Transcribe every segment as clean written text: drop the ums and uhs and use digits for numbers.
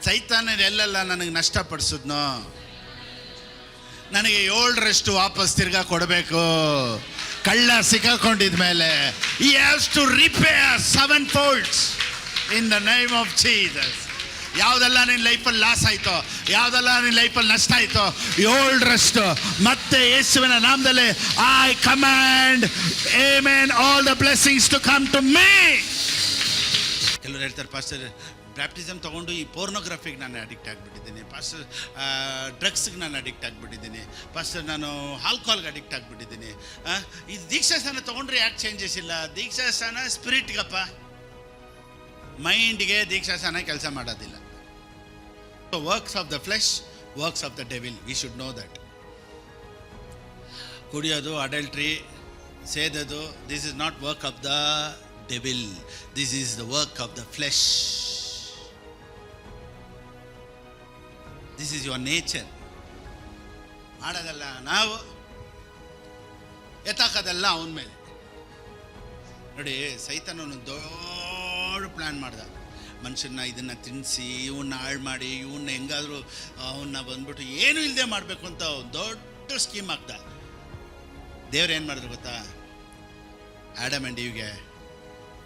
ಸೈತಾನ ಎಲ್ಲೆಲ್ಲ ನನಗೆ ನಷ್ಟಪಡಿಸಿದ್ನೋ ನನಗೆ 7ರಷ್ಟು ವಾಪಸ್ ತಿರ್ಗಾ ಕೊಡಬೇಕು. ಕಳ್ಳ ಸಿಕ್ಕಾಕೊಂಡಿದ್ಮೇಲೆ he has to repair 7-fold in the name of Jesus. ಯಾವುದೆಲ್ಲ ನಿನ್ನ ಲೈಫಲ್ಲಿ ಲಾಸ್ ಆಯಿತೋ, ಯಾವುದೆಲ್ಲ ನಿನ್ನ ಲೈಫಲ್ಲಿ ನಷ್ಟ ಆಯಿತೋ, 7ರಷ್ಟು ಮತ್ತೆ ಯೇಸುವಿನ ನಾಮದಲ್ಲಿ I command amen all the blessings to come to me. ಕೆಲವರು ಹೇಳ್ತಾರೆ, ಪಾಸ್ಟರ್ ಬ್ಯಾಪ್ಟಿಸಮ್ ತೊಗೊಂಡು ಈ ಪೋರ್ನೋಗ್ರಫಿಗೆ ನಾನು ಅಡಿಕ್ಟ್ ಆಗಿಬಿಟ್ಟಿದ್ದೀನಿ, ಪಾಸ್ಟರ್ ಡ್ರಗ್ಸ್ಗೆ ನಾನು ಅಡಿಕ್ಟ್ ಆಗಿಬಿಟ್ಟಿದ್ದೀನಿ, ಪಾಸ್ಟರ್ ನಾನು ಆಲ್ಕೋಹಾಲ್ಗೆ ಅಡಿಕ್ಟ್ ಆಗಿಬಿಟ್ಟಿದ್ದೀನಿ. ಇದು ದೀಕ್ಷಾಸ್ಥಾನ ತೊಗೊಂಡ್ರೆ ಯಾಕೆ ಚೇಂಜಸ್ ಇಲ್ಲ? ದೀಕ್ಷಾಸ್ಥಾನ ಸ್ಪಿರಿಟ್ಗಪ್ಪ, ಮೈಂಡ್ಗೆ ದೀಕ್ಷಾಸ್ಥಾನ ಕೆಲಸ ಮಾಡೋದಿಲ್ಲ. Works of the flesh, works of the devil, we should know that. ಕುಡಿಯೋದು, ಅಡಲ್ಟ್ರಿ, ಸೇದೋದು, this is not work of the devil, this is the work of the flesh. This is your nature. ಮಾಡೋದಲ್ಲ ನಾವು, ಎತ್ತಾಕೋದಲ್ಲ ಅವನ ಮೇಲೆ. ನೋಡಿ, ಸೈತಾನನು ದೊಡ್ಡ plan ಮಾಡ್ದ. ಮನುಷ್ಯನ ಇದನ್ನು ತಿನ್ನಿಸಿ, ಇವನ್ನ ಹಾಳು ಮಾಡಿ, ಇವನ್ನ ಹೆಂಗಾದರೂ ಅವನ್ನ ಬಂದ್ಬಿಟ್ಟು ಏನೂ ಇಲ್ಲದೆ ಮಾಡಬೇಕು ಅಂತ ದೊಡ್ಡ ಸ್ಕೀಮ್ ಹಾಕ್ದ. ದೇವ್ರು ಏನು ಮಾಡಿದ್ರು ಗೊತ್ತಾ? ಆಡಮ್ ಆ್ಯಂಡ್ ಈವ್ಗೆ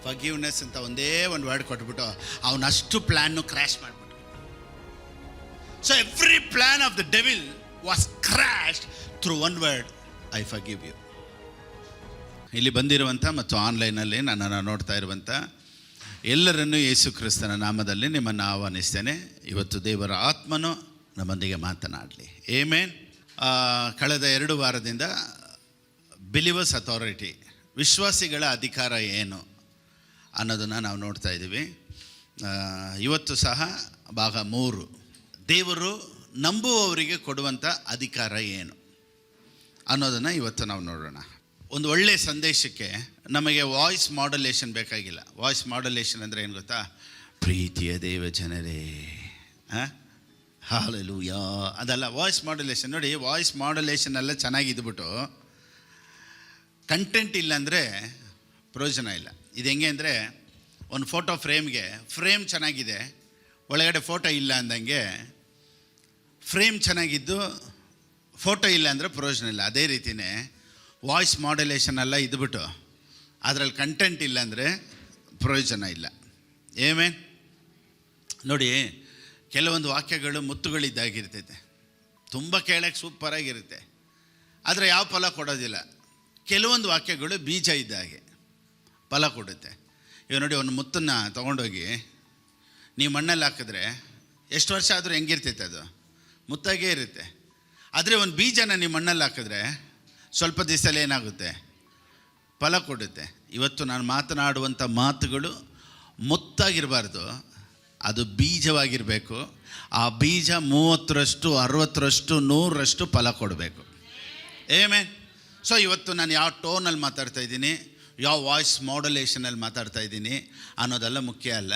ಫರ್ಗಿವ್ನೆಸ್ ಅಂತ ಒಂದೇ ಒಂದು ವರ್ಡ್ ಕೊಟ್ಬಿಟ್ಟು ಅವನಷ್ಟು ಪ್ಲ್ಯಾನ್ನು ಕ್ರ್ಯಾಶ್ ಮಾಡಿಬಿಟ್ಟು. So every plan of the devil was crashed through one word, I forgive you. ಇಲ್ಲಿ ಬಂದಿರುವಂಥ ಮತ್ತು ಆನ್ಲೈನಲ್ಲಿ ನನ್ನನ್ನು ನೋಡ್ತಾ ಇರುವಂಥ ಎಲ್ಲರನ್ನೂ ಯೇಸು ಕ್ರಿಸ್ತನ ನಾಮದಲ್ಲಿ ನಿಮ್ಮನ್ನು ಆಹ್ವಾನಿಸ್ತೇನೆ. ಇವತ್ತು ದೇವರ ಆತ್ಮನು ನಮ್ಮೊಂದಿಗೆ ಮಾತನಾಡಲಿ. ಆಮೆನ್. ಕಳೆದ 2 ವಾರದಿಂದ ಬಿಲಿವರ್ಸ್ ಅಥಾರಿಟಿ, ವಿಶ್ವಾಸಿಗಳ ಅಧಿಕಾರ ಏನು ಅನ್ನೋದನ್ನು ನಾವು ನೋಡ್ತಾ ಇದ್ದೀವಿ. ಇವತ್ತು ಸಹ ಭಾಗ 3, ದೇವರು ನಂಬುವವರಿಗೆ ಕೊಡುವಂಥ ಅಧಿಕಾರ ಏನು ಅನ್ನೋದನ್ನು ಇವತ್ತು ನಾವು ನೋಡೋಣ. ಒಂದು ಒಳ್ಳೆಯ ಸಂದೇಶಕ್ಕೆ ನಮಗೆ ವಾಯ್ಸ್ ಮಾಡ್ಯುಲೇಷನ್ ಬೇಕಾಗಿಲ್ಲ. ವಾಯ್ಸ್ ಮಾಡ್ಯುಲೇಷನ್ ಅಂದರೆ ಏನು ಗೊತ್ತಾ? ಪ್ರೀತಿಯ ದೇವ ಜನರೇ, ಹಾಲೆಲೂಯಾ ಅದಲ್ಲ ವಾಯ್ಸ್ ಮಾಡ್ಯುಲೇಷನ್. ನೋಡಿ, ವಾಯ್ಸ್ ಮಾಡ್ಯುಲೇಷನ್ ಎಲ್ಲ ಚೆನ್ನಾಗಿದ್ಬಿಟ್ಟು ಕಂಟೆಂಟ್ ಇಲ್ಲ ಅಂದರೆ ಪ್ರಯೋಜನ ಇಲ್ಲ. ಇದು ಹೆಂಗೆ ಅಂದರೆ, ಒಂದು ಫೋಟೋ ಫ್ರೇಮ್ಗೆ ಫ್ರೇಮ್ ಚೆನ್ನಾಗಿದೆ, ಒಳಗಡೆ ಫೋಟೋ ಇಲ್ಲ ಅಂದಂಗೆ, ಫ್ರೇಮ್ ಚೆನ್ನಾಗಿದ್ದು ಫೋಟೋ ಇಲ್ಲ ಅಂದರೆ ಪ್ರಯೋಜನ ಇಲ್ಲ. ಅದೇ ರೀತಿಯೇ ವಾಯ್ಸ್ ಮಾಡ್ಯುಲೇಷನ್ ಎಲ್ಲ ಇದ್ಬಿಟ್ಟು ಅದರಲ್ಲಿ ಕಂಟೆಂಟ್ ಇಲ್ಲ ಅಂದರೆ ಪ್ರಯೋಜನ ಇಲ್ಲ. ಆಮೆನ್. ನೋಡಿ, ಕೆಲವೊಂದು ವಾಕ್ಯಗಳು ಮುತ್ತುಗಳಿದ್ದಾಗಿರ್ತೈತೆ, ತುಂಬ ಕೇಳೋಕ್ಕೆ ಸೂಪರಾಗಿರುತ್ತೆ, ಆದರೆ ಯಾವ ಫಲ ಕೊಡೋದಿಲ್ಲ. ಕೆಲವೊಂದು ವಾಕ್ಯಗಳು ಬೀಜ ಇದ್ದಾಗೆ ಫಲ ಕೊಡುತ್ತೆ. ಇವಾಗ ನೋಡಿ, ಒಂದು ಮುತ್ತನ್ನು ತೊಗೊಂಡೋಗಿ ನೀವು ಮಣ್ಣಲ್ಲಿ ಹಾಕಿದ್ರೆ ಎಷ್ಟು ವರ್ಷ ಆದರೂ ಹೆಂಗಿರ್ತೈತೆ? ಅದು ಮುತ್ತಾಗೇ ಇರುತ್ತೆ. ಆದರೆ ಒಂದು ಬೀಜನ ನೀವು ಮಣ್ಣಲ್ಲಿ ಹಾಕಿದ್ರೆ ಸ್ವಲ್ಪ ದಿವಸದಲ್ಲಿ ಏನಾಗುತ್ತೆ? ಫಲ ಕೊಡುತ್ತೆ. ಇವತ್ತು ನಾನು ಮಾತನಾಡುವಂಥ ಮಾತುಗಳು ಮುತ್ತಾಗಿರಬಾರ್ದು, ಅದು ಬೀಜವಾಗಿರಬೇಕು. ಆ ಬೀಜ 30ರಷ್ಟು, 60ರಷ್ಟು, 100ರಷ್ಟು ಫಲ ಕೊಡಬೇಕು. ಆಮೆನ್. ಸೊ ಇವತ್ತು ನಾನು ಯಾವ ಟೋನಲ್ಲಿ ಮಾತಾಡ್ತಾ ಇದ್ದೀನಿ, ಯಾವ ವಾಯ್ಸ್ ಮಾಡ್ಯುಲೇಷನಲ್ಲಿ ಮಾತಾಡ್ತಾ ಇದ್ದೀನಿ ಅನ್ನೋದೆಲ್ಲ ಮುಖ್ಯ ಅಲ್ಲ.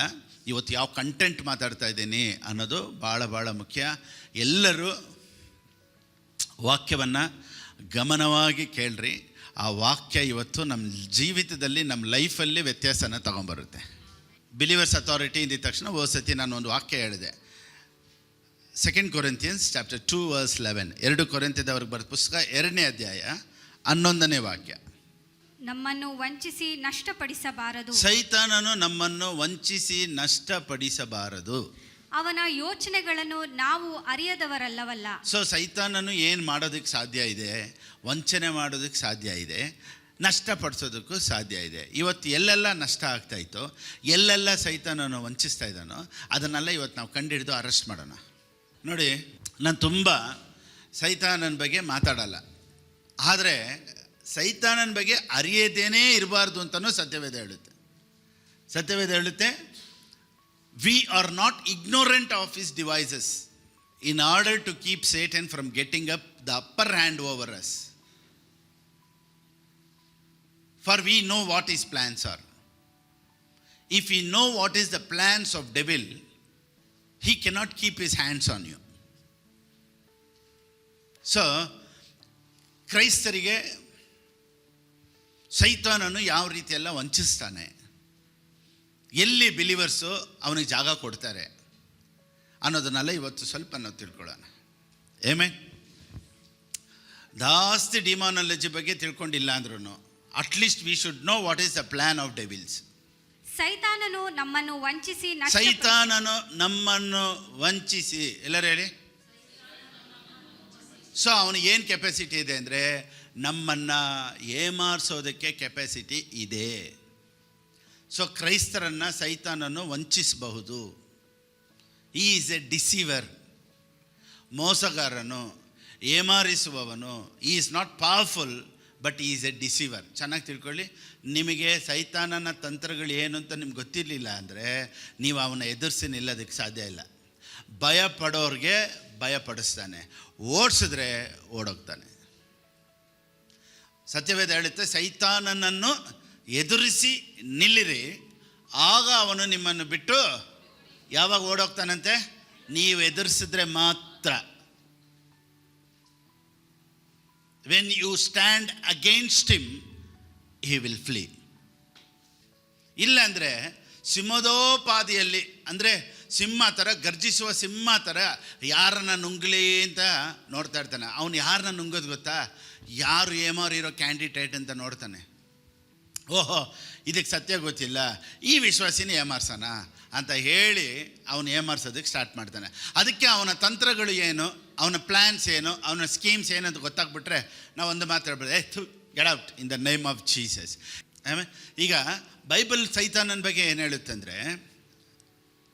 ಇವತ್ತು ಯಾವ ಕಂಟೆಂಟ್ ಮಾತಾಡ್ತಾ ಇದ್ದೀನಿ ಅನ್ನೋದು ಭಾಳ ಮುಖ್ಯ. ಎಲ್ಲರೂ ವಾಕ್ಯವನ್ನು ಗಮನವಾಗಿ ಕೇಳ್ರಿ. ಆ ವಾಕ್ಯ ಇವತ್ತು ನಮ್ಮ ಜೀವಿತದಲ್ಲಿ, ನಮ್ಮ ಲೈಫಲ್ಲಿ ವ್ಯತ್ಯಾಸನ ತಗೊಂಬರುತ್ತೆ. ಬಿಲಿವರ್ಸ್ ಅಥಾರಿಟಿ ಇಂದ ತಕ್ಷಣ ಹೋದ ಸತಿ ನಾನು ಒಂದು ವಾಕ್ಯ ಹೇಳಿದೆ. 2 Corinthians chapter 2 verse 11. 2 ಕೊರಿಂಥದವರಿಗೆ ಬರೆದ ಪುಸ್ತಕ 2ನೇ ಅಧ್ಯಾಯ 11ನೇ ವಾಕ್ಯ. ನಮ್ಮನ್ನು ವಂಚಿಸಿ ನಷ್ಟಪಡಿಸಬಾರದು. ಸೈತಾನನು ನಮ್ಮನ್ನು ವಂಚಿಸಿ ನಷ್ಟಪಡಿಸಬಾರದು. ಅವನ ಯೋಚನೆಗಳನ್ನು ನಾವು ಅರಿಯದವರಲ್ಲವಲ್ಲ. ಸೊ ಸೈತಾನನು ಏನು ಮಾಡೋದಕ್ಕೆ ಸಾಧ್ಯ ಇದೆ? ವಂಚನೆ ಮಾಡೋದಕ್ಕೆ ಸಾಧ್ಯ ಇದೆ, ನಷ್ಟಪಡಿಸೋದಕ್ಕೂ ಸಾಧ್ಯ ಇದೆ. ಇವತ್ತು ಎಲ್ಲೆಲ್ಲ ನಷ್ಟ ಆಗ್ತಾಯಿತ್ತೋ, ಎಲ್ಲೆಲ್ಲ ಸೈತಾನನು ವಂಚಿಸ್ತಾ ಇದ್ದಾನೋ ಅದನ್ನೆಲ್ಲ ಇವತ್ತು ನಾವು ಕಂಡುಹಿಡಿದು ಅರೆಸ್ಟ್ ಮಾಡೋಣ. ನೋಡಿ, ನಾನು ತುಂಬ ಸೈತಾನನ ಬಗ್ಗೆ ಮಾತಾಡಲ್ಲ, ಆದರೆ ಸೈತಾನನ ಬಗ್ಗೆ ಅರಿಯದೇನೇ ಇರಬಾರ್ದು ಅಂತಲೂ ಸತ್ಯವೇದ ಹೇಳುತ್ತೆ. ಸತ್ಯವೇದ ಹೇಳುತ್ತೆ, we are not ignorant of his devices in order to keep Satan from getting up the upper hand over us. For we know what his plans are. If we know what is the plans of devil, he cannot keep his hands on you. So ಕ್ರೈಸ್ತರಿಗೆ ಸೈತಾನನು ಯಾವ ರೀತಿಯೆಲ್ಲ ವಂಚಿಸ್ತಾನೆ, ಎಲ್ಲಿ ಬಿಲಿವರ್ಸು ಅವನಿಗೆ ಜಾಗ ಕೊಡ್ತಾರೆ, ಅನ್ನೋದನ್ನೆಲ್ಲ ಇವತ್ತು ಸ್ವಲ್ಪ ನಾವು ತಿಳ್ಕೊಳ್ಳೋಣ. ಆಮೆನ್. ಜಾಸ್ತಿ ಡಿಮಾನಾಲಜಿ ಬಗ್ಗೆ ತಿಳ್ಕೊಂಡಿಲ್ಲ ಅಂದ್ರೂ at least we should no what is the plan of devils. ಸೈತಾನನು ನಮ್ಮನ್ನು ವಂಚಿಸಿ ಸೈತಾನನು ನಮ್ಮನ್ನು ವಂಚಿಸಿ, ಎಲ್ಲರೂ ಹೇಳಿ. ಸೊ ಅವನಿಗೆ ಏನು ಕೆಪಾಸಿಟಿ ಇದೆ ಅಂದರೆ ನಮ್ಮನ್ನು ಏಮಾರಿಸೋದಕ್ಕೆ ಕೆಪಾಸಿಟಿ ಇದೆ. ಸೊ ಕ್ರೈಸ್ತರನ್ನು ಸೈತಾನನ್ನು ವಂಚಿಸಬಹುದು. ಈ ಈಸ್ ಎ ಡಿಸೀವರ್, ಮೋಸಗಾರನು, ಏಮಾರಿಸುವವನು. ಈ ಈಸ್ ನಾಟ್ ಪವರ್ಫುಲ್ ಬಟ್ ಈ ಈಸ್ ಎ ಡಿಸೀವರ್. ಚೆನ್ನಾಗಿ ತಿಳ್ಕೊಳ್ಳಿ. ನಿಮಗೆ ಸೈತಾನನ ತಂತ್ರಗಳು ಏನು ಅಂತ ನಿಮ್ಗೆ ಗೊತ್ತಿರಲಿಲ್ಲ ಅಂದರೆ ನೀವು ಅವನ ಎದುರಿಸಿ ನಿಲ್ಲೋದಕ್ಕೆ ಸಾಧ್ಯ ಇಲ್ಲ. ಭಯ ಪಡೋರಿಗೆ ಭಯಪಡಿಸ್ತಾನೆ, ಓಡಿಸಿದ್ರೆ ಓಡೋಗ್ತಾನೆ. ಸತ್ಯವೇದ ಹೇಳುತ್ತೆ, ಸೈತಾನನನ್ನು ಎದುರಿಸಿ ನಿಲ್ಲಿರಿ, ಆಗ ಅವನು ನಿಮ್ಮನ್ನು ಬಿಟ್ಟು ಯಾವಾಗ ಓಡೋಗ್ತಾನಂತೆ? ನೀವು ಎದುರಿಸಿದ್ರೆ ಮಾತ್ರ. When you stand against him he will flee. ಇಲ್ಲಾಂದರೆ ಸಿಂಹದೋಪಾದಿಯಲ್ಲಿ, ಅಂದರೆ ಸಿಂಹ ಥರ, ಗರ್ಜಿಸುವ ಸಿಂಹ ಥರ ಯಾರನ್ನ ನುಂಗ್ಲಿ ಅಂತ ನೋಡ್ತಾ ಇರ್ತಾನೆ. ಅವನು ಯಾರನ್ನ ನುಂಗೋದು ಗೊತ್ತಾ? ಯಾರು ಏಮಾರಿರೋ ಕ್ಯಾಂಡಿಡೇಟ್ ಅಂತ ನೋಡ್ತಾನೆ. ಓಹೋ, ಇದಕ್ಕೆ ಸತ್ಯ ಗೊತ್ತಿಲ್ಲ, ಈ ವಿಶ್ವಾಸಿನ ಏಮಾರ್ಸೋಣ ಅಂತ ಹೇಳಿ ಅವನು ಏಮಾರ್ಸೋದಕ್ಕೆ ಸ್ಟಾರ್ಟ್ ಮಾಡ್ತಾನೆ. ಅದಕ್ಕೆ ಅವನ ತಂತ್ರಗಳು ಏನು, ಅವನ ಪ್ಲ್ಯಾನ್ಸ್ ಏನು, ಅವನ ಸ್ಕೀಮ್ಸ್ ಏನು ಅಂತ ಗೊತ್ತಾಗ್ಬಿಟ್ರೆ ನಾವು ಒಂದು ಮಾತಾಡ್ಬೋದು, get out in the name of Jesus. ಆಮೇಲೆ ಈಗ ಬೈಬಲ್ ಸೈತಾನನ ಬಗ್ಗೆ ಏನು ಹೇಳುತ್ತಂದರೆ,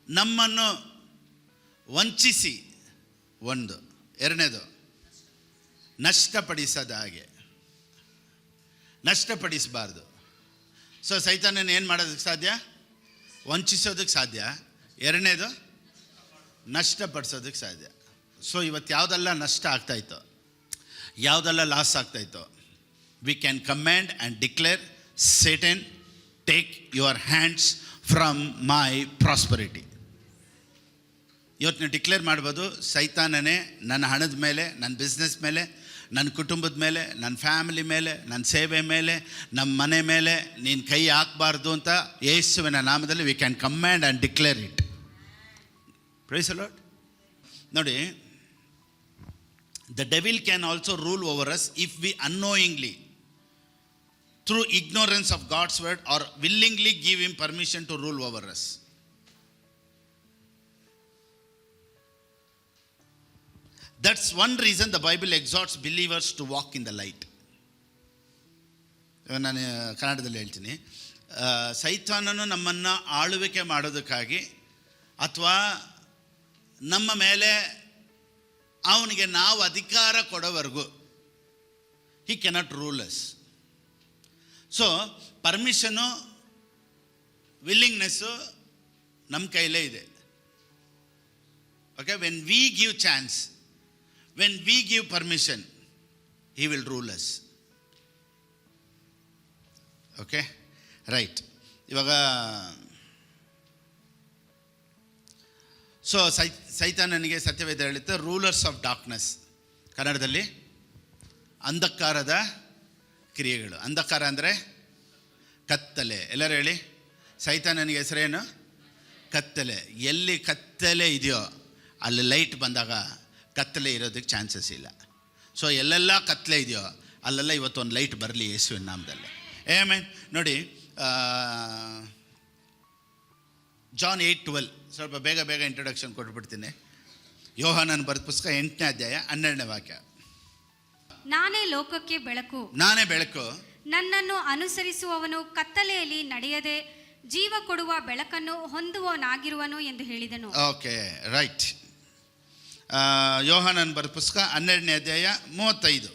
ನಮ್ಮನ್ನು ವಂಚಿಸಿ, ಒಂದು. ಎರಡನೇದು, ನಷ್ಟಪಡಿಸದ ಹಾಗೆ, ನಷ್ಟಪಡಿಸಬಾರ್ದು. ಸೊ ಸೈತಾನನ ಏನು ಮಾಡೋದಕ್ಕೆ ಸಾಧ್ಯ? ವಂಚಿಸೋದಕ್ಕೆ ಸಾಧ್ಯ. ಎರಡನೇದು, ನಷ್ಟಪಡಿಸೋದಕ್ಕೆ ಸಾಧ್ಯ. ಸೊ ಇವತ್ತು ಯಾವುದೆಲ್ಲ ನಷ್ಟ ಆಗ್ತಾಯಿತ್ತೋ, ಯಾವುದೆಲ್ಲ ಲಾಸ್ ಆಗ್ತಾಯಿತ್ತೋ, we can command and declare, Satan take your hands from my prosperity. ಇವತ್ತು ನೀವು ಡಿಕ್ಲೇರ್ ಮಾಡ್ಬೋದು, ಸೈತಾನನೇ ನನ್ನ ಹಣದ ಮೇಲೆ, ನನ್ನ ಬಿಸ್ನೆಸ್ ಮೇಲೆ, ನನ್ನ ಕುಟುಂಬದ ಮೇಲೆ, ನನ್ನ ಫ್ಯಾಮಿಲಿ ಮೇಲೆ, ನನ್ನ ಸೇವೆ ಮೇಲೆ, ನಮ್ಮ ಮನೆ ಮೇಲೆ ನೀನು ಕೈ ಹಾಕಬಾರ್ದು ಅಂತ ಯೇಸುವಿನ ನಾಮದಲ್ಲಿ we can command and declare it. Praise the Lord. ನೋಡಿ, the devil can also rule over us if we unknowingly, through ignorance of God's word, or willingly give him permission to rule over us. That's one reason the Bible exhorts believers to walk in the light. ನಾನು ಕನ್ನಡದಲ್ಲಿ ಹೇಳ್ತೀನಿ, ಸೈತಾನನು ನಮ್ಮನ್ನು ಆಳ್ವಿಕೆ ಮಾಡೋದಕ್ಕಾಗಿ ಅಥವಾ ನಮ್ಮ ಮೇಲೆ ಅವನಿಗೆ ನಾವು ಅಧಿಕಾರ ಕೊಡೋವರೆಗೂ he cannot rule us. So permission, willingness ನಮ್ಮ ಕೈಲೇ ಇದೆ. Okay, when we give chance, when we give permission, he will rule us. Okay, right. ಇವಾಗ ಸೊ ಸೈತಾನನಿಗೆ ಸತ್ಯವೇದ ಹೇಳುತ್ತೆ, ರೂಲರ್ಸ್ ಆಫ್ ಡಾರ್ಕ್ನೆಸ್, ಕನ್ನಡದಲ್ಲಿ ಅಂಧಕಾರದ ಕ್ರಿಯೆಗಳು. ಅಂಧಕಾರ ಅಂದರೆ ಕತ್ತಲೆ. ಎಲ್ಲರೂ ಹೇಳಿ, ಸೈತಾನನಿಗೆ ಹೆಸರೇನು? ಕತ್ತಲೆ. ಎಲ್ಲಿ ಕತ್ತಲೆ ಇದೆಯೋ ಅಲ್ಲಿ ಲೈಟ್ ಬಂದಾಗ ಕತ್ತಲೆ ಇರೋದಕ್ಕೆ ಚಾನ್ಸಸ್ ಇಲ್ಲ. ಸೊ ಎಲ್ಲೆಲ್ಲ ಕತ್ತಲೆ ಇದೆಯೋ ಅಲ್ಲೆಲ್ಲ ಇವತ್ತೊಂದು ಲೈಟ್ ಬರಲಿ ಯೇಸುವಿನ ನಾಮದಲ್ಲಿ. ಆಮೆನ್. ನೋಡಿ, ಜಾನ್ 8:12, ಸ್ವಲ್ಪ ಬೇಗ ಇಂಟ್ರೊಡಕ್ಷನ್ ಕೊಟ್ಬಿಡ್ತೀನಿ. ಯೋಹಾನನ ಬರೆದ ಪುಸ್ತಕ 8ನೇ ಅಧ್ಯಾಯ 12ನೇ ವಾಕ್ಯ. ನಾನೇ ಲೋಕಕ್ಕೆ ಬೆಳಕು, ನಾನೇ ಬೆಳಕು, ನನ್ನನ್ನು ಅನುಸರಿಸುವವನು ಕತ್ತಲೆಯಲ್ಲಿ ನಡೆಯದೆ ಜೀವ ಕೊಡುವ ಬೆಳಕನ್ನು ಹೊಂದುವವನಾಗಿರುವನು ಎಂದು ಹೇಳಿದನು. Okay, right. ಯೋಹಾನನ ಬರೆದ ಪುಸ್ತಕ 12ನೇ ಅಧ್ಯಾಯ 35.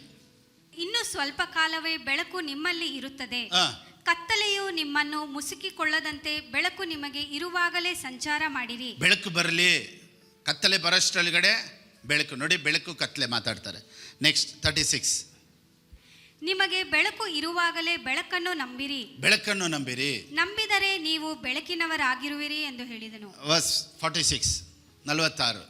ಇನ್ನು ಸ್ವಲ್ಪ ಕಾಲವೇ ಬೆಳಕು ನಿಮ್ಮಲ್ಲಿ ಇರುತ್ತದೆ, ಕತ್ತಲೆಯು ನಿಮ್ಮನ್ನು ಮುಸುಕಿಕೊಳ್ಳದಂತೆ ಬೆಳಕು ನಿಮಗೆ ಇರುವಾಗಲೇ ಸಂಚಾರ ಮಾಡಿರಿ. ಬೆಳಕು ಬರಲಿ, ಕತ್ತಲೆ ಬರೋಷ್ಟರೊಳಗಡೆ ಬೆಳಕು. ನೋಡಿ, ಬೆಳಕು ಕತ್ತಲೆ ಮಾತಾಡ್ತಾರೆ. ನೆಕ್ಸ್ಟ್ 36. ನಿಮಗೆ ಬೆಳಕು ಇರುವಾಗಲೇ ಬೆಳಕನ್ನು ನಂಬಿರಿ, ಬೆಳಕನ್ನು ನಂಬಿರಿ, ನಂಬಿದರೆ ನೀವು ಬೆಳಕಿನವರಾಗಿರುವಿರಿ ಎಂದು ಹೇಳಿದನು. ವರ್ಸ್ 46, 46.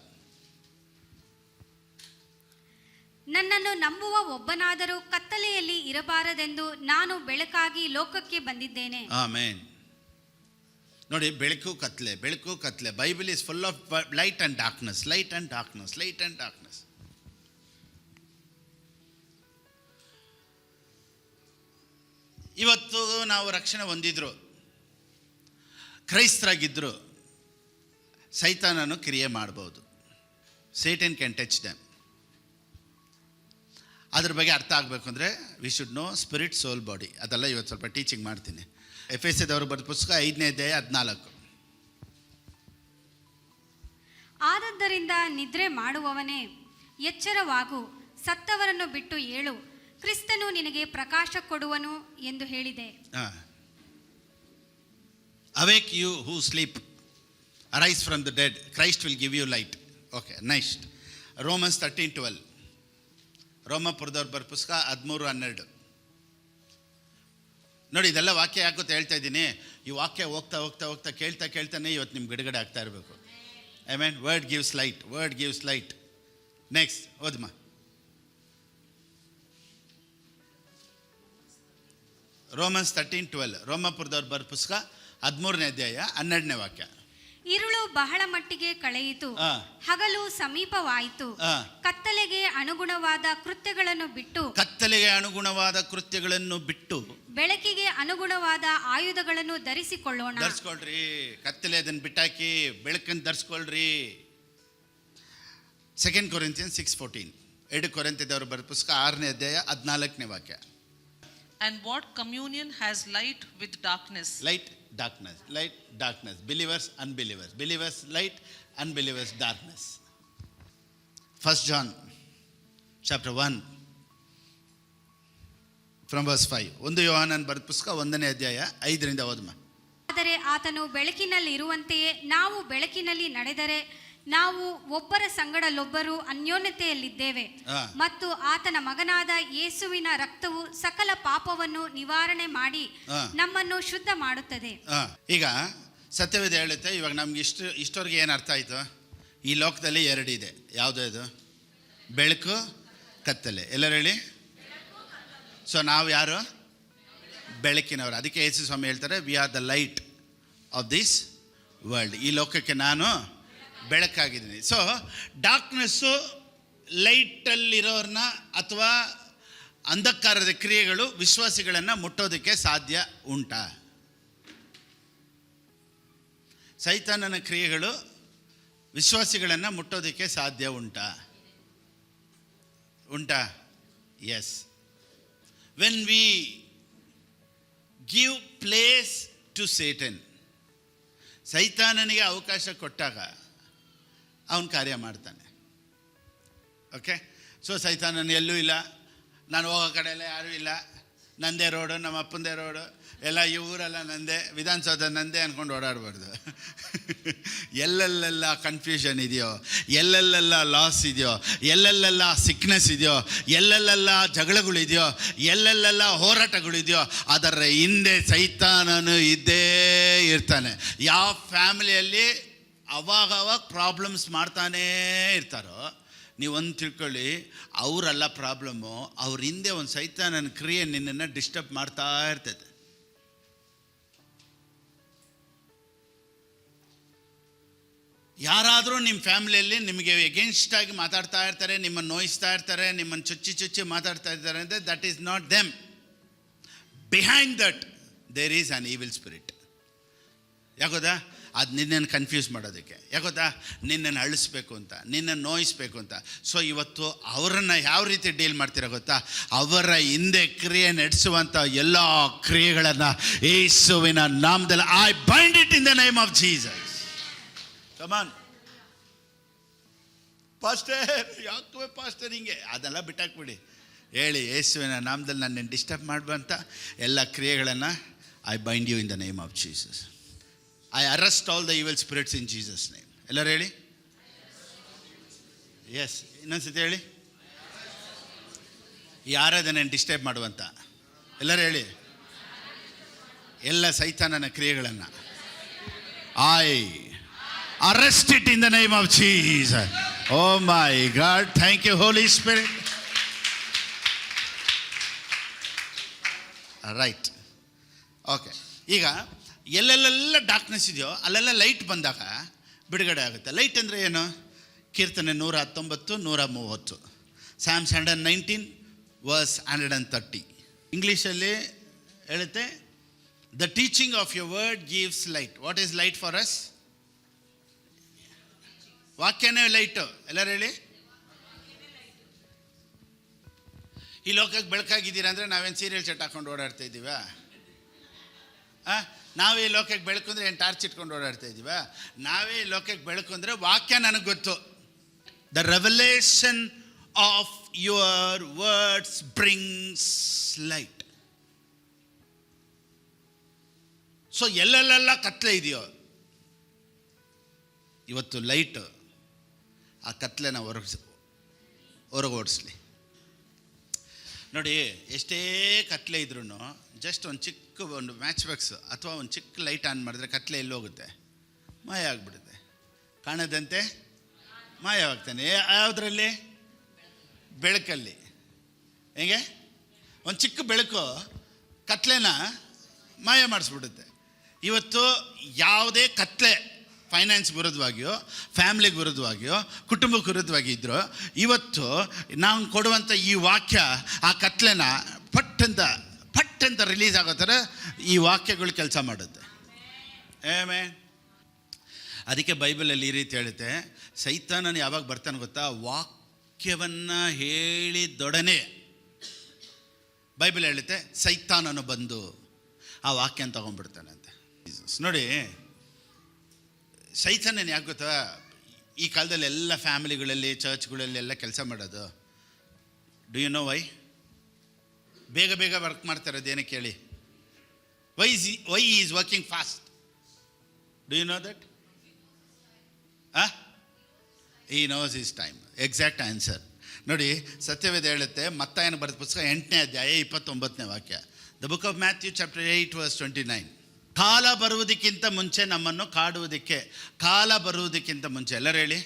ನನ್ನನ್ನು ನಂಬುವ ಒಬ್ಬನಾದರೂ ಕತ್ತಲೆಯಲ್ಲಿ ಇರಬಾರದೆಂದು ನಾನು ಬೆಳಕಾಗಿ ಲೋಕಕ್ಕೆ ಬಂದಿದ್ದೇನೆ. ಆಮೆನ್. ನೋಡಿ, ಬೆಳಕು ಕತ್ಲೆ, ಬೆಳಕು ಕತ್ಲೆ. Bible is full of light and darkness, light and darkness, light and darkness. ಇವತ್ತು ನಾವು ರಕ್ಷಣೆ ಹೊಂದಿದ್ರು, ಕ್ರೈಸ್ತರಾಗಿದ್ದರು, ಸೈತಾನನು ಕ್ರಿಯೆ ಮಾಡ್ಬೋದು. Satan can touch them. ಅದ್ರ ಬಗ್ಗೆ ಅರ್ಥ ಆಗಬೇಕು ಅಂದರೆ we should know spirit, soul, body. ಅದೆಲ್ಲ ಇವತ್ತು ಸ್ವಲ್ಪ ಟೀಚಿಂಗ್ ಮಾಡ್ತೀನಿ. ಎಫೆಸದವರು ಬರೆದ ಪುಸ್ತಕ 5ನೇ ಅಧ್ಯಾಯ 14. ಆದದ್ದರಿಂದ ನಿದ್ರೆ ಮಾಡುವವನೇ ಎಚ್ಚರವಾಗು, ಸತ್ತವರನ್ನು ಬಿಟ್ಟು ಏಳು, ಕ್ರಿಸ್ತನು ನಿನಗೆ ಪ್ರಕಾಶ ಕೊಡುವನು ಎಂದು ಹೇಳಿದೆ. Awake you who sleep, arise from the dead, Christ will give you light. Okay, next Romans 13:12. ರೋಮಪುರದವ್ರು ಬರ ಪುಸ್ತಕ 13:12. ನೋಡಿ, ಇದೆಲ್ಲ ವಾಕ್ಯ ಯಾಕಂತ ಹೇಳ್ತಾ ಇದ್ದೀನಿ. ಈ ವಾಕ್ಯ ಹೋಗ್ತಾ ಹೋಗ್ತಾ ಹೋಗ್ತಾ ಕೇಳ್ತಾನೆ ಇವತ್ತು ನಿಮ್ಗೆ ಬಿಡುಗಡೆ ಆಗ್ತಾ ಇರಬೇಕು. I mean word gives light, word gives light. Next ಓದಮ್ಮ. ರೋಮನ್ಸ್ 13:12. ರೋಮಪುರದವ್ರು ಬರ ಪುಸ್ತಕ 13ನೇ ಅಧ್ಯಾಯ 12ನೇ ವಾಕ್ಯ. ಇರುಳು ಬಹಳ ಮಟ್ಟಿಗೆ ಕಳೆಯಿತು, ಹಗಲು ಸಮೀಪವಾಯಿತು, ಕತ್ತಲೆಗೆ ಅನುಗುಣವಾದ ಕೃತ್ಯಗಳನ್ನು ಬಿಟ್ಟು ಬೆಳಕಿಗೆ ಅನುಗುಣವಾದ ಆಯುಧಗಳನ್ನು ಧರಿಸಿಕೊಳ್ಳೋಣ. ಧರಿಸ್ಕೊಳ್ರಿ, ಕತ್ತಲೆ ಅದನ್ನು ಬಿಟ್ಟಾಕಿ ಬೆಳಕನ್ನು ಧರಿಸ್ಕೊಳ್ರಿ. 2 Corinthians 6:14. 2 ಕೊರಿಂಥದವರು ಬರೆದ ಪುಸ್ತಕ 6ನೇ ಅಧ್ಯಾಯ 14ನೇ ವಾಕ್ಯ. And what communion has light with darkness? Light, darkness, light, darkness. Believers, unbelievers. Believers, light, unbelievers, darkness. 1 John chapter 1 from verse 5. 1 ಯೋಹಾನನ ಬರೆದ ಪುಸ್ತಕ 1ನೇ ಅಧ್ಯಾಯ 5ರಿಂದ ಓದಮ್ಮ. ಆದರೆ ಆತನು ಬೆಳಕಿನಲ್ಲಿ ಇರುವಂತೆಯೇ ನಾವು ಬೆಳಕಿನಲ್ಲಿ ನಡೆದರೆ ನಾವು ಒಬ್ಬರ ಸಂಗಡಲೊಬ್ಬರು ಅನ್ಯೋನ್ಯತೆಯಲ್ಲಿದ್ದೇವೆ, ಮತ್ತು ಆತನ ಮಗನಾದ ಯೇಸುವಿನ ರಕ್ತವು ಸಕಲ ಪಾಪವನ್ನು ನಿವಾರಣೆ ಮಾಡಿ ನಮ್ಮನ್ನು ಶುದ್ಧ ಮಾಡುತ್ತದೆ. ಈಗ ಸತ್ಯವೇದ ಹೇಳುತ್ತೆ, ಇವಾಗ ನಮ್ಗೆ ಇಷ್ಟವರೆಗೆ ಏನು ಅರ್ಥ ಆಯಿತು? ಈ ಲೋಕದಲ್ಲಿ 2 ಇದೆ. ಯಾವುದು ಅದು? ಬೆಳಕು, ಕತ್ತಲೆ. ಎಲ್ಲರೂ ಹೇಳಿ. ಸೊ ನಾವು ಯಾರು? ಬೆಳಕಿನವರು. ಅದಕ್ಕೆ ಯೇಸು ಸ್ವಾಮಿ ಹೇಳ್ತಾರೆ, V are the light off this world. ಈ ಲೋಕಕ್ಕೆ ನಾನು ಬೆಳಕಾಗಿದ್ದೀನಿ. ಸೊ ಡಾರ್ಕ್ನೆಸ್ಸು ಲೈಟಲ್ಲಿರೋರನ್ನ ಅಥವಾ ಅಂಧಕಾರದ ಕ್ರಿಯೆಗಳು ವಿಶ್ವಾಸಿಗಳನ್ನು ಮುಟ್ಟೋದಕ್ಕೆ ಸಾಧ್ಯ ಉಂಟಾ? ಸೈತಾನನ ಕ್ರಿಯೆಗಳು ವಿಶ್ವಾಸಿಗಳನ್ನು ಮುಟ್ಟೋದಕ್ಕೆ ಸಾಧ್ಯ ಉಂಟಾ? Yes. When we give place to Satan, ಸೈತಾನನಿಗೆ ಅವಕಾಶ ಕೊಟ್ಟಾಗ ಅವನು ಕಾರ್ಯ ಮಾಡ್ತಾನೆ. ಓಕೆ. ಸೊ ಸೈತಾನನ ಎಲ್ಲೂ ಇಲ್ಲ, ನಾನು ಹೋಗೋ ಕಡೆ ಎಲ್ಲ ಯಾರೂ ಇಲ್ಲ, ನಂದೇ ರೋಡು, ನಮ್ಮ ಅಪ್ಪಂದೇ ರೋಡು, ಎಲ್ಲ ಈ ಊರೆಲ್ಲ ನಂದೇ, ವಿಧಾನಸೌಧ ನಂದೇ ಅಂದ್ಕೊಂಡು ಓಡಾಡಬಾರ್ದು. ಎಲ್ಲೆಲ್ಲೆಲ್ಲ ಕನ್ಫ್ಯೂಷನ್ ಇದೆಯೋ, ಎಲ್ಲೆಲ್ಲೆಲ್ಲ ಲಾಸ್ ಇದೆಯೋ, ಎಲ್ಲೆಲ್ಲೆಲ್ಲ ಸಿಕ್ನೆಸ್ ಇದೆಯೋ, ಎಲ್ಲೆಲ್ಲೆಲ್ಲ ಜಗಳಗಳಿದೆಯೋ, ಎಲ್ಲೆಲ್ಲೆಲ್ಲ ಹೋರಾಟಗಳಿದೆಯೋ, ಅದರ ಹಿಂದೆ ಸೈತಾನನು ಇದ್ದೇ ಇರ್ತಾನೆ. ಯಾವ ಫ್ಯಾಮಿಲಿಯಲ್ಲಿ ಅವಾಗವಾಗ ಪ್ರಾಬ್ಲಮ್ಸ್ ಮಾಡ್ತಾನೇ ಇರ್ತಾರೋ, ನೀವೊಂದು ತಿಳ್ಕೊಳ್ಳಿ, ಅವರಲ್ಲ ಪ್ರಾಬ್ಲಮ್ಮು, ಅವ್ರ ಹಿಂದೆ ಒಂದು ಸೈತಾನನ ಕ್ರಿಯೆ ನಿನ್ನನ್ನು ಡಿಸ್ಟರ್ಬ್ ಮಾಡ್ತಾ ಇರ್ತೈತೆ. ಯಾರಾದರೂ ನಿಮ್ಮ ಫ್ಯಾಮಿಲಿಯಲ್ಲಿ ನಿಮಗೆ ಎಗೇನ್ಸ್ಟ್ ಆಗಿ ಮಾತಾಡ್ತಾ ಇರ್ತಾರೆ, ನಿಮ್ಮನ್ನು ನೋಯಿಸ್ತಾ ಇರ್ತಾರೆ, ನಿಮ್ಮನ್ನು ಚುಚ್ಚಿ ಮಾತಾಡ್ತಾ ಇರ್ತಾರೆ ಅಂದರೆ that is not them. Behind that there is an evil spirit. ಯಾಕೋದಾ? ಅದು ನಿನ್ನನ್ನು ಕನ್ಫ್ಯೂಸ್ ಮಾಡೋದಕ್ಕೆ, ಯಾಕೋದಾ? ನಿನ್ನನ್ನು ಅಳಿಸ್ಬೇಕು ಅಂತ, ನಿನ್ನನ್ನು ನೋಯಿಸ್ಬೇಕು ಅಂತ. ಸೊ ಇವತ್ತು ಅವರನ್ನು ಯಾವ ರೀತಿ ಡೀಲ್ ಮಾಡ್ತೀರಾ ಗೊತ್ತಾ? ಅವರ ಹಿಂದೆ ಕ್ರಿಯೆ ನಡೆಸುವಂಥ ಎಲ್ಲ ಕ್ರಿಯೆಗಳನ್ನು ಯೇಸುವಿನ ನಾಮದಲ್ಲಿ I bind it in the name of Jesus. Come on pastor, ಯಾಕೆ ಪಾಸ್ಟರ್ ಹಿಂಗೆ? ಅದೆಲ್ಲ ಬಿಟ್ಟಾಕ್ಬಿಡಿ. ಹೇಳಿ, ಯೇಸುವಿನ ನಾಮದಲ್ಲಿ ನನ್ನನ್ನು ಡಿಸ್ಟರ್ಬ್ ಮಾಡುವಂಥ ಎಲ್ಲ ಕ್ರಿಯೆಗಳನ್ನು I bind you in the name of Jesus. I arrest all the evil spirits in Jesus' name. ಎಲ್ಲರೂ ಹೇಳಿ. ಎಸ್, ಇನ್ನೊಂದ್ಸತಿ ಹೇಳಿ. ಯಾರದನ್ನು ಡಿಸ್ಟರ್ಬ್ ಮಾಡುವಂಥ ಎಲ್ಲರೂ ಹೇಳಿ. ಎಲ್ಲ ಸೈತಾನನ ಕ್ರಿಯೆಗಳನ್ನು I arrest it in the name of Jesus. Oh my God, thank you holy spirit. Right. Okay. ಈಗ ಎಲ್ಲೆಲ್ಲೆಲ್ಲ ಡಾರ್ಕ್ನೆಸ್ ಇದೆಯೋ ಅಲ್ಲೆಲ್ಲ ಲೈಟ್ ಬಂದಾಗ ಬಿಡುಗಡೆ ಆಗುತ್ತೆ. ಲೈಟ್ ಅಂದರೆ ಏನು? ಕೀರ್ತನೆ 119, 130, Psalms 119 verse 130. ಇಂಗ್ಲೀಷಲ್ಲಿ ಹೇಳುತ್ತೆ, the teaching of your word gives light. What is light for us? ವಾಕ್ಯನೇ ಲೈಟು. ಎಲ್ಲರೂ ಹೇಳಿ. ಈ ಲೋಕಕ್ಕೆ ಬೆಳಕಾಗಿದ್ದೀರಾ ಅಂದರೆ ನಾವೇನು ಸೀರಿಯಲ್ ಸೆಟ್ ಹಾಕೊಂಡು ಓಡಾಡ್ತಾ ಇದ್ದೀವಾ? ನಾವೇ ಈ ಲೋಕಕ್ಕೆ ಬೆಳಕು ಅಂದರೆ ಏನು ಟಾರ್ಚ್ ಇಟ್ಕೊಂಡು ಓಡಾಡ್ತಾ ಇದ್ದೀವಾ? ನಾವೇ ಈ ಲೋಕಕ್ಕೆ ಬೆಳಕು ಅಂದರೆ ವಾಕ್ಯ ನನಗೆ ಗೊತ್ತು. The revelation of your words brings light. So ಎಲ್ಲೆಲ್ಲೆಲ್ಲ ಕತ್ಲೆ ಇದೆಯೋ ಇವತ್ತು ಲೈಟ್ ಆ ಕತ್ಲೆನ ಹೊರಗೆ ಓಡಿಸ್ಲಿ. ನೋಡಿ, ಎಷ್ಟೇ ಕತ್ಲೆ ಇದ್ರೂ ಜಸ್ಟ್ ಒಂದು ಮ್ಯಾಚ್ ಬಾಕ್ಸ್ ಅಥವಾ ಒಂದು ಚಿಕ್ಕ ಲೈಟ್ ಆನ್ ಮಾಡಿದ್ರೆ ಕತ್ಲೆ ಎಲ್ಲೋಗುತ್ತೆ? ಮಾಯ ಆಗಿಬಿಡುತ್ತೆ. ಕಾಣದಂತೆ ಮಾಯವಾಗ್ತಾನೆ. ಯಾವುದರಲ್ಲಿ? ಬೆಳಕಲ್ಲಿ. ಹೇಗೆ? ಒಂದು ಚಿಕ್ಕ ಬೆಳಕು ಕತ್ಲೆನ ಮಾಯ ಮಾಡಿಸ್ಬಿಡುತ್ತೆ. ಇವತ್ತು ಯಾವುದೇ ಕತ್ಲೆ ಫೈನಾನ್ಸ್ ವಿರುದ್ಧವಾಗಿಯೋ, ಫ್ಯಾಮ್ಲಿಗೆ ವಿರುದ್ಧವಾಗಿಯೋ, ಕುಟುಂಬಕ್ಕೆ ವಿರುದ್ಧವಾಗಿದ್ದರೂ ಇವತ್ತು ನಾವು ಕೊಡುವಂಥ ಈ ವಾಕ್ಯ ಆ ಕತ್ಲೆನ ಪಟ್ಟಂತ ರಿಲೀಸ್ ಆಗೋ ಥರ ಈ ವಾಕ್ಯಗಳು ಕೆಲಸ ಮಾಡುತ್ತೆ. ಆಮೆನ್. ಅದಕ್ಕೆ ಬೈಬಲಲ್ಲಿ ಈ ರೀತಿ ಹೇಳುತ್ತೆ, ಸೈತಾನನು ಯಾವಾಗ ಬರ್ತಾನೆ ಗೊತ್ತಾ? ವಾಕ್ಯವನ್ನು ಹೇಳಿದೊಡನೆ ಬೈಬಲ್ ಹೇಳುತ್ತೆ ಸೈತಾನನು ಬಂದು ಆ ವಾಕ್ಯನ ತಗೊಂಡ್ಬಿಡ್ತಾನೆ ಅಂತ. ನೋಡಿ, ಸೈತಾನನು ಯಾಕೆ ಗೊತ್ತಾ ಈ ಕಾಲದಲ್ಲಿ ಎಲ್ಲ ಫ್ಯಾಮಿಲಿಗಳಲ್ಲಿ, ಚರ್ಚ್ಗಳಲ್ಲಿ ಎಲ್ಲ ಕೆಲಸ ಮಾಡೋದು? Do you know why? ಬೇಗ ವರ್ಕ್ ಮಾಡ್ತಾರೆ. ಅದೇನಕ್ಕೆ ಹೇಳಿ? Why is working fast? Do you know that? He knows his time. Exact answer. ನೋಡಿ, ಸತ್ಯವೇದ ಹೇಳುತ್ತೆ, ಮತ್ತಾಯನ ಬರೆದ ಪುಸ್ತಕ 8ನೇ ಅಧ್ಯಾಯ 29ನೇ ವಾಕ್ಯ. The book of Matthew chapter 8 verse 29. ಕಾಲ ಬರುವುದಕ್ಕಿಂತ ಮುಂಚೆ ನಮ್ಮನ್ನು ಕಾಡುವುದಕ್ಕೆ. ಕಾಲ ಬರುವುದಕ್ಕಿಂತ ಮುಂಚೆ. ಎಲ್ಲರೂ ಹೇಳಿ,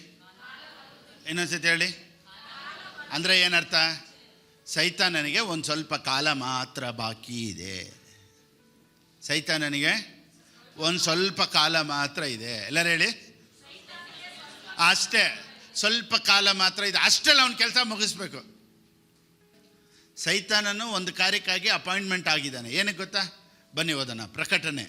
ಇನ್ನೊಂದ್ಸತಿ ಹೇಳಿ. ಅಂದರೆ ಏನರ್ಥ? ಸೈತಾನನಿಗೆ ಒಂದು ಸ್ವಲ್ಪ ಕಾಲ ಮಾತ್ರ ಬಾಕಿ ಇದೆ. ಸೈತಾನನಿಗೆ ಒಂದು ಸ್ವಲ್ಪ ಕಾಲ ಮಾತ್ರ ಇದೆ. ಎಲ್ಲರೂ ಹೇಳಿ. ಅಷ್ಟೇ, ಸ್ವಲ್ಪ ಕಾಲ ಮಾತ್ರ ಇದೆ. ಅಷ್ಟೆಲ್ಲ ಅವನ ಕೆಲಸ ಮುಗಿಸ್ಬೇಕು. ಸೈತಾನನು ಒಂದು ಕಾರ್ಯಕ್ಕಾಗಿ ಅಪಾಯಿಂಟ್ಮೆಂಟ್ ಆಗಿದ್ದಾನೆ. ಏನಕ್ಕೆ ಗೊತ್ತಾ? ಬನ್ನಿ ಓದೋಣ. ಪ್ರಕಟಣೆ,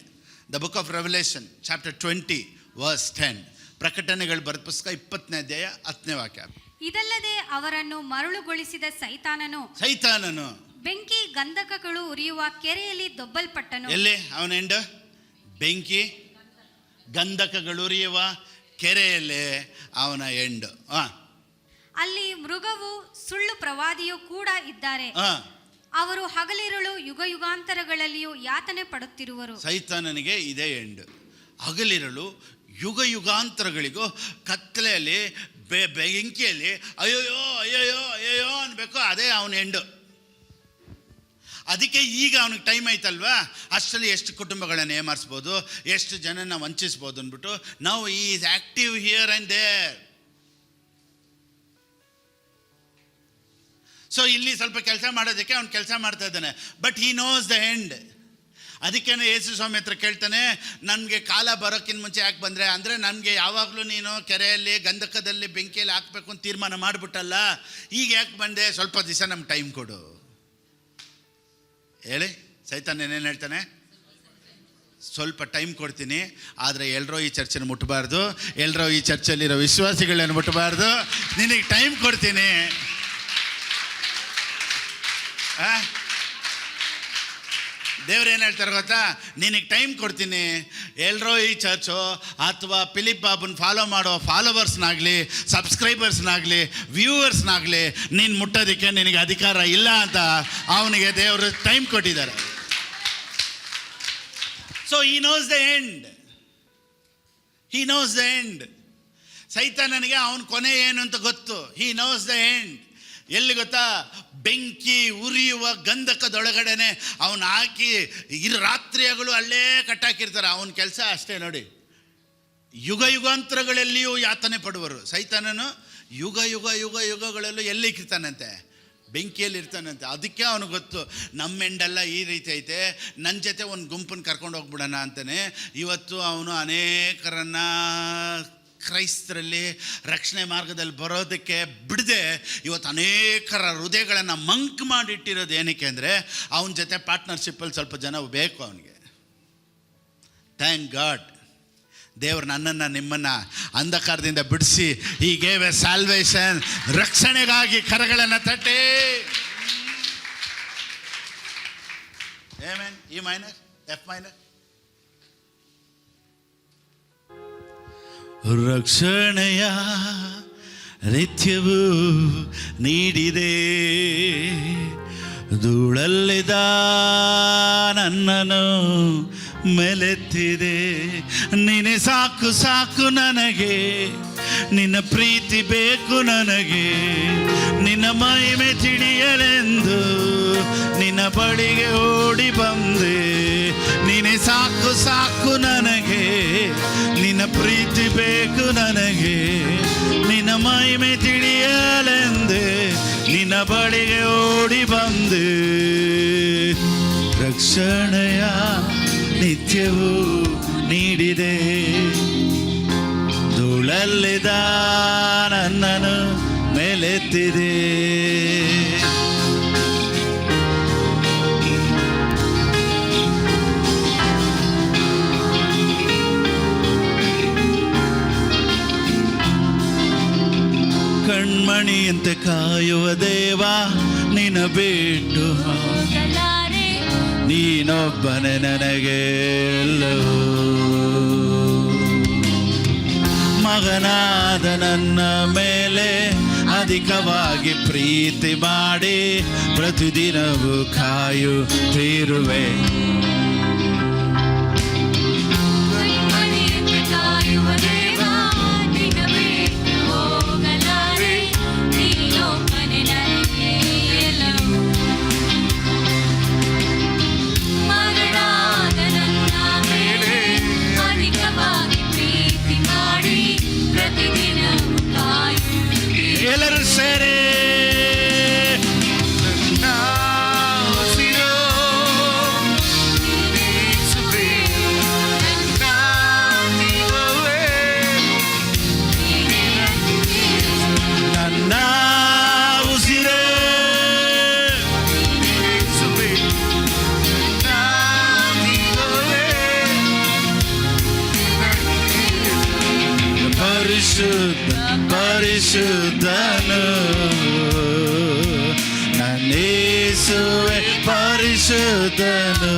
the book of revelation chapter 20 verse 10. ಪ್ರಕಟಣೆಗಳು ಬರೆದ ಪುಸ್ತಕ 20ನೇ ಅಧ್ಯಾಯ 10ನೇ ವಾಕ್ಯ. ಇದಲ್ಲದೆ ಅವರನ್ನು ಮರಳುಗೊಳಿಸಿದ ಸೈತಾನನು ಬೆಂಕಿ ಗಂಧಕಗಳು ಉರಿಯುವ ಕೆರೆಯಲ್ಲಿ ದೊಬ್ಬಲ್ಪಟ್ಟನು. ಎಲ್ಲಿ ಅವನ ಎಂಡ್? ಬೆಂಕಿ ಗಂಧಕಗಳು ಉರಿಯುವ ಕೆರೆಯಲ್ಲೇ ಅವನ ಎಂಡ್. ಅಲ್ಲಿ ಮೃಗವು ಸುಳ್ಳು ಪ್ರವಾದಿಯೂ ಕೂಡ ಇದ್ದಾರೆ. ಅವರು ಹಗಲಿರುಳು ಯುಗ ಯುಗಾಂತರಗಳಲ್ಲಿಯೂ ಯಾತನೆ ಪಡುತ್ತಿರುವರು. ಸೈತಾನನಿಗೆ ಇದೇ ಎಂಡ್. ಹಗಲಿರಲು ಯುಗ ಯುಗಾಂತರಗಳಿಗೂ ಕತ್ತಲೆಯಲ್ಲಿ ಬೆಂಕಿಯಲ್ಲಿ ಅಯ್ಯೋಯ್ಯೋ ಅಯ್ಯೋಯ್ಯೋ ಅಯ್ಯೋಯ್ಯೋ ಅನ್ಬೇಕು. ಅದೇ ಅವನ ಎಂಡು. ಅದಕ್ಕೆ ಈಗ ಅವನಿಗೆ ಟೈಮ್ ಐತಲ್ವಾ, ಅಷ್ಟರಲ್ಲಿ ಎಷ್ಟು ಕುಟುಂಬಗಳನ್ನು ಏಮಾರಿಸ್ಬೋದು, ಎಷ್ಟು ಜನನ ವಂಚಿಸ್ಬೋದು ಅಂದ್ಬಿಟ್ಟು ನಾವು is active here and there. So ಇಲ್ಲಿ ಸ್ವಲ್ಪ ಕೆಲಸ ಮಾಡೋದಕ್ಕೆ ಅವ್ನು ಕೆಲಸ ಮಾಡ್ತಾ ಇದ್ದಾನೆ. But he knows the end. ಅದಕ್ಕೇನೆ ಯೇಸು ಸ್ವಾಮಿ ಹತ್ರ ಕೇಳ್ತಾನೆ, ನನಗೆ ಕಾಲ ಬರೋಕ್ಕಿಂತ ಮುಂಚೆ ಯಾಕೆ ಬಂದರೆ? ಅಂದರೆ ನನಗೆ ಯಾವಾಗಲೂ ನೀನು ಕೆರೆಯಲ್ಲಿ ಗಂಧಕದಲ್ಲಿ ಬೆಂಕಿಯಲ್ಲಿ ಹಾಕಬೇಕು ಅಂತ ತೀರ್ಮಾನ ಮಾಡಿಬಿಟ್ಟಲ್ಲ, ಈಗ ಯಾಕೆ ಬಂದೆ? ಸ್ವಲ್ಪ ದಿವಸ ನಮ್ಗೆ ಟೈಮ್ ಕೊಡು ಹೇಳಿ. ಸೈತಾನ ಏನೇನು ಹೇಳ್ತಾನೆ? ಸ್ವಲ್ಪ ಟೈಮ್ ಕೊಡ್ತೀನಿ, ಆದರೆ ಎಲ್ಲರೂ ಈ ಚರ್ಚನ್ನು ಮುಟ್ಟಬಾರ್ದು, ಎಲ್ಲರೂ ಈ ಚರ್ಚಲ್ಲಿರೋ ವಿಶ್ವಾಸಿಗಳನ್ನು ಮುಟ್ಟಬಾರ್ದು, ನಿನಗೆ ಟೈಮ್ ಕೊಡ್ತೀನಿ. ದೇವ್ರು ಏನು ಹೇಳ್ತಾರೆ ಗೊತ್ತಾ? ನಿನಗೆ ಟೈಮ್ ಕೊಡ್ತೀನಿ. ಎಲ್ಲರೂ ಈ ಚರ್ಚು ಅಥವಾ ಫಿಲಿಪ್ ಬಾಬುನ ಫಾಲೋ ಮಾಡೋ ಫಾಲೋವರ್ಸ್ನಾಗಲಿ, ಸಬ್ಸ್ಕ್ರೈಬರ್ಸ್ನಾಗಲಿ, ವ್ಯೂವರ್ಸ್ನಾಗಲಿ ನೀನು ಮುಟ್ಟೋದಕ್ಕೆ ನಿನಗೆ ಅಧಿಕಾರ ಇಲ್ಲ ಅಂತ ಅವನಿಗೆ ದೇವರು ಟೈಮ್ ಕೊಟ್ಟಿದ್ದಾರೆ. So he knows the end. He knows the end. ಸೈತಾನನಿಗೆ ಅವನ ಕೊನೆ ಏನು ಅಂತ ಗೊತ್ತು. He knows the end. ಎಲ್ಲಿ ಗೊತ್ತಾ? ಬೆಂಕಿ ಉರಿಯುವ ಗಂಧಕದೊಳಗಡೆನೆ ಅವನು ಹಾಕಿ ರಾತ್ರಿಗಳು ಅಲ್ಲೇ ಕಟ್ಟಾಕಿರ್ತಾರೆ. ಅವನ ಕೆಲಸ ಅಷ್ಟೇ ನೋಡಿ. ಯುಗ ಯುಗಾಂತರಗಳಲ್ಲಿಯೂ ಯಾತನೆ ಪಡುವರು. ಸೈತಾನನು ಯುಗ ಯುಗ ಯುಗ ಯುಗಗಳಲ್ಲೂ ಎಲ್ಲಿ ಇಕ್ಕಿರ್ತಾನಂತೆ? ಬೆಂಕಿಯಲ್ಲಿ ಇರ್ತಾನಂತೆ. ಅದಕ್ಕೆ ಅವನಿಗೆ ಗೊತ್ತು ನಮ್ಮ ಎಂಡೆಲ್ಲ ಈ ರೀತಿ ಐತೆ, ನನ್ನ ಜೊತೆ ಒಂದು ಗುಂಪನ್ನು ಕರ್ಕೊಂಡು ಹೋಗ್ಬಿಡೋಣ ಅಂತಾನೆ ಇವತ್ತು ಅವನು ಅನೇಕರನ್ನು ಕ್ರೈಸ್ತರಲ್ಲಿ ರಕ್ಷಣೆ ಮಾರ್ಗದಲ್ಲಿ ಬರೋದಕ್ಕೆ ಬಿಡದೆ ಇವತ್ತು ಅನೇಕರ ಹೃದಯಗಳನ್ನು ಮಂಕ್ ಮಾಡಿಟ್ಟಿರೋದು. ಏನಕ್ಕೆ ಅಂದರೆ ಅವನ ಜೊತೆ ಪಾರ್ಟ್ನರ್ಶಿಪ್ಪಲ್ಲಿ ಸ್ವಲ್ಪ ಜನ ಬೇಕು ಅವನಿಗೆ. ಥ್ಯಾಂಕ್ ಗಾಡ್, ದೇವರು ನನ್ನನ್ನು ನಿಮ್ಮನ್ನು ಅಂಧಕಾರದಿಂದ ಬಿಡಿಸಿ ಈ ಗೇವ್ ಎ ಸಾಲ್ವೇಷನ್, ರಕ್ಷಣೆಗಾಗಿ ಕರಗಳನ್ನು ತಟ್ಟಿ. Amen. E minor, F minor. ರಕ್ಷಣೆಯ ನಿತ್ಯವೂ ನೀಡಿದೆ, ಧೂಳಲ್ಲಿದ ನನ್ನನ್ನು ಮೇಲೆತ್ತಿದೆ. ನೀನೆ ಸಾಕು ಸಾಕು ನನಗೆ, ನಿನ್ನ ಪ್ರೀತಿ ಬೇಕು ನನಗೆ, ನಿನ್ನ ಮಹಿಮೆ ತಿಳಿಯಲೆಂದು ನಿನ್ನ ಬಳಿಗೆ ಓಡಿ ಬಂದೆ. ನೀನೆ ಸಾಕು ಸಾಕು ನನಗೆ, ನಿನ್ನ ಪ್ರೀತಿ ಬೇಕು ನನಗೆ, ನಿನ್ನ ಮಹಿಮೆ ತಿಳಿಯಲೆಂದೆ ನಿನ್ನ ಬಳಿಗೆ ಓಡಿ ಬಂದೆ. ರಕ್ಷಣೆಯ ನಿತ್ಯವೂ ನೀಡಿದೆ, ಧೂಳಲ್ಲಿದ ನನ್ನನ್ನು ಮೇಲೆತ್ತಿದೆ. ಕಣ್ಮಣಿಯಂತೆ ಕಾಯುವ ದೇವ ನಿನ್ನ ಬಿಟ್ಟು ನೀನೊಬ್ಬನೇ ನನಗೆ ಎಲ್ಲವೂ. ಮಗನಾದ ನನ್ನ ಮೇಲೆ ಅಧಿಕವಾಗಿ ಪ್ರೀತಿ ಮಾಡಿ ಪ್ರತಿದಿನವೂ ಕಾಯುತ್ತಿರುವೆ. ಎಲ್ಲರೂ ಸೇರಿ ನನ್ನ ಉಸಿರೇ ಪರಿಶುದ್ಧ ಪರಿಶುದ್ಧನು ನನ್ನೇಸುವೆ ಪರಿಶುದ್ಧನು.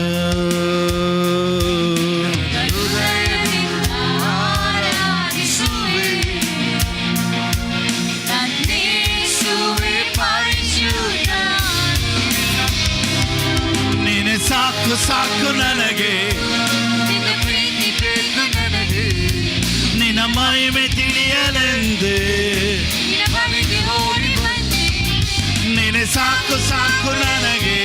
ನೀನೆ ಸಾಕು ಸಾಕು ನನಗೆ, ನಿನ್ನ ಮಹಿಮೆ ತಿಳಿಯಲೆಂದೇ ನೀನೆ ಸಾಕು ಸಾಕು ನನಗೆ.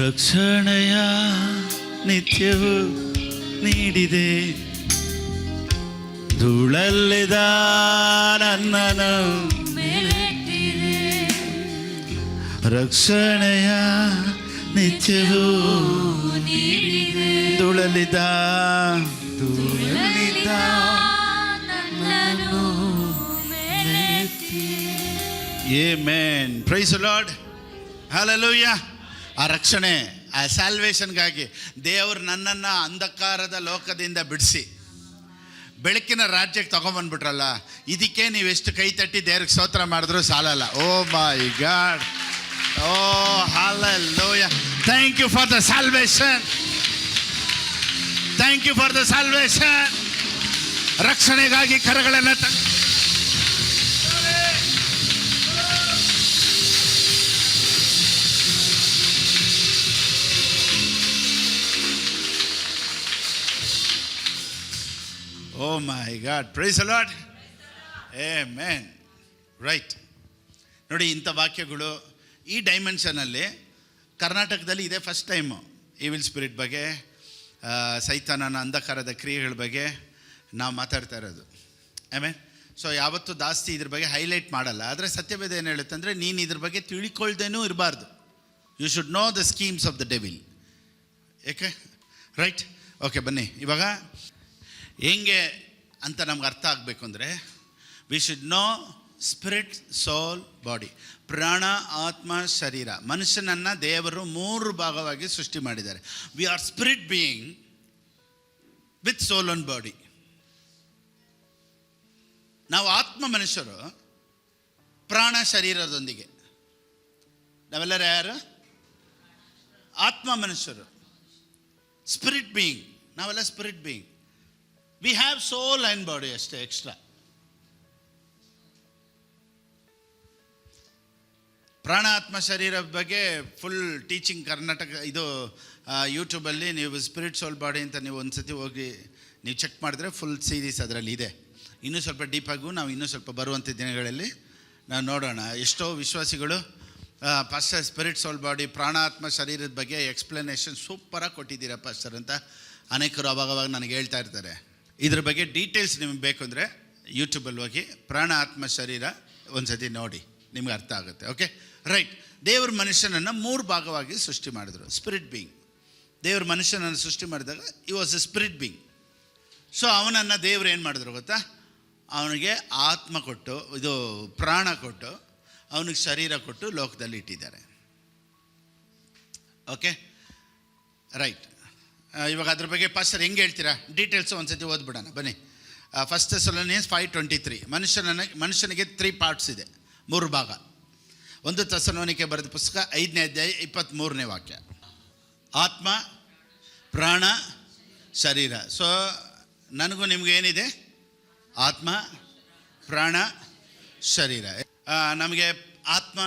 ರಕ್ಷಣೆಯ ನಿತ್ಯವೂ ನೀಡಿದೆ, ಧೂಳಲ್ಲಿದ ನನ್ನನ್ನು ರಕ್ಷಣೆಯ ನಿತ್ಯವೂ ಧೂಳಲ್ಲಿದ ಧೂಳಲ್ಲಿದ amen. Praise the Lord, hallelujah. ಆ ರಕ್ಷಣೆ, ಆ ಸ್ಯಾಲ್ವೇಷನ್ಗಾಗಿ ದೇವರು ನನ್ನನ್ನು ಅಂಧಕಾರದ ಲೋಕದಿಂದ ಬಿಡಿಸಿ ಬೆಳಕಿನ ರಾಜ್ಯಕ್ಕೆ ತಗೊಂಬಂದ್ಬಿಟ್ರಲ್ಲ. ಇದಕ್ಕೆ ನೀವೆಷ್ಟು ಕೈ ತಟ್ಟಿ ದೇವ್ರಿಗೆ ಸ್ತೋತ್ರ ಮಾಡಿದ್ರು ಸಾಲಲ್ಲ. Oh my God, oh hallelujah. Thank you for the salvation, thank you for the salvation. ರಕ್ಷಣೆಗಾಗಿ ಕರಗಳನ್ನು oh my God, praise the Lord, amen. Right, ನೋಡಿ ಇಂಥ ವಾಕ್ಯಗಳು ಈ ಡೈಮೆನ್ಷನಲ್ಲಿ ಕರ್ನಾಟಕದಲ್ಲಿ ಇದೇ ಫಸ್ಟ್ ಟೈಮು ಈವಿಲ್ ಸ್ಪಿರಿಟ್ ಬಗ್ಗೆ ಸೈತಾನನ ಅಂಧಕಾರದ ಕ್ರಿಯೆಗಳ ಬಗ್ಗೆ ನಾವು ಮಾತಾಡ್ತಾ ಇರೋದು. ಆಮೇಲೆ ಸೊ ಯಾವತ್ತೂ ಜಾಸ್ತಿ ಇದ್ರ ಬಗ್ಗೆ ಹೈಲೈಟ್ ಮಾಡಲ್ಲ. ಆದರೆ ಸತ್ಯವೇದ ಏನು ಹೇಳುತ್ತೆ ಅಂದರೆ, ನೀನು ಇದ್ರ ಬಗ್ಗೆ ತಿಳ್ಕೊಳ್ದೇನೂ ಇರಬಾರ್ದು. You should know the schemes of the devil. ಏಕೆ? ರೈಟ್, ಓಕೆ, ಬನ್ನಿ. ಇವಾಗ ಹೆಂಗೆ ಅಂತ ನಮ್ಗೆ ಅರ್ಥ ಆಗಬೇಕು ಅಂದರೆ, we should know spirit, soul, body. ಪ್ರಾಣ, ಆತ್ಮ, ಶರೀರ. ಮನುಷ್ಯನನ್ನು ದೇವರು 3 ಭಾಗವಾಗಿ ಸೃಷ್ಟಿ ಮಾಡಿದ್ದಾರೆ. We are spirit being with soul and body. ನಾವು ಆತ್ಮ ಮನುಷ್ಯರು, ಪ್ರಾಣ ಶರೀರದೊಂದಿಗೆ. ನಾವೆಲ್ಲರೂ ಯಾರು? ಆತ್ಮ ಮನುಷ್ಯರು, ಸ್ಪಿರಿಟ್ ಬೀಯಿಂಗ್. ನಾವೆಲ್ಲ spirit being. We have soul and body ಅಷ್ಟೇ, ಎಕ್ಸ್ಟ್ರಾ. ಪ್ರಾಣ, ಆತ್ಮ, ಶರೀರ ಬಗ್ಗೆ ಫುಲ್ ಟೀಚಿಂಗ್ ಕರ್ನಾಟಕ ಇದು ಯೂಟ್ಯೂಬಲ್ಲಿ ನೀವು ಸ್ಪಿರಿಟ್, ಸೋಲ್, ಬಾಡಿ ಅಂತ ನೀವು ಒಂದು ಸತಿ ಹೋಗಿ ನೀವು ಚೆಕ್ ಮಾಡಿದ್ರೆ ಫುಲ್ ಸೀರೀಸ್ ಅದರಲ್ಲಿ ಇದೆ. ಇನ್ನೂ ಸ್ವಲ್ಪ ಡೀಪಾಗೂ ನಾವು ಇನ್ನೂ ಸ್ವಲ್ಪ ಬರುವಂಥ ದಿನಗಳಲ್ಲಿ ನಾವು ನೋಡೋಣ. ಎಷ್ಟೋ ವಿಶ್ವಾಸಿಗಳು ಪಾಸ್ಟರ್ ಸ್ಪಿರಿಟ್, ಸೋಲ್, ಬಾಡಿ, ಪ್ರಾಣ, ಆತ್ಮ, ಶರೀರದ ಬಗ್ಗೆ ಎಕ್ಸ್ಪ್ಲನೇಷನ್ ಸೂಪರಾಗಿ ಕೊಟ್ಟಿದ್ದೀರಾ ಪಾಸ್ಟರ್ ಅಂತ ಅನೇಕರು ಅವಾಗವಾಗ ನನಗೆ ಹೇಳ್ತಾ ಇರ್ತಾರೆ. ಇದ್ರ ಬಗ್ಗೆ ಡೀಟೇಲ್ಸ್ ನಿಮಗೆ ಬೇಕು ಅಂದರೆ ಯೂಟ್ಯೂಬಲ್ಲಿ ಹೋಗಿ ಪ್ರಾಣ, ಆತ್ಮ, ಶರೀರ ಒಂದು ಸತಿ ನೋಡಿ, ನಿಮ್ಗೆ ಅರ್ಥ ಆಗುತ್ತೆ. Okay, right. ದೇವ್ರ ಮನುಷ್ಯನನ್ನು 3 ಭಾಗವಾಗಿ ಸೃಷ್ಟಿ ಮಾಡಿದ್ರು. Spirit being. ದೇವ್ರ ಮನುಷ್ಯನನ್ನು ಸೃಷ್ಟಿ ಮಾಡಿದಾಗ ಈ was A spirit being. So ಅವನನ್ನು ದೇವ್ರು ಏನು ಮಾಡಿದ್ರು ಗೊತ್ತಾ? ಅವನಿಗೆ ಆತ್ಮ ಕೊಟ್ಟು, ಇದು ಪ್ರಾಣ ಕೊಟ್ಟು, ಅವನಿಗೆ ಶರೀರ ಕೊಟ್ಟು ಲೋಕದಲ್ಲಿ ಇಟ್ಟಿದ್ದಾರೆ. Okay, right. ಇವಾಗ ಅದ್ರ ಬಗ್ಗೆ ಪಾಸ್ಟರ್ ಹೆಂಗೆ ಹೇಳ್ತೀರಾ? ಡೀಟೇಲ್ಸು ಒಂದು ಸತಿ ಓದ್ಬಿಡೋಣ ಬನ್ನಿ. First Thessalonians 5:23. ಮನುಷ್ಯನಿಗೆ 3 ಪಾರ್ಟ್ಸ್ ಇದೆ, 3 ಭಾಗ. 1 ಥೆಸಲೋನಿಕೆ ಬರೆದ ಪುಸ್ತಕ 5ನೇ ಅಧ್ಯಾಯ 23ನೇ ವಾಕ್ಯ. ಆತ್ಮ, ಪ್ರಾಣ, ಶರೀರ. ಸೊ ನನಗೂ ನಿಮಗೂ ಏನಿದೆ? ಆತ್ಮ, ಪ್ರಾಣ, ಶರೀರ. ನಮಗೆ ಆತ್ಮ,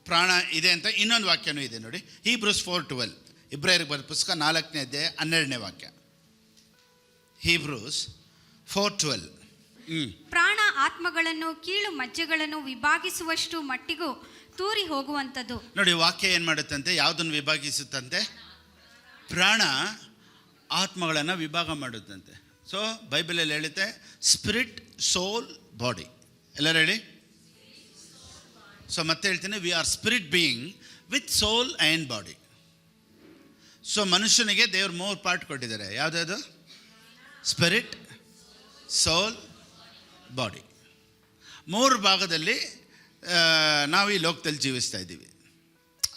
ಪ್ರಾಣ ಇದೆ ಅಂತ ಇನ್ನೊಂದು ವಾಕ್ಯನೂ ಇದೆ ನೋಡಿ. ಹೀಬ್ರೂಸ್ 4:12. ಇಬ್ರಿಯರಿಗೆ ಬರೆದ ಪುಸ್ತಕ 4ನೇ ಅಧ್ಯಾಯ 12ನೇ ವಾಕ್ಯ. ಹೀಬ್ರೂಸ್ 4:12. ಪ್ರಾಣ ಆತ್ಮಗಳನ್ನು, ಕೀಳು ಮಜ್ಜೆಗಳನ್ನು ವಿಭಾಗಿಸುವಷ್ಟು ಮಟ್ಟಿಗೂ ತೂರಿ ಹೋಗುವಂಥದ್ದು. ನೋಡಿ, ವಾಕ್ಯ ಏನು ಮಾಡುತ್ತಂತೆ? ಯಾವುದನ್ನು ವಿಭಾಗಿಸುತ್ತಂತೆ? ಪ್ರಾಣ ಆತ್ಮಗಳನ್ನು ವಿಭಾಗ ಮಾಡುತ್ತಂತೆ. ಸೊ ಬೈಬಲಲ್ಲಿ ಹೇಳುತ್ತೆ ಸ್ಪಿರಿಟ್, ಸೋಲ್, ಬಾಡಿ. ಎಲ್ಲರೂ ಹೇಳಿ. ಸೊ ಮತ್ತೆ ಹೇಳ್ತೀನಿ, we are spirit being with soul and body. So ಮನುಷ್ಯನಿಗೆ ದೇವ್ರು 3 ಪಾರ್ಟ್ ಕೊಟ್ಟಿದ್ದಾರೆ. ಯಾವುದ್ಯಾವುದು? Spirit, soul, body. 3 ಭಾಗದಲ್ಲಿ ನಾವು ಈ ಲೋಕದಲ್ಲಿ ಜೀವಿಸ್ತಾ ಇದ್ದೀವಿ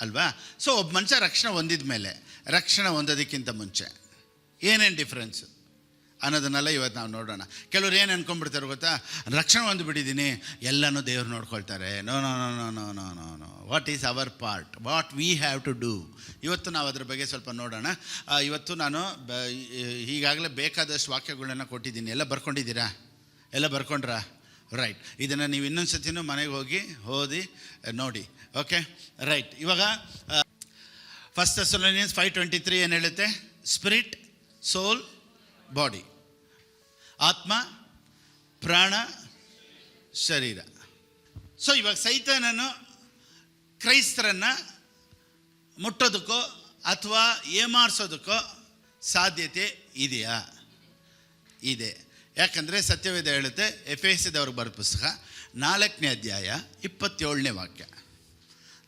ಅಲ್ವಾ? ಸೊ ಒಬ್ಬ ಮನುಷ್ಯ ರಕ್ಷಣೆ ಹೊಂದಿದ ಮೇಲೆ, ರಕ್ಷಣೆ ಹೊಂದೋದಕ್ಕಿಂತ ಮುಂಚೆ ಏನೇನು ಡಿಫ್ರೆನ್ಸು ಅನ್ನೋದನ್ನೆಲ್ಲ ಇವತ್ತು ನಾವು ನೋಡೋಣ. ಕೆಲವ್ರು ಏನು ಅಂದ್ಕೊಂಡ್ಬಿಡ್ತಾರೆ ಗೊತ್ತಾ? ರಕ್ಷಣೆ ಹೊಂದ್ಬಿಟ್ಟಿದ್ದೀನಿ, ಎಲ್ಲನೂ ದೇವ್ರು ನೋಡ್ಕೊಳ್ತಾರೆ. No no no no no no no no what is our part, what we have to do. ಇವತ್ತು ನಾವು ಅದ್ರ ಬಗ್ಗೆ ಸ್ವಲ್ಪ ನೋಡೋಣ. ಇವತ್ತು ನಾನು ಈಗಾಗಲೇ ಬೇಕಾದಷ್ಟು ವಾಕ್ಯಗಳನ್ನ ಕೊಟ್ಟಿದ್ದೀನಿ. ಎಲ್ಲ ಬರ್ಕೊಂಡಿದ್ದೀರಾ? ಎಲ್ಲ ಬರ್ಕೊಂಡ್ರಾ? ರೈಟ್. ಇದನ್ನು ನೀವು ಇನ್ನೊಂದು ಸತಿನೂ ಮನೆಗೆ ಹೋಗಿ ಓದಿ ನೋಡಿ. Okay, right. ಇವಾಗ ಫಸ್ಟ್ ಥೆಸಲೋನಿಯನ್ಸ್ 5:23 ಏನು ಹೇಳುತ್ತೆ? Spirit, soul, body. ಆತ್ಮ, ಪ್ರಾಣ, ಶರೀರ. ಸೊ ಇವಾಗ ಸೈತಾನನು ಕ್ರೈಸ್ತರನ್ನು ಮುಟ್ಟೋದಕ್ಕೋ ಅಥವಾ ಏಮಾರಿಸೋದಕ್ಕೋ ಸಾಧ್ಯತೆ ಇದೆಯಾ? ಇದೆ. ಯಾಕಂದರೆ ಸತ್ಯವೇದ ಹೇಳುತ್ತೆ, ಎಫೆಸದವ್ರಿಗೆ ಬರೋ ಪುಸ್ತಕ 4ನೇ ಅಧ್ಯಾಯ 27ನೇ ವಾಕ್ಯ.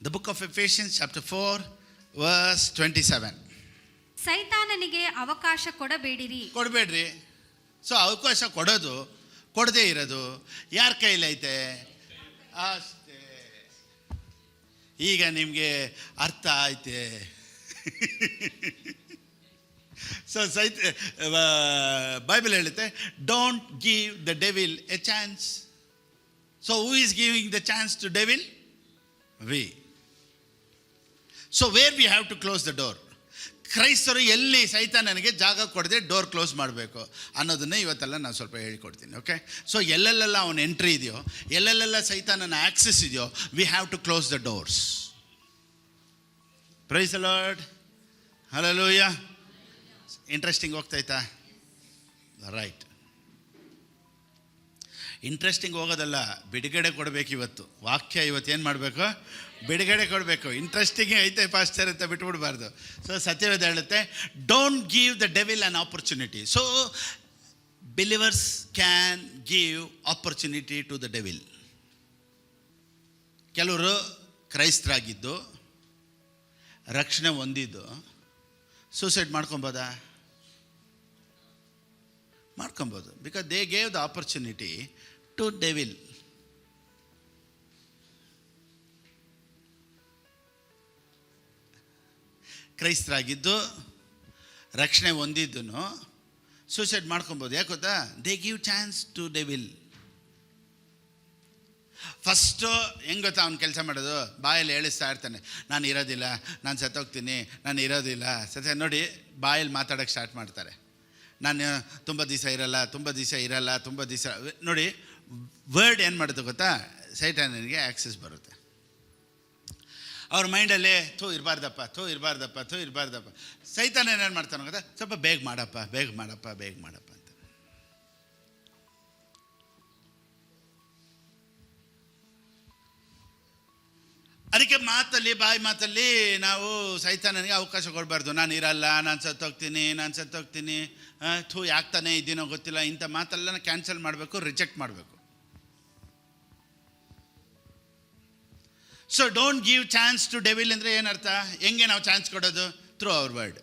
The book of Ephesians chapter 4:27. ಸೈತಾನನಿಗೆ ಅವಕಾಶ ಕೊಡಬೇಡ್ರಿ. ಸೊ ಅವಕಾಶ ಕೊಡೋದು, ಕೊಡದೇ ಇರೋದು ಯಾರ ಕೈಲೈತೆ? ಅಷ್ಟೇ. ಈಗ ನಿಮಗೆ ಅರ್ಥ ಆಯ್ತೆ. ಸೊ ಬೈಬಲ್ ಹೇಳುತ್ತೆ, don't give the devil a chance. So who is giving the chance to devil? We. So where we have to close the door. ಕ್ರೈಸ್ತರು ಎಲ್ಲಿ ಸೈತಾನನಿಗೆ ಜಾಗ ಕೊಡದೆ ಡೋರ್ ಕ್ಲೋಸ್ ಮಾಡಬೇಕು ಅನ್ನೋದನ್ನೇ ಇವತ್ತೆಲ್ಲ ನಾನು ಸ್ವಲ್ಪ ಹೇಳ್ಕೊಡ್ತೀನಿ. ಓಕೆ, ಸೊ ಎಲ್ಲೆಲ್ಲೆಲ್ಲ ಅವನ ಎಂಟ್ರಿ ಇದೆಯೋ, ಎಲ್ಲೆಲ್ಲೆಲ್ಲ ಸೈತಾನನ ಆಕ್ಸೆಸ್ ಇದೆಯೋ, we have to close the doors. Praise the Lord. Hallelujah. Interesting ಹೋಗ್ತಾಯ್ತಾ? ರೈಟ್. ಇಂಟ್ರೆಸ್ಟಿಂಗ್ ಹೋಗೋದಲ್ಲ, ಬಿಡುಗಡೆ ಕೊಡಬೇಕು. ಇವತ್ತು ವಾಕ್ಯ ಇವತ್ತು ಏನು ಮಾಡಬೇಕು? ಬಿಡುಗಡೆ ಕೊಡಬೇಕು. ಇಂಟ್ರೆಸ್ಟಿಂಗ್ ಐತೆ ಪಾಸ್ಟರ್ ಅಂತ ಬಿಟ್ಬಿಡ್ಬಾರ್ದು. ಸೊ ಸತ್ಯವೇದ ಹೇಳುತ್ತೆ, don't give the devil an opportunity. So believers can give opportunity to the devil. ಕೆಲವರು ಕ್ರೈಸ್ತರಾಗಿದ್ದು ರಕ್ಷಣೆ ಹೊಂದಿದ್ದು ಸೂಸೈಡ್ ಮಾಡ್ಕೊಬೋದಾ? ಮಾಡ್ಕೊಬೋದು. Because they gave the opportunity to devil. ಕ್ರೈಸ್ತರಾಗಿದ್ದು ರಕ್ಷಣೆ ಹೊಂದಿದ್ದು ಸೂಸೈಡ್ ಮಾಡ್ಕೊಬೋದು. ಯಾಕೆ ಗೊತ್ತಾ? They give chance to devil. First ಹೆಂಗೆ ಗೊತ್ತಾ ಅವ್ನು ಕೆಲಸ ಮಾಡೋದು? ಬಾಯಲ್ಲಿ ಹೇಳಿಸ್ತಾ ಇರ್ತಾನೆ, ನಾನು ಇರೋದಿಲ್ಲ, ನಾನು ಸತ್ತೋಗ್ತೀನಿ, ನಾನು ಇರೋದಿಲ್ಲ. ನೋಡಿ, ಬಾಯಲ್ಲಿ ಮಾತಾಡೋಕ್ಕೆ ಸ್ಟಾರ್ಟ್ ಮಾಡ್ತಾರೆ. ನಾನು ತುಂಬ ದಿವಸ ಇರಲ್ಲ, ತುಂಬ ದಿವಸ ಇರಲ್ಲ, ತುಂಬ ದಿವಸ. ನೋಡಿ, ವರ್ಡ್ ಏನು ಮಾಡೋದು ಗೊತ್ತಾ? ಸೈತಾನನಿಗೆ ಆ್ಯಕ್ಸಸ್ ಬರುತ್ತೆ. ಅವ್ರ ಮೈಂಡಲ್ಲಿ ಇರಬಾರ್ದಪ್ಪ, ಇರಬಾರ್ದಪ್ಪ. ಸೈತಾನ ಏನೇನು ಮಾಡ್ತಾನೆ ಗೊತ್ತಾ? ಸ್ವಲ್ಪ ಬೇಗ ಮಾಡಪ್ಪ ಅಂತ. ಅದಕ್ಕೆ ಬಾಯಿ ಮಾತಲ್ಲಿ ನಾವು ಸೈತಾನನಿಗೆ ಅವಕಾಶ ಕೊಡಬಾರ್ದು. ನಾನು ಇರಲ್ಲ, ನಾನು ಸತ್ತೋಗ್ತೀನಿ, ಯಾಕ್ತಾನೆ ಇದ್ದೀನೋ ಗೊತ್ತಿಲ್ಲ, ಇಂಥ ಮಾತೆಲ್ಲ ಕ್ಯಾನ್ಸಲ್ ಮಾಡಬೇಕು, ರಿಜೆಕ್ಟ್ ಮಾಡಬೇಕು. So don't give chance to devil ಅಂದರೆ ಏನರ್ಥ? ಹೆಂಗೆ ನಾವು ಚಾನ್ಸ್ ಕೊಡೋದು? Through our word.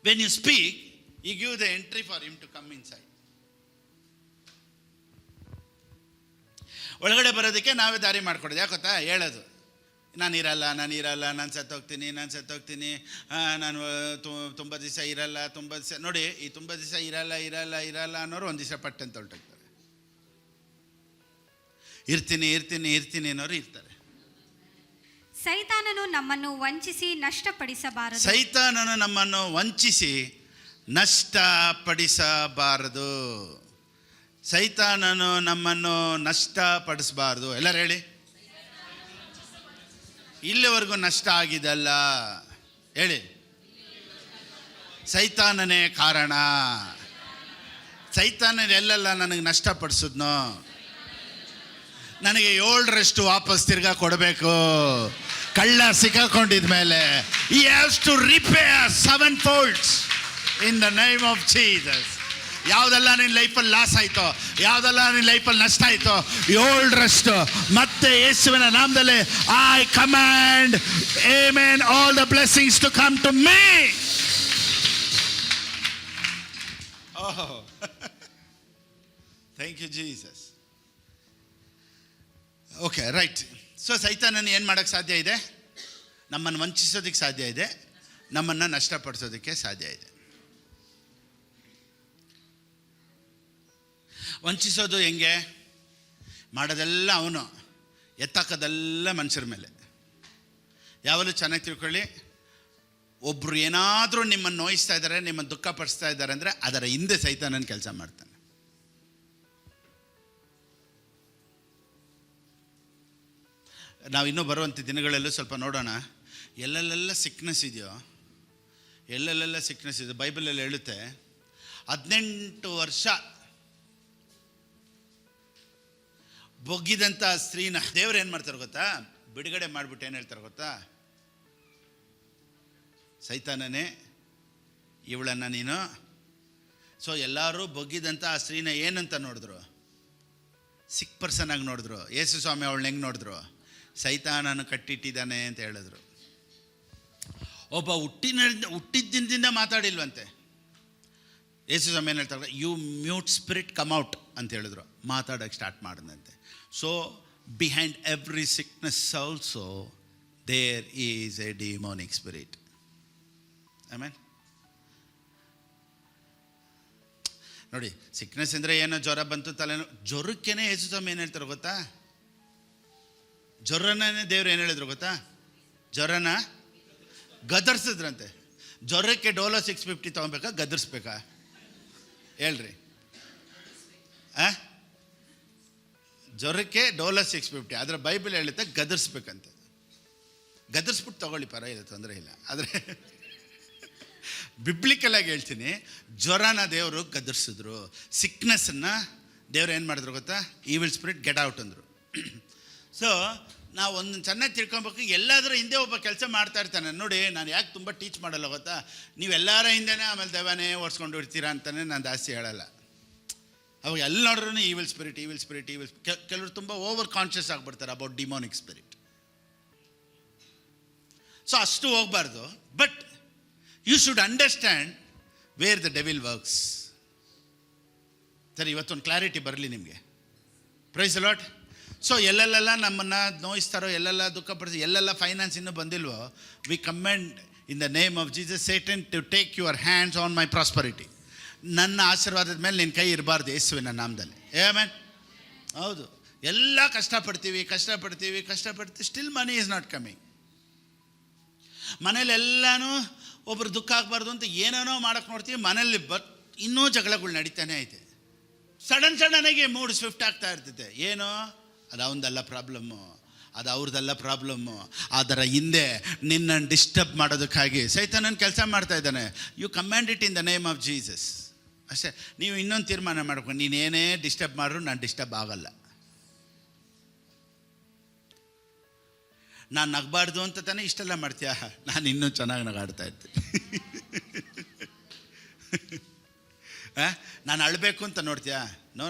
When you speak, you give the entry for him to come inside. ಒಳಗಡೆ ಬರೋದಕ್ಕೆ ನಾವೇ ದಾರಿ ಮಾಡ್ಕೊಡೋದು. ಯಾಕೆ ಗೊತ್ತಾ? ಹೇಳೋದು, ನಾನು ಇರಲ್ಲ, ನಾನು ಸತ್ತೋಗ್ತೀನಿ, ನಾನು ತುಂಬ ದಿವಸ ಇರಲ್ಲ, ತುಂಬ ದಿವಸ. ನೋಡಿ, ಈ ತುಂಬ ದಿವಸ ಇರಲ್ಲ ಅನ್ನೋರು ಒಂದು ದಿವಸ ಪಟ್ಟಂತ ಹೊರಟೋಗ್ತಾರೆ. ಇರ್ತೀನಿ ಅನ್ನೋರು ಇರ್ತಾರೆ. ಸೈತಾನನು ನಮ್ಮನ್ನು ವಂಚಿಸಿ ನಷ್ಟಪಡಿಸಬಾರದು. ಸೈತಾನನು ನಮ್ಮನ್ನು ನಷ್ಟಪಡಿಸಬಾರದು. ಎಲ್ಲರೂ ಹೇಳಿ, ಇಲ್ಲಿವರೆಗೂ ನಷ್ಟ ಆಗಿದಲ್ಲ. ಹೇಳಿ, ಸೈತಾನನೇ ಕಾರಣ. ಸೈತಾನ ಎಲ್ಲೆಲ್ಲ ನನಗೆ ನಷ್ಟಪಡಿಸಿದ್ನೋ, ನನಗೆ 7ರಷ್ಟು ವಾಪಸ್ ತಿರ್ಗಾ ಕೊಡಬೇಕು. ಕಳ್ಳ ಸಿಕ್ಕಾಕೊಂಡಿದ್ಮೇಲೆ he has to repay 7 in the name of Jesus. ಯಾವುದೆಲ್ಲ ನಿನ್ನ ಲೈಫಲ್ಲಿ ಲಾಸ್ ಆಯಿತೋ, ಯಾವುದೆಲ್ಲ ನಿನ್ನ ಲೈಫಲ್ಲಿ ನಷ್ಟ ಆಯಿತೋ, 7ರಷ್ಟು ಮತ್ತೆ ಯೇಸುವಿನ ನಾಮದಲ್ಲಿ I command, amen, all the blessings to come to me. Oh, thank you Jesus. Okay, right. So ಸೈತಾನನ್ನು ಏನು ಮಾಡೋಕ್ಕೆ ಸಾಧ್ಯ ಇದೆ? ನಮ್ಮನ್ನು ವಂಚಿಸೋದಕ್ಕೆ ಸಾಧ್ಯ ಇದೆ, ನಮ್ಮನ್ನು ನಷ್ಟಪಡಿಸೋದಕ್ಕೆ ಸಾಧ್ಯ ಇದೆ. ವಂಚಿಸೋದು ಹೆಂಗೆ? ಮಾಡೋದೆಲ್ಲ ಅವನು, ಎತ್ತಾಕೋದೆಲ್ಲ ಮನುಷ್ಯರ ಮೇಲೆ. ಯಾವಾಗಲೂ ಚೆನ್ನಾಗಿ ತಿಳ್ಕೊಳ್ಳಿ, ಒಬ್ಬರು ಏನಾದರೂ ನಿಮ್ಮನ್ನು ನೋಯಿಸ್ತಾ ಇದ್ದಾರೆ, ನಿಮ್ಮನ್ನು ದುಃಖಪಡಿಸ್ತಾ ಇದ್ದಾರೆ ಅಂದರೆ ಅದರ ಹಿಂದೆ ಸೈತಾನನ ಕೆಲಸ ಮಾಡ್ತಾನೆ. ನಾವು ಇನ್ನೂ ಬರುವಂಥ ದಿನಗಳಲ್ಲೂ ಸ್ವಲ್ಪ ನೋಡೋಣ. ಎಲ್ಲೆಲ್ಲೆಲ್ಲ ಸಿಕ್ನೆಸ್ ಇದೆಯೋ, ಬೈಬಲಲ್ಲಿ ಹೇಳುತ್ತೆ 18 ವರ್ಷ ಬೊಗ್ಗಿದಂಥ ಸ್ತ್ರೀನ ದೇವ್ರು ಏನು ಮಾಡ್ತಾರೆ ಗೊತ್ತಾ? ಬಿಡುಗಡೆ ಮಾಡಿಬಿಟ್ಟು ಏನು ಹೇಳ್ತಾರೆ ಗೊತ್ತಾ? ಸೈತಾನನೇ, ಇವಳನ್ನು ನೀನು. ಸೊ ಎಲ್ಲರೂ ಬೊಗ್ಗಿದಂಥ ಆ ಸ್ತ್ರೀನ ಏನಂತ ನೋಡಿದ್ರು? ಸಿಕ್ ಪರ್ಸನ್ ಆಗಿ ನೋಡಿದ್ರು. ಯೇಸು ಸ್ವಾಮಿ ಅವಳನ್ನ ಹೆಂಗೆ ನೋಡಿದ್ರು? ಸೈತಾನನು ಕಟ್ಟಿಟ್ಟಿದ್ದಾನೆ ಅಂತ ಹೇಳಿದ್ರು. ಒಬ್ಬ ಹುಟ್ಟಿದ್ದಿಂದ ಮಾತಾಡಿಲ್ವಂತೆ. ಯೇಸು ಸ್ವಾಮಿ ಏನು ಹೇಳ್ತಾರೆ? You mute spirit come out ಅಂತ ಹೇಳಿದ್ರು. ಮಾತಾಡೋಕ್ಕೆ ಸ್ಟಾರ್ಟ್ ಮಾಡಿದಂತೆ. So behind every sickness also there is a demonic spirit. Amen. ನೋಡಿ, ಸಿಕ್ನೆಸ್ ಅಂದರೆ ಏನೋ ಜ್ವರ ಬಂತು, ತಲೆನೋ, ಜ್ವರಕ್ಕೇನೆ ಯೇಸು ಸ್ವಾಮಿ ಏನು ಹೇಳ್ತಾರೆ ಗೊತ್ತಾ? ಜ್ವರನೇ ದೇವ್ರು ಏನು ಹೇಳಿದ್ರು ಗೊತ್ತಾ? ಜ್ವರನ ಗದರ್ಸಿದ್ರಂತೆ. ಜ್ವರಕ್ಕೆ ಡೋಲೋ 650 ತೊಗೊಬೇಕಾ, ಗದರ್ಸ್ಬೇಕಾ? ಹೇಳ್ರಿ. ಜ್ವರಕ್ಕೆ ಡೋಲೋ 650, ಆದರೆ ಬೈಬಲ್ ಹೇಳುತ್ತೆ ಗದರ್ಸ್ಬೇಕಂತ. ಗದರ್ಸ್ಬಿಟ್ಟು ತೊಗೊಳ್ಳಿ, ಪರವಾಗಿಲ್ಲ, ತೊಂದರೆ ಇಲ್ಲ. ಆದರೆ ಬಿಬ್ಲಿಕಲಾಗಿ ಹೇಳ್ತೀನಿ, ಜ್ವರನ ದೇವರು ಗದರ್ಸಿದ್ರು, ಸಿಕ್ನೆಸ್ಸನ್ನು ದೇವ್ರು ಏನು ಮಾಡಿದ್ರು ಗೊತ್ತಾ, ಈವಿಲ್ ಸ್ಪಿರಿಟ್ ಗೆಟ್ ಔಟ್ ಅಂದರು. ಸೊ ನಾವು ಒಂದು ಚೆನ್ನಾಗಿ ತಿಳ್ಕೊಬೇಕು, ಎಲ್ಲಾದರೂ ಹಿಂದೆ ಒಬ್ಬ ಕೆಲಸ ಮಾಡ್ತಾ ಇರ್ತಾನೆ. ನೋಡಿ, ನಾನು ಯಾಕೆ ತುಂಬ ಟೀಚ್ ಮಾಡಲ್ಲ ಗೊತ್ತಾ, ನೀವೆಲ್ಲರ ಹಿಂದೆನೇ ಆಮೇಲೆ ದೆವ್ವನೇ ಓಡಿಸ್ಕೊಂಡು ಇರ್ತೀರಾ ಅಂತಲೇ ನಾನು ಜಾಸ್ತಿ ಹೇಳಲ್ಲ. ಅವಾಗ ಎಲ್ಲ ನೋಡ್ರೂ ಈವಿಲ್ ಸ್ಪಿರಿಟ್ ಕೆಲವರು ತುಂಬ ಓವರ್ ಕಾನ್ಷಿಯಸ್ ಆಗಿಬಿಡ್ತಾರೆ ಅಬೌಟ್ ಡಿಮೋನಿಕ್ ಸ್ಪಿರಿಟ್. ಸೊ ಅಷ್ಟು ಹೋಗಬಾರ್ದು. But you should understand where the devil works. ಸರಿ, ಇವತ್ತೊಂದು ಕ್ಲಾರಿಟಿ ಬರಲಿ ನಿಮಗೆ. Price the lord. ಸೊ ಎಲ್ಲೆಲ್ಲ ನಮ್ಮನ್ನು ನೋಯಿಸ್ತಾರೋ, ಎಲ್ಲೆಲ್ಲ ದುಃಖಪಡಿಸಿ, ಎಲ್ಲೆಲ್ಲ ಫೈನಾನ್ಸ್ ಇನ್ನೂ ಬಂದಿಲ್ವೋ, we commend in the name of Jesus Satan to take your hands on my prosperity. ನನ್ನ ಆಶೀರ್ವಾದದ ಮೇಲೆ ನಿನ್ನ ಕೈ ಇರಬಾರ್ದು ಯೇಸುವಿನ ನಾಮದಲ್ಲಿ. ಆಮೆನ್. ಹೌದು, ಎಲ್ಲ ಕಷ್ಟಪಡ್ತೀವಿ, still money is not coming. ಮನೇಲೆಲ್ಲನೂ ಒಬ್ರು ದುಃಖ ಆಗಬಾರ್ದು ಅಂತ ಏನೇನೋ ಮಾಡೋಕ್ಕೆ ನೋಡ್ತೀವಿ, ಮನೇಲಿ ಇನ್ನೂ ಜಗಳಗಳು ನಡೀತಾನೆ ಐತೆ. ಸಡನ್ನಾಗಿ ಮೂಡ್ ಸ್ವಿಫ್ಟ್ ಆಗ್ತಾ ಇರ್ತೈತೆ. ಏನೋ ಅದು ಅವನದಲ್ಲ ಪ್ರಾಬ್ಲಮ್ಮು, ಅದು ಅವ್ರದ್ದಲ್ಲ ಪ್ರಾಬ್ಲಮ್ಮು. ಅದರ ಹಿಂದೆ ನಿನ್ನನ್ನು ಡಿಸ್ಟರ್ಬ್ ಮಾಡೋದಕ್ಕಾಗಿ ಸೈತಾನನ ಕೆಲಸ ಮಾಡ್ತಾ ಇದ್ದಾನೆ. You command it in the name of Jesus. ಅಷ್ಟೇ. ನೀವು ಇನ್ನೊಂದು ತೀರ್ಮಾನ ಮಾಡ್ಕೊಂಡು, ನೀನೇನೇ ಡಿಸ್ಟರ್ಬ್ ಮಾಡ್ರು ನಾನು ಡಿಸ್ಟರ್ಬ್ ಆಗಲ್ಲ. ನಾನು ನಗಬಾರ್ದು ಅಂತ ತಾನೇ ಇಷ್ಟೆಲ್ಲ ಮಾಡ್ತೀಯ, ನಾನು ಇನ್ನೂ ಚೆನ್ನಾಗಿ ನಗಾಡ್ತಾ ಇರ್ತೀನಿ. ನಾನು ಅಳಬೇಕು ಅಂತ ನೋಡ್ತೀಯಾ? No,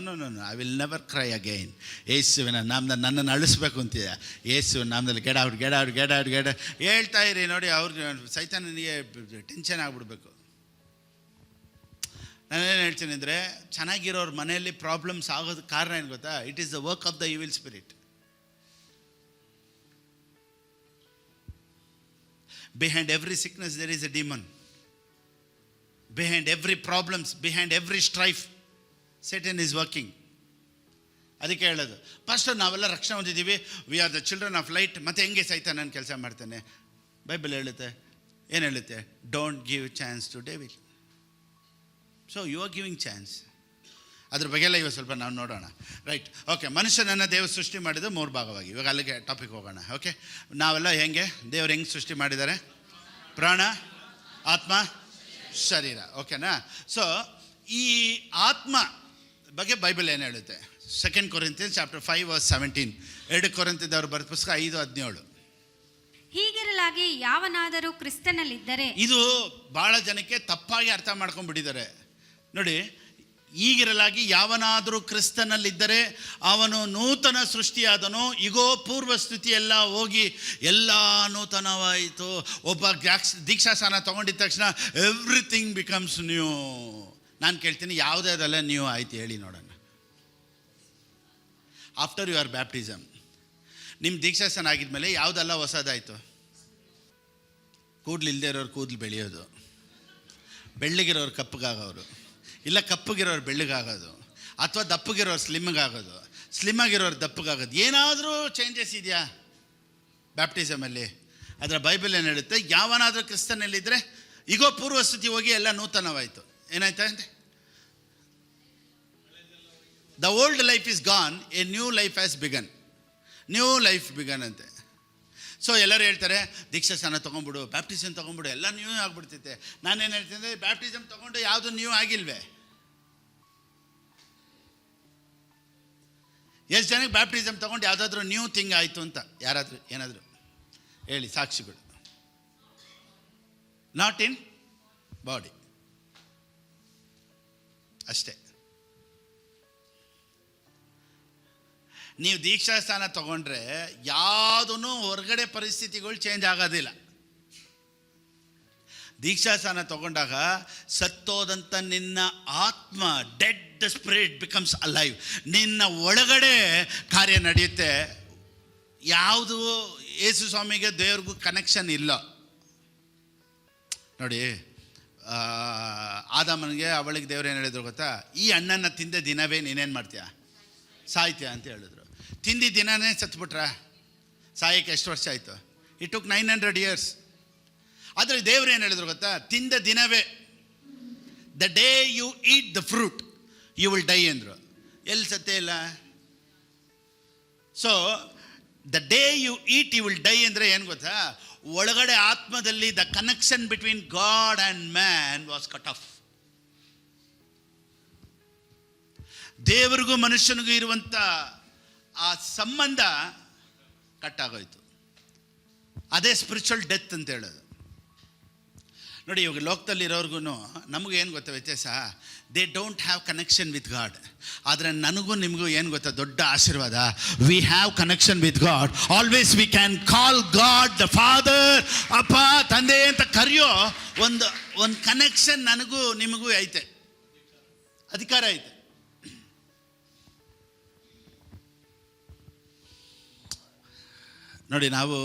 I will never cry again. ಯೇಸುವಿನ ನಾಮದಲ್ಲಿ ನನ್ನನ್ನು ಅಳಿಸ್ಬೇಕು ಅಂತೀಯ. ಯೇಸುವಿನ ನಾಮದಲ್ಲಿ ಗೆಟ್ ಔಟ್ ಹೇಳ್ತಾ ಇರಿ. ನೋಡಿ, ಸೈತಾನನಿಗೆ ಟೆನ್ಷನ್ ಆಗಿಬಿಡ್ಬೇಕು. ನಾನೇನು ಹೇಳ್ತೀನಿ ಅಂದರೆ, ಚೆನ್ನಾಗಿರೋರು ಮನೆಯಲ್ಲಿ ಪ್ರಾಬ್ಲಮ್ಸ್ ಆಗೋದು ಕಾರಣ ಏನು ಗೊತ್ತಾ? It is the work of the evil spirit. Behind every sickness there is a demon. Behind every problems, behind every strife, Satan is working. ಅದಕ್ಕೆ ಹೇಳೋದು, ಫಸ್ಟ್ ನಾವೆಲ್ಲ ರಕ್ಷಣೆ ಹೊಂದಿದ್ದೀವಿ, we are the children of light. ಮತ್ತೆ ಹೆಂಗೆ ಸೈತಾನನ ಕೆಲಸ ಮಾಡ್ತಾನೆ? ಬೈಬಲ್ ಹೇಳುತ್ತೆ, ಏನು ಹೇಳುತ್ತೆ? Don't give chance to devil. So you are giving chance. ಅದ್ರ ಬಗ್ಗೆ ಎಲ್ಲ ಇವಾಗ ಸ್ವಲ್ಪ ನಾವು ನೋಡೋಣ. Right, okay. ಮನುಷ್ಯನನ್ನು ದೇವರು ಸೃಷ್ಟಿ ಮಾಡಿದ್ದು 3 ಭಾಗವಾಗಿ. ಇವಾಗ ಅಲ್ಲಿಗೆ ಟಾಪಿಕ್ ಹೋಗೋಣ. ಓಕೆ, ನಾವೆಲ್ಲ ದೇವ್ರು ಹೆಂಗೆ ಸೃಷ್ಟಿ ಮಾಡಿದ್ದಾರೆ? ಪ್ರಾಣ, ಆತ್ಮ, ಶರೀರ. ಓಕೆನಾ? ಸೊ ಈ ಆತ್ಮ ಬಗ್ಗೆ ಬೈಬಲ್ ಏನು ಹೇಳುತ್ತೆ? 2 Corinthians chapter 5 verse 17. 2 ಕೊರಿಂಥದವರು ಬರೆದ ಪುಸ್ತಕ 5:17. ಹೀಗಿರಲಾಗಿ ಯಾವನಾದರೂ ಕ್ರಿಸ್ತನಲ್ಲಿದ್ದರೆ. ಇದು ಭಾಳ ಜನಕ್ಕೆ ತಪ್ಪಾಗಿ ಅರ್ಥ ಮಾಡ್ಕೊಂಡ್ಬಿಟ್ಟಿದ್ದಾರೆ. ನೋಡಿ, ಈಗಿರಲಾಗಿ ಯಾವನಾದರೂ ಕ್ರಿಸ್ತನಲ್ಲಿದ್ದರೆ ಅವನು ನೂತನ ಸೃಷ್ಟಿಯಾದನು, ಈಗೋ ಪೂರ್ವ ಸ್ಥಿತಿ ಎಲ್ಲ ಹೋಗಿ ಎಲ್ಲ ನೂತನವಾಯಿತು. ಒಬ್ಬ ದೀಕ್ಷಾಸ್ನಾನ ತೊಗೊಂಡಿದ್ದ ತಕ್ಷಣ ಎವ್ರಿಥಿಂಗ್ ಬಿಕಮ್ಸ್ ನ್ಯೂ. ನಾನು ಕೇಳ್ತೀನಿ, ಯಾವುದೆಲ್ಲ ನ್ಯೂ ಆಯ್ತು ಹೇಳಿ ನೋಡೋಣ. ಆಫ್ಟರ್ ಯುವರ್ ಬ್ಯಾಪ್ಟಿಸಮ್, ನಿಮ್ಮ ದೀಕ್ಷಾಸ್ನಾನ ಆಗಿದ್ಮೇಲೆ ಯಾವುದೆಲ್ಲ ಹೊಸದಾಯಿತು? ಕೂದಲು ಇಲ್ಲದೆ ಇರೋರು ಕೂದಲು ಬೆಳೆಯೋದು, ಬೆಳ್ಳಗಿರೋರು ಕಪ್ಪಗಾಗೋರು, ಇಲ್ಲ ಕಪ್ಪಗಿರೋರು ಬೆಳ್ಳಗಾಗೋದು, ಅಥವಾ ದಪ್ಪಗಿರೋರು ಸ್ಲಿಮ್ಗಾಗೋದು, ಸ್ಲಿಮ್ಮಾಗಿರೋರು ದಪ್ಪಗಾಗೋದು. ಏನಾದರೂ ಚೇಂಜಸ್ ಇದೆಯಾ ಬ್ಯಾಪ್ಟಿಸಮಲ್ಲಿ? ಅದರ ಬೈಬಲ್ ಏನು ಹೇಳುತ್ತೆ? ಯಾವನಾದರೂ ಕ್ರಿಸ್ತನಲ್ಲಿದ್ದರೆ ಈಗೋ ಪೂರ್ವಸ್ಥಿತಿ ಹೋಗಿ ಎಲ್ಲ ನೂತನವಾಯಿತು. ಏನಾಯ್ತಾ? The old life is gone, a new life has begun. New life begun ಅಂತೆ. ಸೊ ಎಲ್ಲರೂ ಹೇಳ್ತಾರೆ, ದೀಕ್ಷಾಸ್ನಾನ ತೊಗೊಂಡ್ಬಿಡು, ಬ್ಯಾಪ್ಟಿಸಮ್ ತೊಗೊಂಡ್ಬಿಡು, ಎಲ್ಲ ನ್ಯೂ ಆಗಿಬಿಡ್ತೈತೆ. ನಾನೇನು ಹೇಳ್ತೀನಿ ಅಂದರೆ, ಬ್ಯಾಪ್ಟಿಸಮ್ ತೊಗೊಂಡು ಯಾವುದು ನ್ಯೂ ಆಗಿಲ್ವೇ? ಎಷ್ಟು ಜನಕ್ಕೆ ಬ್ಯಾಪ್ಟಿಸಮ್ ತೊಗೊಂಡು ಯಾವುದಾದ್ರೂ ನ್ಯೂ ಥಿಂಗ್ ಆಯಿತು ಅಂತ ಯಾರಾದರೂ ಏನಾದರೂ ಹೇಳಿ ಸಾಕ್ಷಿಗಳು? ನಾಟ್ ಇನ್ ಬಾಡಿ ಅಷ್ಟೇ. ನೀವು ದೀಕ್ಷಾಸ್ಥಾನ ತಗೊಂಡ್ರೆ ಯಾವುದೂ ಹೊರಗಡೆ ಪರಿಸ್ಥಿತಿಗಳು ಚೇಂಜ್ ಆಗೋದಿಲ್ಲ. ದೀಕ್ಷಾಸ್ಥಾನ ತಗೊಂಡಾಗ ಸತ್ತೋದಂಥ ನಿನ್ನ ಆತ್ಮ, ಡೆಡ್ ಸ್ಪಿರಿಟ್ ಬಿಕಮ್ಸ್ ಅಲೈವ್. ನಿನ್ನ ಒಳಗಡೆ ಕಾರ್ಯ ನಡೆಯುತ್ತೆ. ಯಾವುದು ಯೇಸು ಸ್ವಾಮಿಗೆ ದೇವ್ರಿಗೂ ಕನೆಕ್ಷನ್ ಇಲ್ಲ. ನೋಡಿ, ಆದಾಮನಿಗೆ ಅವಳಿಗೆ ದೇವ್ರು ಏನು ಹೇಳಿದ್ರು ಗೊತ್ತಾ? ಈ ಹಣ್ಣನ್ನು ತಿಂದ ದಿನವೇ ನೀನೇನು ಮಾಡ್ತೀಯ? ಸಾಯ್ತೀಯ ಅಂತ ಹೇಳಿದ್ರು. ತಿಂದಿದ್ದ ದಿನನೇ ಸತ್ಬಿಟ್ರ? ಸಾಯಕ್ಕೆ ಎಷ್ಟು ವರ್ಷ ಆಯಿತು? It took 900 years. ಆದರೆ ದೇವ್ರು ಏನು ಹೇಳಿದ್ರು ಗೊತ್ತಾ? ತಿಂದ ದಿನವೇ, the day you eat the fruit you will die ಅಂದರು. ಎಲ್ಲಿ ಸತ್ಯ ಇಲ್ಲ? So the day you eat you will die ಅಂದರೆ ಏನು ಗೊತ್ತಾ? ಒಳಗಡೆ ಆತ್ಮದಲ್ಲಿ the connection between God and man was cut off. ದೇವರಿಗೂ ಮನುಷ್ಯನಿಗೂ ಇರುವಂಥ ಆ ಸಂಬಂಧ ಕಟ್ ಆಗೋಯ್ತು. ಅದೇ ಸ್ಪಿರಿಚುವಲ್ ಡೆತ್ ಅಂತ ಹೇಳೋದು. ನೋಡಿ, ಇವಾಗ ಲೋಕದಲ್ಲಿ ಇರೋರ್ಗು ನಮಗೂ ಏನು ಗೊತ್ತಾ ವ್ಯತ್ಯಾಸ? They don't have connection with god. ಆದರೆ ನನಗೂ ನಿಮಗೂ ಏನು ಗೊತ್ತಾ ದೊಡ್ಡ ಆಶೀರ್ವಾದ? We have connection with god. Always we can call god the father. ಅಪ್ಪ, ತಂದೆ ಅಂತ ಕರೆಯೋ ಒಂದು ಕನೆಕ್ಷನ್ ನನಗೂ ನಿಮಗೂ ಐತೆ, ಅಧಿಕಾರ ಐತೆ. ನೋಡಿ, ನಾವು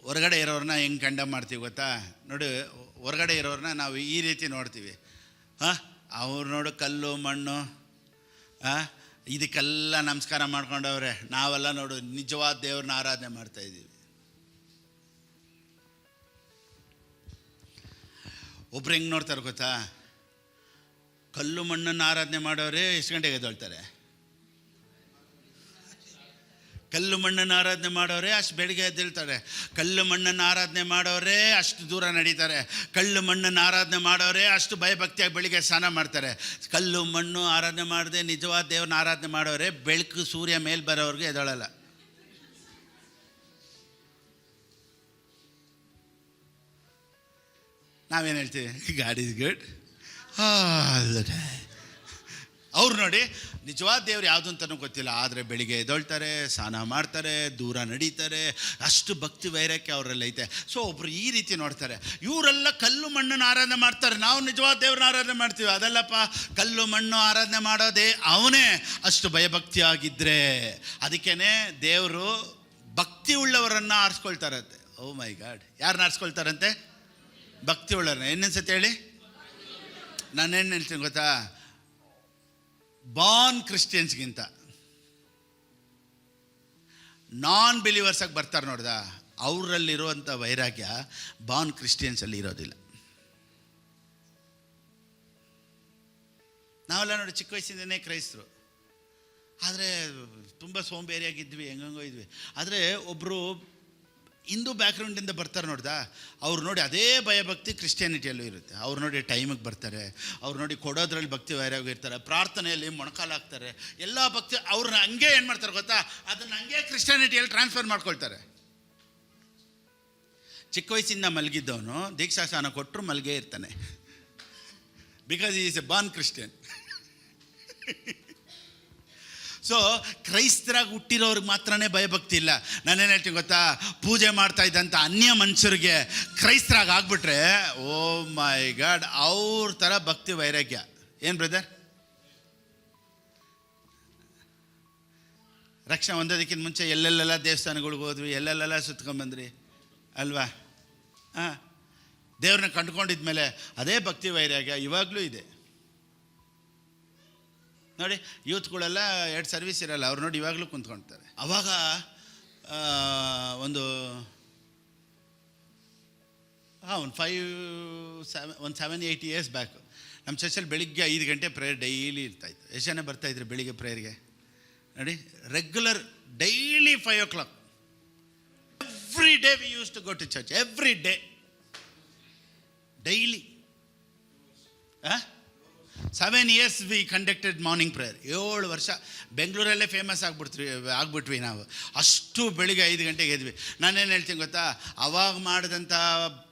ಹೊರಗಡೆ ಇರೋರನ್ನ ಹೆಂಗೆ ಕಂಡಮ್ ಮಾಡ್ತೀವಿ ಗೊತ್ತಾ? ನೋಡಿ, ಹೊರಗಡೆ ಇರೋರನ್ನ ನಾವು ಈ ರೀತಿ ನೋಡ್ತೀವಿ. ಅವ್ರು ನೋಡು ಕಲ್ಲು ಮಣ್ಣು, ಇದಕ್ಕೆಲ್ಲ ನಮಸ್ಕಾರ ಮಾಡ್ಕೊಂಡವ್ರೆ. ನಾವೆಲ್ಲ ನೋಡು ನಿಜವಾದ ದೇವ್ರನ್ನ ಆರಾಧನೆ ಮಾಡ್ತಾಯಿದ್ದೀವಿ. ಒಬ್ರು ಹೆಂಗೆ ನೋಡ್ತಾರೆ ಗೊತ್ತಾ? ಕಲ್ಲು ಮಣ್ಣನ್ನು ಆರಾಧನೆ ಮಾಡೋರೆ ಎಷ್ಟು ಗಂಟೆಗೆ ಎದ್ದೇಳ್ತಾರೆ? ಕಲ್ಲು ಮಣ್ಣನ್ನು ಆರಾಧನೆ ಮಾಡೋರೆ ಅಷ್ಟು ಬೆಳಿಗ್ಗೆ ಎದ್ದೇಳ್ತಾರೆ. ಕಲ್ಲು ಮಣ್ಣನ್ನು ಆರಾಧನೆ ಮಾಡೋರೆ ಅಷ್ಟು ದೂರ ನಡೀತಾರೆ. ಕಲ್ಲು ಮಣ್ಣನ್ನು ಆರಾಧನೆ ಮಾಡೋರೆ ಅಷ್ಟು ಭಯಭಕ್ತಿಯಾಗಿ ಬೆಳಿಗ್ಗೆ ಸ್ನಾನ ಮಾಡ್ತಾರೆ. ಕಲ್ಲು ಮಣ್ಣು ಆರಾಧನೆ ಮಾಡದೆ ನಿಜವಾದ ದೇವ್ರನ್ನ ಆರಾಧನೆ ಮಾಡೋರೆ ಬೆಳಕು ಸೂರ್ಯ ಮೇಲೆ ಬರೋವ್ರಿಗೆ ಎದ್ದೇಳಲ್ಲ. ನಾವೇನು ಹೇಳ್ತೀವಿ? God is good all the time. ಅವ್ರು ನೋಡಿ ನಿಜವಾದ ದೇವ್ರು ಯಾವುದು ಅಂತಲೂ ಗೊತ್ತಿಲ್ಲ, ಆದರೆ ಬೆಳಿಗ್ಗೆ ಎದ್ದೊಳ್ತಾರೆ, ಸ್ನಾನ ಮಾಡ್ತಾರೆ, ದೂರ ನಡೀತಾರೆ, ಅಷ್ಟು ಭಕ್ತಿ ವೈರಕ್ಕೆ ಅವರಲ್ಲಿ ಐತೆ. ಸೊ ಒಬ್ರು ಈ ರೀತಿ ನೋಡ್ತಾರೆ, ಇವರೆಲ್ಲ ಕಲ್ಲು ಮಣ್ಣನ್ನು ಆರಾಧನೆ ಮಾಡ್ತಾರೆ, ನಾವು ನಿಜವಾದ ದೇವ್ರನ್ನ ಆರಾಧನೆ ಮಾಡ್ತೀವಿ. ಅದಲ್ಲಪ್ಪ, ಕಲ್ಲು ಮಣ್ಣು ಆರಾಧನೆ ಮಾಡೋದೇ ಅವನೇ ಅಷ್ಟು ಭಯಭಕ್ತಿ ಆಗಿದ್ದರೆ. ಅದಕ್ಕೇ ದೇವರು ಭಕ್ತಿ ಉಳ್ಳವರನ್ನು ಆರಿಸ್ಕೊಳ್ತಾರಂತೆ. ಓ ಮೈ ಗಾಡ್, ಯಾರನ್ನ ಆರಿಸ್ಕೊಳ್ತಾರಂತೆ? ಭಕ್ತಿ ಉಳ್ಳವ್ರನ್ನ. ಇನ್ನೊಂದ್ಸತಿ ಹೇಳಿ. ನಾನೇನು ಹೇಳ್ತೀನಿ ಗೊತ್ತಾ? ಬಾರ್ನ್ ಕ್ರಿಶ್ಚಿಯನ್ಸ್ಗಿಂತ ನಾನ್ ಬಿಲೀವರ್ಸಾಗಿ ಬರ್ತಾರೆ ನೋಡ್ದ, ಅವರಲ್ಲಿರುವಂಥ ವೈರಾಗ್ಯ ಬಾರ್ನ್ ಕ್ರಿಶ್ಚಿಯನ್ಸಲ್ಲಿ ಇರೋದಿಲ್ಲ. ನಾವೆಲ್ಲ ನೋಡಿ ಚಿಕ್ಕ ವಯಸ್ಸಿಂದನೇ ಕ್ರೈಸ್ತರು, ಆದರೆ ತುಂಬ ಸೋಂಬೇರಿಯಾಗಿದ್ವಿ, ಹೆಂಗಂಗೋ ಇದ್ವಿ. ಆದರೆ ಒಬ್ಬರು ಹಿಂದೂ ಬ್ಯಾಕ್ಗ್ರೌಂಡಿಂದ ಬರ್ತಾರೆ ನೋಡ್ದ, ಅವ್ರು ನೋಡಿ ಅದೇ ಭಯಭಕ್ತಿ ಕ್ರಿಶ್ಚಿಯಾನಿಟಿಯಲ್ಲೂ ಇರುತ್ತೆ. ಅವ್ರು ನೋಡಿ ಟೈಮಿಗೆ ಬರ್ತಾರೆ, ಅವ್ರು ನೋಡಿ ಕೊಡೋದ್ರಲ್ಲಿ ಭಕ್ತಿ ವೈರಾಗ್ಯ ಇರ್ತಾರೆ, ಪ್ರಾರ್ಥನೆಯಲ್ಲಿ ಮೊಣಕಾಲಾಗ್ತಾರೆ, ಎಲ್ಲ ಭಕ್ತಿ ಅವ್ರನ್ನ ಹಂಗೆ ಏನು ಮಾಡ್ತಾರೆ ಗೊತ್ತಾ? ಅದನ್ನು ಹಂಗೆ ಕ್ರಿಶ್ಚಿಯಾನಿಟಿಯಲ್ಲಿ ಟ್ರಾನ್ಸ್ಫರ್ ಮಾಡ್ಕೊಳ್ತಾರೆ. ಚಿಕ್ಕ ವಯಸ್ಸಿಂದ ಮಲಗಿದ್ದವನು ದೀಕ್ಷಾ ಸ್ನಾನ ಕೊಟ್ಟರು ಮಲ್ಗೇ ಇರ್ತಾನೆ, because is a born Christian. So ಕ್ರೈಸ್ತರಾಗಿ ಹುಟ್ಟಿರೋರಿಗೆ ಮಾತ್ರನೇ ಭಯಭಕ್ತಿ ಇಲ್ಲ. ನಾನೇನು ಹೇಳ್ತೀನಿ ಗೊತ್ತಾ? ಪೂಜೆ ಮಾಡ್ತಾ ಇದ್ದಂಥ ಅನ್ಯ ಮನುಷ್ಯರಿಗೆ ಕ್ರೈಸ್ತರಾಗಿ ಆಗ್ಬಿಟ್ರೆ, ಓ ಮೈ ಗಾಡ್, ಅವ್ರ ಥರ ಭಕ್ತಿ ವೈರಾಗ್ಯ. ಏನು ಬ್ರದರ್? ರಕ್ಷಣೆ ಹೊಂದೋದಕ್ಕಿಂತ ಮುಂಚೆ ಎಲ್ಲೆಲ್ಲೆಲ್ಲ ದೇವಸ್ಥಾನಗಳಿಗೆ ಹೋದ್ವಿ, ಎಲ್ಲೆಲ್ಲೆಲ್ಲ ಸುತ್ಕೊಂಬಂದ್ರಿ ಅಲ್ವಾ? ದೇವ್ರನ್ನ ಕಂಡುಕೊಂಡಿದ್ಮೇಲೆ ಅದೇ ಭಕ್ತಿ ವೈರಾಗ್ಯ ಇವಾಗಲೂ ಇದೆ. ನೋಡಿ, ಯೂತ್ಗಳೆಲ್ಲ 2 ಸರ್ವಿಸ್ ಇರಲ್ಲ, ಅವ್ರು ನೋಡಿ ಇವಾಗಲೂ ಕುಂತ್ಕೊಳ್ತಾರೆ. ಅವಾಗ ಒಂದು 7-8 ಇಯರ್ಸ್ ಬ್ಯಾಕು ನಮ್ಮ ಚರ್ಚಲ್ಲಿ ಬೆಳಿಗ್ಗೆ 5 ಗಂಟೆ ಪ್ರೇಯರ್ ಡೈಲಿ ಇರ್ತಾಯಿತ್ತು. ಎಷ್ಟು ಜನ ಬರ್ತಾಯಿದ್ರು ಬೆಳಿಗ್ಗೆ ಪ್ರೇಯರ್ಗೆ? ನೋಡಿ, regular daily 5 o'clock every day we use to go to church, every day daily. 7 years we conducted morning prayer. 7 ವರ್ಷ ಬೆಂಗಳೂರಲ್ಲೇ ಫೇಮಸ್ ಆಗ್ಬಿಟ್ವಿ ನಾವು. ಅಷ್ಟು ಬೆಳಿಗ್ಗೆ 5 ಗಂಟೆಗೆ ಎದ್ವಿ. ನಾನೇನು ಹೇಳ್ತೀನಿ ಗೊತ್ತಾ? ಅವಾಗ ಮಾಡಿದಂಥ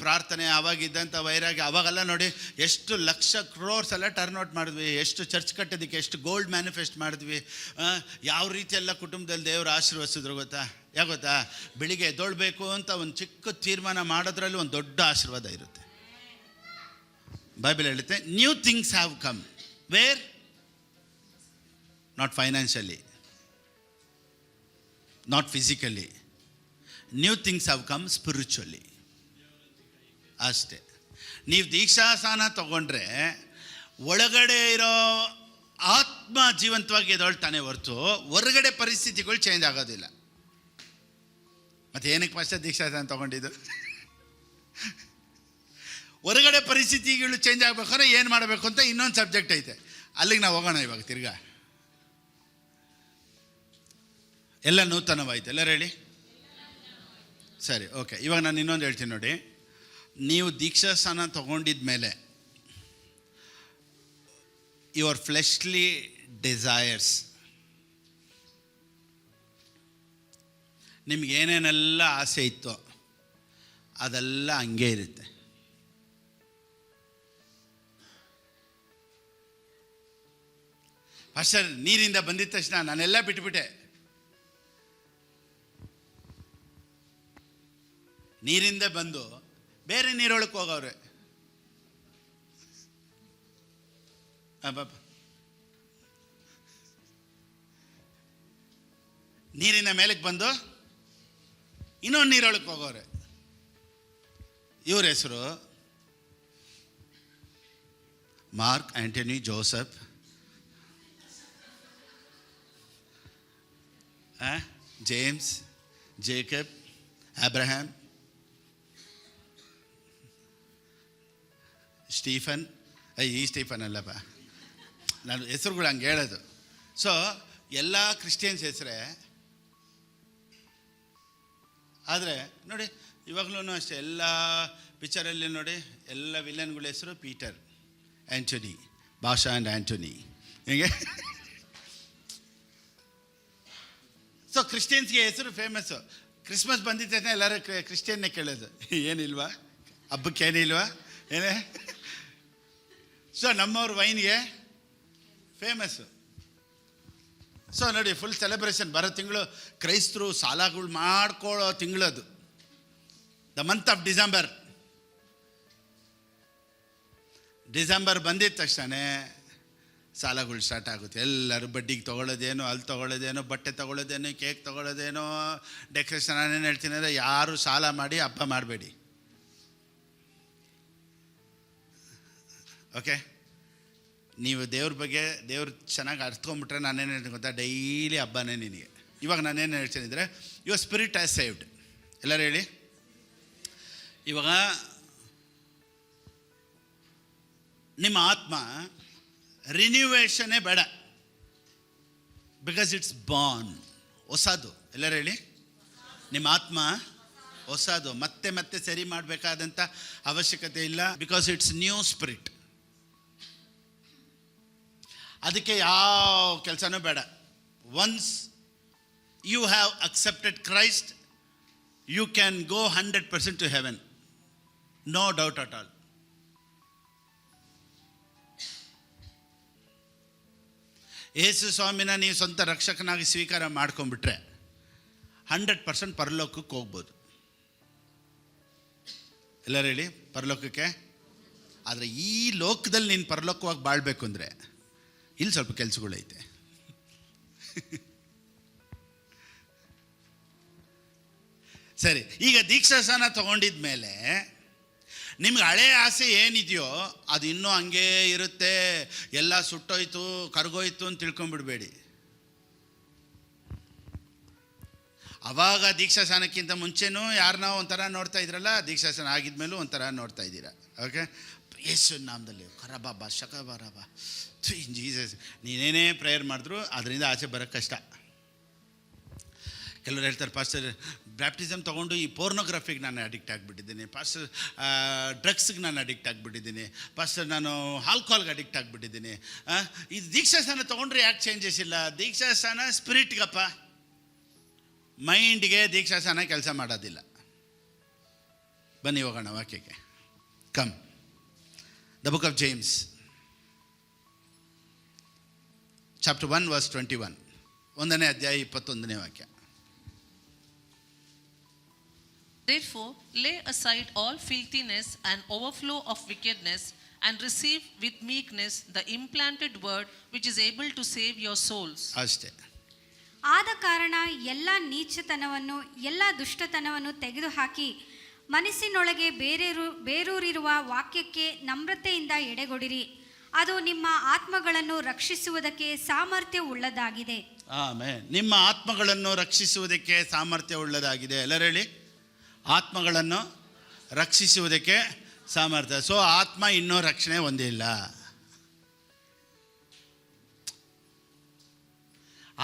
ಪ್ರಾರ್ಥನೆ, ಅವಾಗಿದ್ದಂಥ ವೈರಾಗ್ಯ, ಅವಾಗೆಲ್ಲ ನೋಡಿ ಎಷ್ಟು ಲಕ್ಷ ಕ್ರೋರ್ಸ್ ಎಲ್ಲ ಟರ್ನ್ ಔಟ್ ಮಾಡಿದ್ವಿ, ಎಷ್ಟು ಚರ್ಚ್ ಕಟ್ಟೋದಕ್ಕೆ ಎಷ್ಟು ಗೋಲ್ಡ್ ಮ್ಯಾನಿಫೆಸ್ಟ್ ಮಾಡಿದ್ವಿ, ಯಾವ ರೀತಿ ಎಲ್ಲ ಕುಟುಂಬದಲ್ಲಿ ದೇವರು ಆಶೀರ್ವದಿಸಿದ್ರು ಗೊತ್ತಾ? ಯಾಕೆ ಗೊತ್ತಾ? ಬೆಳಿಗ್ಗೆ ಎದ್ದೊಳ್ಬೇಕು ಅಂತ ಒಂದು ಚಿಕ್ಕ ತೀರ್ಮಾನ ಮಾಡೋದ್ರಲ್ಲಿ ಒಂದು ದೊಡ್ಡ ಆಶೀರ್ವಾದ ಇರುತ್ತೆ. ಬೈಬಲ್ ಹೇಳುತ್ತೆ, new things have come. Where? Not financially, not physically. New things have come spiritually. ಅಷ್ಟೇ. ನೀವು ದೀಕ್ಷಾಸ್ನಾನ ತಗೊಂಡ್ರೆ ಒಳಗಡೆ ಇರೋ ಆತ್ಮ ಜೀವಂತವಾಗಿ ಎದ್ದೊಳ್ತಾನೆ ಹೊರತು ಹೊರಗಡೆ ಪರಿಸ್ಥಿತಿಗಳು ಚೇಂಜ್ ಆಗೋದಿಲ್ಲ. ಮತ್ತು ಏನಕ್ಕೆ ಫಸ್ಟ್ ದೀಕ್ಷಾಸ್ನಾನ ತಗೊಂಡಿದ್ದು? ಹೊರಗಡೆ ಪರಿಸ್ಥಿತಿಗಳು ಚೇಂಜ್ ಆಗ್ಬೇಕಾದ್ರೆ ಏನು ಮಾಡಬೇಕು ಅಂತ ಇನ್ನೊಂದು ಸಬ್ಜೆಕ್ಟ್ ಐತೆ, ಅಲ್ಲಿಗೆ ನಾವು ಹೋಗೋಣ ಇವಾಗ. ತಿರ್ಗಾ ಎಲ್ಲ ನೂತನವಾಯ್ತು. ಎಲ್ಲರೂ ಹೇಳಿ, ಸರಿ, ಓಕೆ. ಇವಾಗ ನಾನು ಇನ್ನೊಂದು ಹೇಳ್ತೀನಿ ನೋಡಿ. ನೀವು ದೀಕ್ಷಾಸ್ನಾನ ತಗೊಂಡಿದ ಮೇಲೆ ಯುವರ್ ಫ್ಲೆಶ್ಲಿ ಡಿಸೈರ್ಸ್, ನಿಮ್ಗೆ ಏನೇನೆಲ್ಲ ಆಸೆ ಇತ್ತೋ ಅದೆಲ್ಲ ಹಂಗೆ ಇರುತ್ತೆ. ಪಾಸ್ಟರ್, ನೀರಿಂದ ಬಂದಿದ್ದ ತಕ್ಷಣ ನಾನೆಲ್ಲ ಬಿಟ್ಬಿಟ್ಟೆ. ನೀರಿಂದ ಬಂದು ಬೇರೆ ನೀರೊಳಕ್ಕೆ ಹೋಗವ್ರೆ. ನೀರಿನ ಮೇಲಕ್ಕೆ ಬಂದು ಇನ್ನೊಂದು ನೀರೊಳಕ್ಕೆ ಹೋಗೋರೆ. ಇವ್ರ ಹೆಸರು Mark, Antony, Joseph, James, Jacob, Abraham, Stephen. ಈ ಸ್ಟೀಫನ್ ಅಲ್ಲಪ್ಪ, ನಾನು ಹೆಸರುಗಳು ಹಂಗೆ ಹೇಳೋದು. ಸೊ ಎಲ್ಲ ಕ್ರಿಶ್ಚಿಯನ್ಸ್ ಹೆಸರೇ. ಆದರೆ ನೋಡಿ, ಇವಾಗಲೂ ಅಷ್ಟೇ, ಎಲ್ಲ ಪಿಕ್ಚರಲ್ಲಿ ನೋಡಿ, ಎಲ್ಲ ವಿಲನ್ಗಳ ಹೆಸರು Peter, Antony, Basha and Antony, ಹೀಗೆ. ಸೊ ಕ್ರಿಶ್ಚಿಯನ್ಸ್ಗೆ ಹೆಸರು ಫೇಮಸ್ಸು. ಕ್ರಿಸ್ಮಸ್ ಬಂದಿದ್ದ ಎಲ್ಲರೂ ಕ್ರಿಶ್ಚಿಯನ್ನೇ ಕೇಳೋದು, ಏನಿಲ್ವಾ ಹಬ್ಬಕ್ಕೆ, ಏನಿಲ್ವಾ ಏನೇ. ಸೊ ನಮ್ಮವ್ರ ವೈನ್ಗೆ ಫೇಮಸ್ಸು. ಸೊ ನೋಡಿ, ಫುಲ್ ಸೆಲೆಬ್ರೇಷನ್. ಬರೋ ತಿಂಗಳು ಕ್ರೈಸ್ತರು ಸಾಲಗಳು ಮಾಡ್ಕೊಳ್ಳೋ ತಿಂಗಳದು, the month of December. December ಬಂದಿದ್ದ ತಕ್ಷಣ ಸಾಲಗಳು ಸ್ಟಾರ್ಟ್ ಆಗುತ್ತೆ. ಎಲ್ಲರೂ ಬಡ್ಡಿಗೆ ತೊಗೊಳ್ಳೋದೇನೋ, ಅಲ್ಲಿ ತೊಗೊಳ್ಳೋದೇನೋ, ಬಟ್ಟೆ ತೊಗೊಳ್ಳೋದೇನೋ, ಕೇಕ್ ತೊಗೊಳ್ಳೋದೇನೋ, ಡೆಕೋರೇಷನ್. ನಾನೇನು ಹೇಳ್ತೀನಿ ಅಂದರೆ, ಯಾರು ಸಾಲ ಮಾಡಿ ಹಬ್ಬ ಮಾಡಬೇಡಿ, ಓಕೆ? ನೀವು ದೇವ್ರ ಬಗ್ಗೆ ದೇವ್ರು ಚೆನ್ನಾಗಿ ಅರ್ಥಕೊಂಡ್ಬಿಟ್ರೆ, ನಾನೇನು ಹೇಳ್ತೀನಿ ಗೊತ್ತಾ, ಡೈಲಿ ಹಬ್ಬನೇ ನಿನಗೆ. ಇವಾಗ ನಾನೇನು ಹೇಳ್ತೀನಿ ಅಂದರೆ, ಯುವರ್ ಸ್ಪಿರಿಟ್ ಹ್ಯಾಸ್ ಸೇವ್ಡ್. ಎಲ್ಲರೂ ಹೇಳಿ. ಇವಾಗ ನಿಮ್ಮ ಆತ್ಮ ರಿನ್ಯೂವೇಷನ್ನೇ ಬೇಡ, ಬಿಕಾಸ್ ಇಟ್ಸ್ ಬಾರ್ನ್, ಹೊಸದು. ಎಲ್ಲರೂ ಹೇಳಿ. ನಿಮ್ಮ ಆತ್ಮ ಹೊಸದು, ಮತ್ತೆ ಮತ್ತೆ ಸರಿ ಮಾಡಬೇಕಾದಂಥ ಅವಶ್ಯಕತೆ ಇಲ್ಲ, ಬಿಕಾಸ್ ಇಟ್ಸ್ ನ್ಯೂ ಸ್ಪಿರಿಟ್. ಅದಕ್ಕೆ ಯಾವ ಕೆಲಸನೂ ಬೇಡ. Once you have accepted Christ, you can go 100% to heaven, no doubt at all. Yesu ಸ್ವಾಮಿನ ನೀವು ಸ್ವಂತ ರಕ್ಷಕನಾಗಿ ಸ್ವೀಕಾರ ಮಾಡ್ಕೊಂಡ್ಬಿಟ್ರೆ 100% ಪರಲೋಕಕ್ಕೆ ಹೋಗ್ಬೋದು. ಎಲ್ಲರೂ ಹೇಳಿ, ಪರಲೋಕಕ್ಕೆ. ಆದರೆ ಈ ಲೋಕದಲ್ಲಿ ನೀನು ಪರಲೋಕವಾಗಿ ಬಾಳ್ಬೇಕು ಅಂದರೆ ಇಲ್ಲಿ ಸ್ವಲ್ಪ ಕೆಲಸಗಳೈತೆ. ಸರಿ, ಈಗ ದೀಕ್ಷಾಸ್ನಾನ ತಗೊಂಡಿದ ಮೇಲೆ ನಿಮ್ಗೆ ಹಳೆ ಆಸೆ ಏನಿದೆಯೋ ಅದು ಇನ್ನೂ ಹಂಗೇ ಇರುತ್ತೆ. ಎಲ್ಲ ಸುಟ್ಟೋಯ್ತು, ಕರ್ಗೋಯ್ತು ಅಂತ ತಿಳ್ಕೊಂಬಿಡ್ಬೇಡಿ. ಅವಾಗ ದೀಕ್ಷಾಸ್ನಾನಕ್ಕಿಂತ ಮುಂಚೆನೂ ಯಾರನ್ನ ಒಂಥರ ನೋಡ್ತಾ ಇದ್ರಲ್ಲ, ದೀಕ್ಷಾಸ್ನಾನ ಆಗಿದ್ಮೇಲೂ ಒಂಥರ ನೋಡ್ತಾ ಇದ್ದೀರಾ, ಓಕೆ? ಯೇಸು ನಾಮದಲ್ಲಿ ಕರಬಾಬಾ ಶಕಬಾರಬಾ ಜೀಸಸ್. ನೀನೇನೇ ಪ್ರೇಯರ್ ಮಾಡಿದ್ರು ಅದರಿಂದ ಆಚೆ ಬರೋಕ್ಕೆ ಕಷ್ಟ. ಕೆಲವರು ಹೇಳ್ತಾರೆ, ಪಾಸ್ಟರ್ ಬ್ಯಾಪ್ಟಿಸಮ್ ತೊಗೊಂಡು ಈ ಪೋರ್ನೋಗ್ರಫಿಗೆ ನಾನು ಅಡಿಕ್ಟ್ ಆಗಿಬಿಟ್ಟಿದ್ದೀನಿ, ಪಾಸ್ಟರ್ ಡ್ರಗ್ಸ್ಗೆ ನಾನು ಅಡಿಕ್ಟ್ ಆಗಿಬಿಟ್ಟಿದ್ದೀನಿ, ಪಾಸ್ಟರ್ ನಾನು ಆಲ್ಕೋಹಾಲ್ಗೆ ಅಡಿಕ್ಟ್ ಆಗಿಬಿಟ್ಟಿದ್ದೀನಿ. ಇದು ದೀಕ್ಷಾಸ್ನಾನ ತೊಗೊಂಡ್ರೆ ಯಾಕೆ ಚೇಂಜಸ್ ಇಲ್ಲ? ದೀಕ್ಷಾಸ್ನಾನ ಸ್ಪಿರಿಟ್ಗಪ್ಪ, ಮೈಂಡ್ಗೆ ದೀಕ್ಷಾಸ್ನಾನ ಕೆಲಸ ಮಾಡೋದಿಲ್ಲ. ಬನ್ನಿ ಹೋಗೋಣ ವಾಕ್ಯಕ್ಕೆ. Come, the book of James, chapter 1 verse 21, 1ನೇ ಅಧ್ಯಾಯ 21ನೇ ವಾಕ್ಯ. Therefore, lay aside all filthiness and overflow of wickedness, and receive with meekness the implanted word which is able to save your souls. ಅಷ್ಟೇ. ಆದ ಕಾರಣ ಎಲ್ಲ ನೀಚತನವನ್ನು, ಎಲ್ಲ ದುಷ್ಟತನವನ್ನು ತೆಗೆದುಹಾಕಿ ಮನಸ್ಸಿನೊಳಗೆ ಬೇರೂರಿರುವ ವಾಕ್ಯಕ್ಕೆ ನಮ್ರತೆಯಿಂದ ಎಡೆಗೊಡಿರಿ. ಅದು ನಿಮ್ಮ ಆತ್ಮಗಳನ್ನು ರಕ್ಷಿಸುವುದಕ್ಕೆ ಸಾಮರ್ಥ್ಯವುಳ್ಳದಾಗಿದೆ. ಆಮೆನ್. ನಿಮ್ಮ ಆತ್ಮಗಳನ್ನು ರಕ್ಷಿಸುವುದಕ್ಕೆ ಸಾಮರ್ಥ್ಯವುಳ್ಳದಾಗಿದೆ. ಎಲ್ಲರೂ ಹೇಳಿ, ಆತ್ಮಗಳನ್ನು ರಕ್ಷಿಸುವುದಕ್ಕೆ ಸಾಮರ್ಥ್ಯ. ಸೊ ಆತ್ಮ ಇನ್ನೂ ರಕ್ಷಣೆ ಹೊಂದಿಲ್ಲ.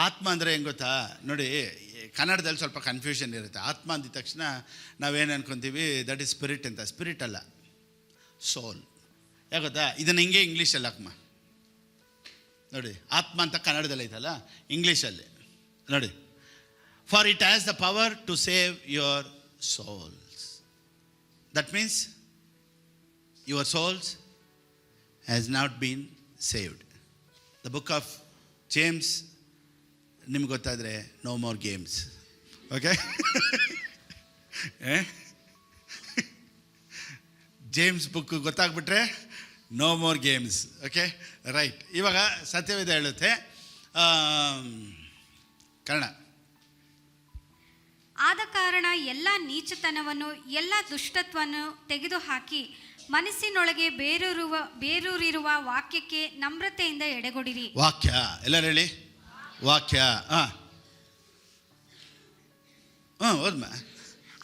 ಆತ್ಮ ಅಂದರೆ ಹೆಂಗೆ ಗೊತ್ತಾ? ನೋಡಿ, ಕನ್ನಡದಲ್ಲಿ ಸ್ವಲ್ಪ ಕನ್ಫ್ಯೂಷನ್ ಇರುತ್ತೆ. ಆತ್ಮ ಅಂದಿದ ತಕ್ಷಣ ನಾವೇನು ಅನ್ಕೊತೀವಿ, ದಟ್ ಈಸ್ ಸ್ಪಿರಿಟ್ ಅಂತ. ಸ್ಪಿರಿಟ್ ಅಲ್ಲ, ಸೋಲ್. ಯಾಗೊತ್ತಾ, ಇದನ್ನು ಹಿಂಗೆ ಇಂಗ್ಲೀಷಲ್ಲಿ ಹಾಕಮ್ಮ ನೋಡಿ. ಆತ್ಮ ಅಂತ ಕನ್ನಡದಲ್ಲಿ ಐತಲ್ಲ, ಇಂಗ್ಲೀಷಲ್ಲಿ ನೋಡಿ. For it has the power to save your souls. That means your souls has not been saved. The book of James ನಿಮ್ಗೆ ಗೊತ್ತಾದರೆ no more games. Okay, James book ಗೊತ್ತಾಗ್ಬಿಟ್ರೆ no more games. Okay, right. ಇವಾಗ ಸತ್ಯವೇದ ಹೇಳುತ್ತೆ, ಕನ್ನಡ. ಆದ ಕಾರಣ ಎಲ್ಲ ನೀಚತನವನ್ನು ಎಲ್ಲ ದುಷ್ಟತ್ವವನ್ನು ತೆಗೆದುಹಾಕಿ ಮನಸ್ಸಿನೊಳಗೆ ಬೇರೂರಿರುವ ವಾಕ್ಯಕ್ಕೆ ನಮ್ರತೆಯಿಂದ ಎಡೆಗೊಡಿರಿ. ವಾಕ್ಯ ಎಲ್ಲರೂ ಹೇಳಿ, ವಾಕ್ಯ. ಓದ್ಮ.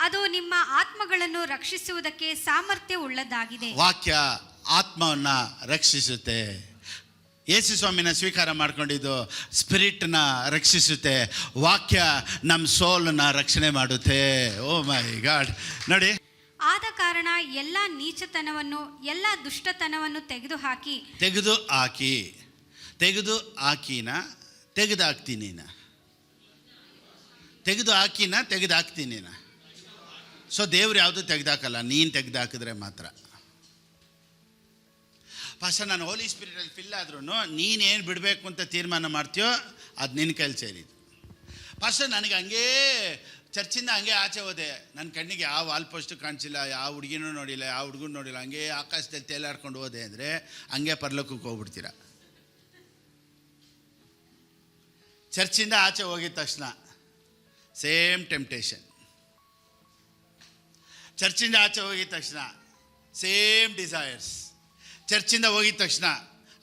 ಅದು ನಿಮ್ಮ ಆತ್ಮಗಳನ್ನು ರಕ್ಷಿಸುವುದಕ್ಕೆ ಸಾಮರ್ಥ್ಯ ಉಳ್ಳದಾಗಿದೆ. ವಾಕ್ಯ ಆತ್ಮವನ್ನ ರಕ್ಷಿಸುತ್ತೆ. ಯೇಸು ಸ್ವಾಮಿನ ಸ್ವೀಕಾರ ಮಾಡ್ಕೊಂಡಿದ್ದು ಸ್ಪಿರಿಟ್ನ ರಕ್ಷಿಸುತ್ತೆ. ವಾಕ್ಯ ನಮ್ಮ ಸೋಲನ್ನ ರಕ್ಷಣೆ ಮಾಡುತ್ತೆ. ಓ ಮೈ ಗಾಡ್. ನೋಡಿ, ಆದ ಕಾರಣ ಎಲ್ಲ ನೀಚತನವನ್ನು ಎಲ್ಲ ದುಷ್ಟತನವನ್ನು ತೆಗೆದುಹಾಕಿ ತೆಗೆದುಹಾಕ್ತೀನಿ. ಸೊ ದೇವ್ರು ಯಾವುದು ತೆಗೆದಾಕಲ್ಲ, ನೀನು ತೆಗೆದಾಕಿದ್ರೆ ಮಾತ್ರ. ಫಸ್ಟ್ ನಾನು ಹೋಲಿ ಸ್ಪಿರಿಟಲ್ಲಿ ಫಿಲ್ ಆದ್ರೂ ನೀನೇನು ಬಿಡಬೇಕು ಅಂತ ತೀರ್ಮಾನ ಮಾಡ್ತೀಯೋ ಅದು ನಿನ್ನ ಕೈಲಿ ಸೇರಿದ್ದು. ಫಸ್ಟ್ ನನಗೆ ಹಂಗೇ ಚರ್ಚಿಂದ ಹಂಗೆ ಆಚೆ ಹೋದೆ, ನನ್ನ ಕಣ್ಣಿಗೆ ಯಾವ ವಾಲ್ ಪೋಸ್ಟು ಕಾಣಿಸಿಲ್ಲ, ಯಾವ ಹುಡುಗಿನೂ ನೋಡಿಲ್ಲ, ಯಾವ ಹುಡುಗನೂ ನೋಡಿಲ್ಲ, ಹಂಗೆ ಆಕಾಶದಲ್ಲಿ ತೇಲಾಡ್ಕೊಂಡು ಹೋದೆ ಅಂದರೆ ಹಂಗೆ ಪರಲೋಕಕ್ಕೆ ಹೋಗ್ಬಿಡ್ತೀರ. ಚರ್ಚಿಂದ ಆಚೆ ಹೋಗಿದ ತಕ್ಷಣ ಸೇಮ್ ಟೆಂಪ್ಟೇಷನ್. ಚರ್ಚಿಂದ ಆಚೆ ಹೋಗಿದ ತಕ್ಷಣ ಸೇಮ್ ಡಿಸೈರ್ಸ್. ಚರ್ಚಿಂದ ಹೋಗಿದ ತಕ್ಷಣ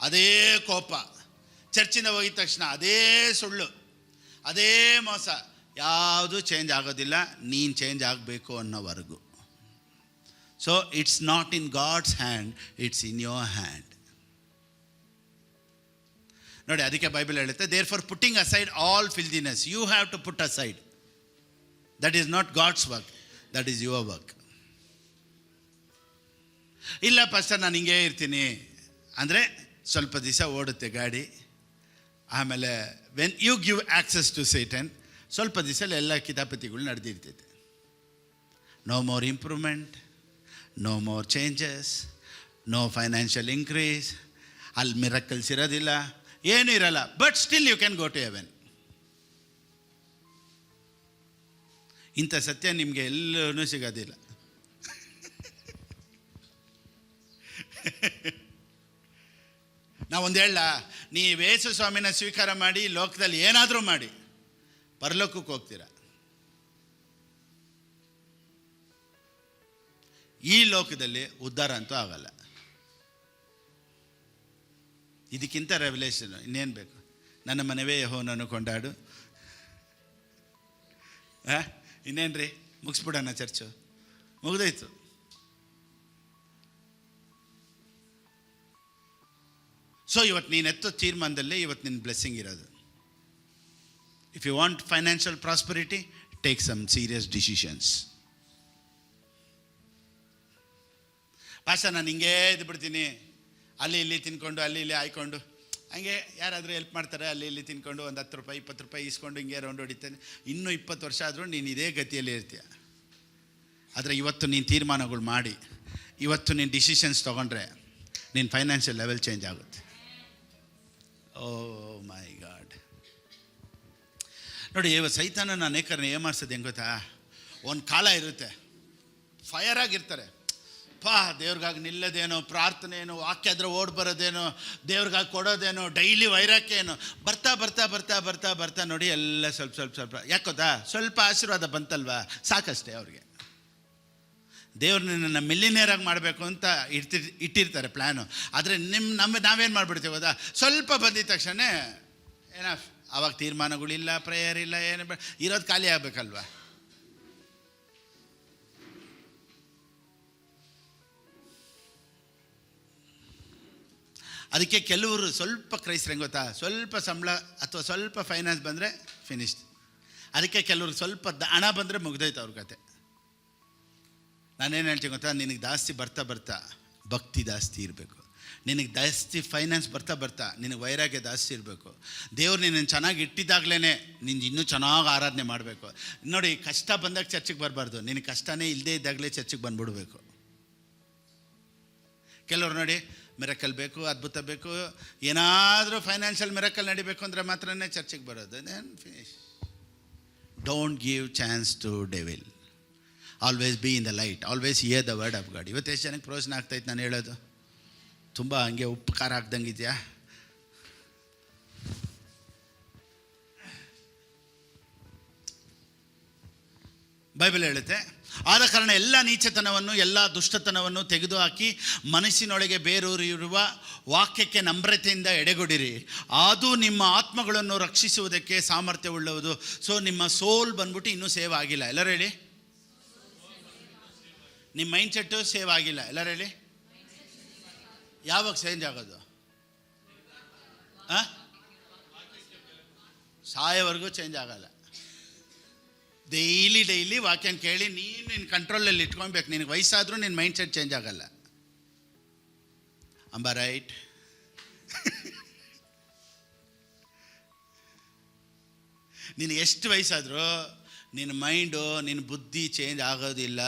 ಅದೇ ಕೋಪ. ಚರ್ಚಿಂದ ಹೋಗಿದ ತಕ್ಷಣ ಅದೇ ಸುಳ್ಳು, ಅದೇ ಮೋಸ. ಯಾವುದು ಚೇಂಜ್ ಆಗೋದಿಲ್ಲ, ನೀನು ಚೇಂಜ್ ಆಗಬೇಕು ಅನ್ನೋವರೆಗೂ. So it's not in God's hand, it's in your hand. ನೋಡಿ, ಅದಕ್ಕೆ ಬೈಬಲ್ ಹೇಳುತ್ತೆ, therefore putting aside all filthiness you have to put aside. That is not God's work, that is your work. ಇಲ್ಲ pastor ನಾನು ಹಿಂಗೇ ಇರ್ತೀನಿ ಅಂದರೆ ಸ್ವಲ್ಪ ದಿವಸ ಓಡುತ್ತೆ ಗಾಡಿ. ಆಮೇಲೆ when you give access to Satan, ಸ್ವಲ್ಪ ದಿವಸ ಎಲ್ಲ ಕಿತಾಪತಿಗಳು ನಡೆದಿರ್ತೈತೆ. No more improvement, no more changes, no financial increase. ಅಲ್ಲಿ ಮಿರಕಲ್ಸ್ ಇರೋದಿಲ್ಲ, ಏನೂ ಇರಲ್ಲ. But still you can go to heaven. ಇಂಥ ಸತ್ಯ ನಿಮಗೆ ಎಲ್ಲೂ ಸಿಗೋದಿಲ್ಲ. ನಾವೊಂದು ಹೇಳ, ನೀವು ಯೇಸು ಸ್ವಾಮಿನ ಸ್ವೀಕಾರ ಮಾಡಿ ಲೋಕದಲ್ಲಿ ಏನಾದರೂ ಮಾಡಿ ಪರಲೋಕಕ್ಕೆ ಹೋಗ್ತೀರ. ಈ ಲೋಕದಲ್ಲಿ ಉದ್ಧಾರ ಅಂತೂ ಆಗಲ್ಲ. ಇದಕ್ಕಿಂತ ರೆವಲೇಷನ್ ಇನ್ನೇನು ಬೇಕು? ನನ್ನ ಮನೆವೇ ಯೆಹೋವನನ್ನು ಕೊಂಡಾಡು. ಇನ್ನೇನು ರೀ, ಮುಗಿಸ್ಬಿಡೋಣ ಚರ್ಚು, ಮುಗಿದೋಯ್ತು. ಸೊ ಇವತ್ತು ನೀನು ಎತ್ತೋ ತೀರ್ಮಾನದಲ್ಲೇ ಇವತ್ತು ನಿನ್ನ ಬ್ಲೆಸ್ಸಿಂಗ್ ಇರೋದು. If you want financial prosperity, take some serious decisions. Pastor ನಾನು ಹಿಂಗೇ ಇದು ಬಿಡ್ತೀನಿ, ಅಲ್ಲಿ ಇಲ್ಲಿ ತಿನ್ಕೊಂಡು ಅಲ್ಲಿ ಇಲ್ಲಿ ಆಯ್ಕೊಂಡು, ಹಂಗೆ ಯಾರಾದರೂ ಹೆಲ್ಪ್ ಮಾಡ್ತಾರೆ, ಅಲ್ಲಿ ಇಲ್ಲಿ ತಿನ್ಕೊಂಡು ಒಂದು 10 ರೂಪಾಯಿ 20 ರೂಪಾಯಿ ಇಸ್ಕೊಂಡು ಹಿಂಗೆ ರೌಂಡ್ ಹೊಡಿತಾನೆ. ಇನ್ನೂ 20 ವರ್ಷ ಆದರೂ ನೀನು ಇದೇ ಗತಿಯಲ್ಲಿ ಇರ್ತೀಯ. ಆದರೆ ಇವತ್ತು ನೀನು ತೀರ್ಮಾನಗಳು ಮಾಡಿ, ಇವತ್ತು ನೀನು ಡಿಸಿಷನ್ಸ್ ತೊಗೊಂಡ್ರೆ ನಿನ್ನ ಫೈನಾನ್ಷಿಯಲ್ ಲೆವೆಲ್ ಚೇಂಜ್ ಆಗುತ್ತೆ. ಓ ಮೈ ಗಾಡ್. ನೋಡಿ, ಇವತ್ತು ಸೈತಾನನ ಅನೇಕರನ್ನ ಏಮಾರಿಸೋದು ಹೆಂಗೆ ಗೊತ್ತಾ? ಒಂದು ಕಾಲ ಇರುತ್ತೆ, ಫೈರ್ ಆಗಿರ್ತಾರೆ. ದೇವ್ರಿಗಾಗಿ ನಿಲ್ಲೋದೇನೋ, ಪ್ರಾರ್ಥನೆ ಏನೋ, ವಾಕ್ಯ ಆದರೆ ಓಡಿ ಬರೋದೇನೋ, ದೇವ್ರಿಗಾಗಿ ಕೊಡೋದೇನೋ, ಡೈಲಿ ವೈರಾಗ್ಯ ಏನೋ. ಬರ್ತಾ ಬರ್ತಾ ಬರ್ತಾ ಬರ್ತಾ ಬರ್ತಾ ನೋಡಿ ಎಲ್ಲ ಸ್ವಲ್ಪ ಸ್ವಲ್ಪ ಸ್ವಲ್ಪ ಯಾಕೆ ಗೊತ್ತಾ? ಸ್ವಲ್ಪ ಆಶೀರ್ವಾದ ಬಂತಲ್ವಾ, ಸಾಕಷ್ಟೇ ಅವ್ರಿಗೆ. ದೇವ್ರನ್ನ ಮಿಲಿನಿಯರಾಗಿ ಮಾಡಬೇಕು ಅಂತ ಇಟ್ಟಿರ್ತಾರೆ ಪ್ಲ್ಯಾನು. ಆದರೆ ನಾವೇನು ಮಾಡಿಬಿಡ್ತೀವಿ ಗೊತ್ತಾ? ಸ್ವಲ್ಪ ಬಂದಿದ ತಕ್ಷಣ ಏನೋ ಆವಾಗ ತೀರ್ಮಾನಗಳಿಲ್ಲ, ಪ್ರೇಯರ್ ಇಲ್ಲ, ಏನು ಇರೋದು ಖಾಲಿ ಆಗಬೇಕಲ್ವ. ಅದಕ್ಕೆ ಕೆಲವರು ಸ್ವಲ್ಪ ಕ್ರೈಸ್ತರು ಹೆಂಗೆ ಗೊತ್ತಾ? ಸ್ವಲ್ಪ ಸಂಬಳ ಅಥವಾ ಸ್ವಲ್ಪ ಫೈನಾನ್ಸ್ ಬಂದರೆ ಫಿನಿಶ್ಡ್. ಅದಕ್ಕೆ ಕೆಲವ್ರಿಗೆ ಸ್ವಲ್ಪ ಹಣ ಬಂದರೆ ಮುಗ್ದೋಯ್ತು ಅವ್ರ ಕತೆ. ನಾನೇನು ಹೇಳ್ತೀನಿ ಗೊತ್ತಾ, ನಿನಗೆ ಜಾಸ್ತಿ ಬರ್ತಾ ಬರ್ತಾ ಭಕ್ತಿ ಜಾಸ್ತಿ ಇರಬೇಕು. ನಿನಗೆ ಜಾಸ್ತಿ ಫೈನಾನ್ಸ್ ಬರ್ತಾ ಬರ್ತಾ ನಿನಗೆ ವೈರಾಗ್ಯ ಜಾಸ್ತಿ ಇರಬೇಕು. ದೇವ್ರು ನಿನ್ನನ್ನು ಚೆನ್ನಾಗಿ ಇಟ್ಟಿದ್ದಾಗಲೇ ನಿನ್ನ ಇನ್ನೂ ಚೆನ್ನಾಗಿ ಆರಾಧನೆ ಮಾಡಬೇಕು. ನೋಡಿ, ಕಷ್ಟ ಬಂದಾಗ ಚರ್ಚಿಗೆ ಬರಬಾರ್ದು, ನಿನಗೆ ಕಷ್ಟನೇ ಇಲ್ಲದೇ ಇದ್ದಾಗಲೇ ಚರ್ಚಿಗೆ ಬಂದ್ಬಿಡ್ಬೇಕು. ಕೆಲವ್ರು ನೋಡಿ, ಮಿರಕಲ್ ಬೇಕು, ಅದ್ಭುತ ಬೇಕು, ಏನಾದರೂ ಫೈನಾನ್ಷಿಯಲ್ ಮಿರಕಲ್ ನಡಿಬೇಕು ಅಂದರೆ ಮಾತ್ರನೇ ಚರ್ಚಿಗೆ ಬರೋದು. Then finish. Don't give chance to devil. Always be in the light, always hear the word of God. ಇವತ್ತು ಎಷ್ಟು ಜನಕ್ಕೆ ಪ್ರಯೋಜನ ಆಗ್ತಾಯಿತ್ತು ನಾನು ಹೇಳೋದು? ತುಂಬ ಹಂಗೆ ಉಪ್ಪು ಖಾರ ಹಾಕ್ದಂಗೆ ಇದೆಯಾ? ಬೈಬಲ್ ಹೇಳುತ್ತೆ, ಆದ ಕಾರಣ ಎಲ್ಲ ನೀಚತನವನ್ನು ಎಲ್ಲ ದುಷ್ಟತನವನ್ನು ತೆಗೆದುಹಾಕಿ ಮನಸ್ಸಿನೊಳಗೆ ಬೇರೂರಿರುವ ವಾಕ್ಯಕ್ಕೆ ನಮ್ರತೆಯಿಂದ ಎಡೆಗೊಡಿರಿ. ಅದು ನಿಮ್ಮ ಆತ್ಮಗಳನ್ನು ರಕ್ಷಿಸುವುದಕ್ಕೆ ಸಾಮರ್ಥ್ಯವುಳ್ಳವುದು. ಸೊ ನಿಮ್ಮ ಸೋಲ್ ಬಂದ್ಬಿಟ್ಟು ಇನ್ನೂ ಸೇವ್ ಆಗಿಲ್ಲ. ಎಲ್ಲರೂ ಹೇಳಿ, ನಿಮ್ಮ ಮೈಂಡ್ ಸೆಟ್ಟು ಸೇವ್ ಆಗಿಲ್ಲ. ಎಲ್ಲರೂ ಹೇಳಿ, ಯಾವಾಗ ಚೇಂಜ್ ಆಗೋದು? ಸಾಯೋವರೆಗೂ ಚೇಂಜ್ ಆಗಲ್ಲ. ಡೈಲಿ ವಾಕ್ಯನ ಕೇಳಿ ನೀನು ನಿನ್ನ ಕಂಟ್ರೋಲಲ್ಲಿ ಇಟ್ಕೊಬೇಕು. ನಿನಗೆ ವಯಸ್ಸಾದರೂ ನಿನ್ನ ಮೈಂಡ್ ಸೆಟ್ ಚೇಂಜ್ ಆಗಲ್ಲ. ಅಂಬ ರೈಟ್? ನಿನಗೆ ಎಷ್ಟು ವಯಸ್ಸಾದರೂ ನಿನ್ನ ಮೈಂಡು, ನಿನ್ನ ಬುದ್ಧಿ ಚೇಂಜ್ ಆಗೋದಿಲ್ಲ.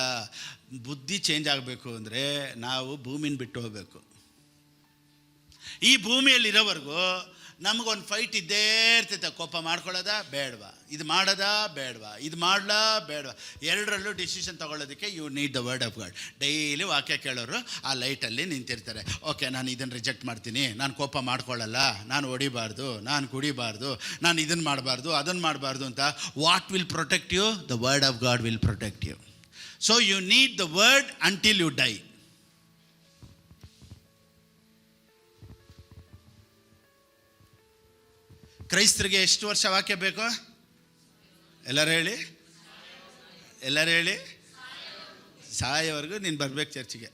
ಬುದ್ಧಿ ಚೇಂಜ್ ಆಗಬೇಕು ಅಂದರೆ ನಾವು ಭೂಮಿನ ಬಿಟ್ಟು ಹೋಗಬೇಕು. ಈ ಭೂಮಿಯಲ್ಲಿರೋವರೆಗೂ ನಮಗೊಂದು ಫೈಟ್ ಇದ್ದೇ ಇರ್ತೈತೆ. ಕೋಪ ಮಾಡ್ಕೊಳ್ಳೋದಾ ಬೇಡವಾ, ಇದು ಮಾಡೋದಾ ಬೇಡವಾ, ಇದು ಮಾಡಲಾ ಬೇಡವಾ, ಎರಡರಲ್ಲೂ ಡಿಸಿಷನ್ ತೊಗೊಳ್ಳೋದಕ್ಕೆ you need the word of God. Daily ವಾಕ್ಯ ಕೇಳೋರು ಆ ಲೈಟಲ್ಲಿ ನಿಂತಿರ್ತಾರೆ. ಓಕೆ, ನಾನು ಇದನ್ನು ರಿಜೆಕ್ಟ್ ಮಾಡ್ತೀನಿ, ನಾನು ಕೋಪ ಮಾಡ್ಕೊಳ್ಳಲ್ಲ, ನಾನು ಹೊಡಿಬಾರ್ದು, ನಾನು ಕುಡಿಬಾರ್ದು, ನಾನು ಇದನ್ನು ಮಾಡಬಾರ್ದು, ಅದನ್ನು ಮಾಡಬಾರ್ದು ಅಂತ. What will protect you? The word of God will protect you. So you need the word until you die. ಕ್ರೈಸ್ತರಿಗೆ ಎಷ್ಟು ವರ್ಷ ವಾಕ್ಯ ಬೇಕು? ಎಲ್ಲರೂ ಹೇಳಿ, ಎಲ್ಲರೂ ಹೇಳಿ, ಸಾಯೋವರೆಗೂ ನೀನು ಬರ್ಬೇಕು ಚರ್ಚಿಗೆ.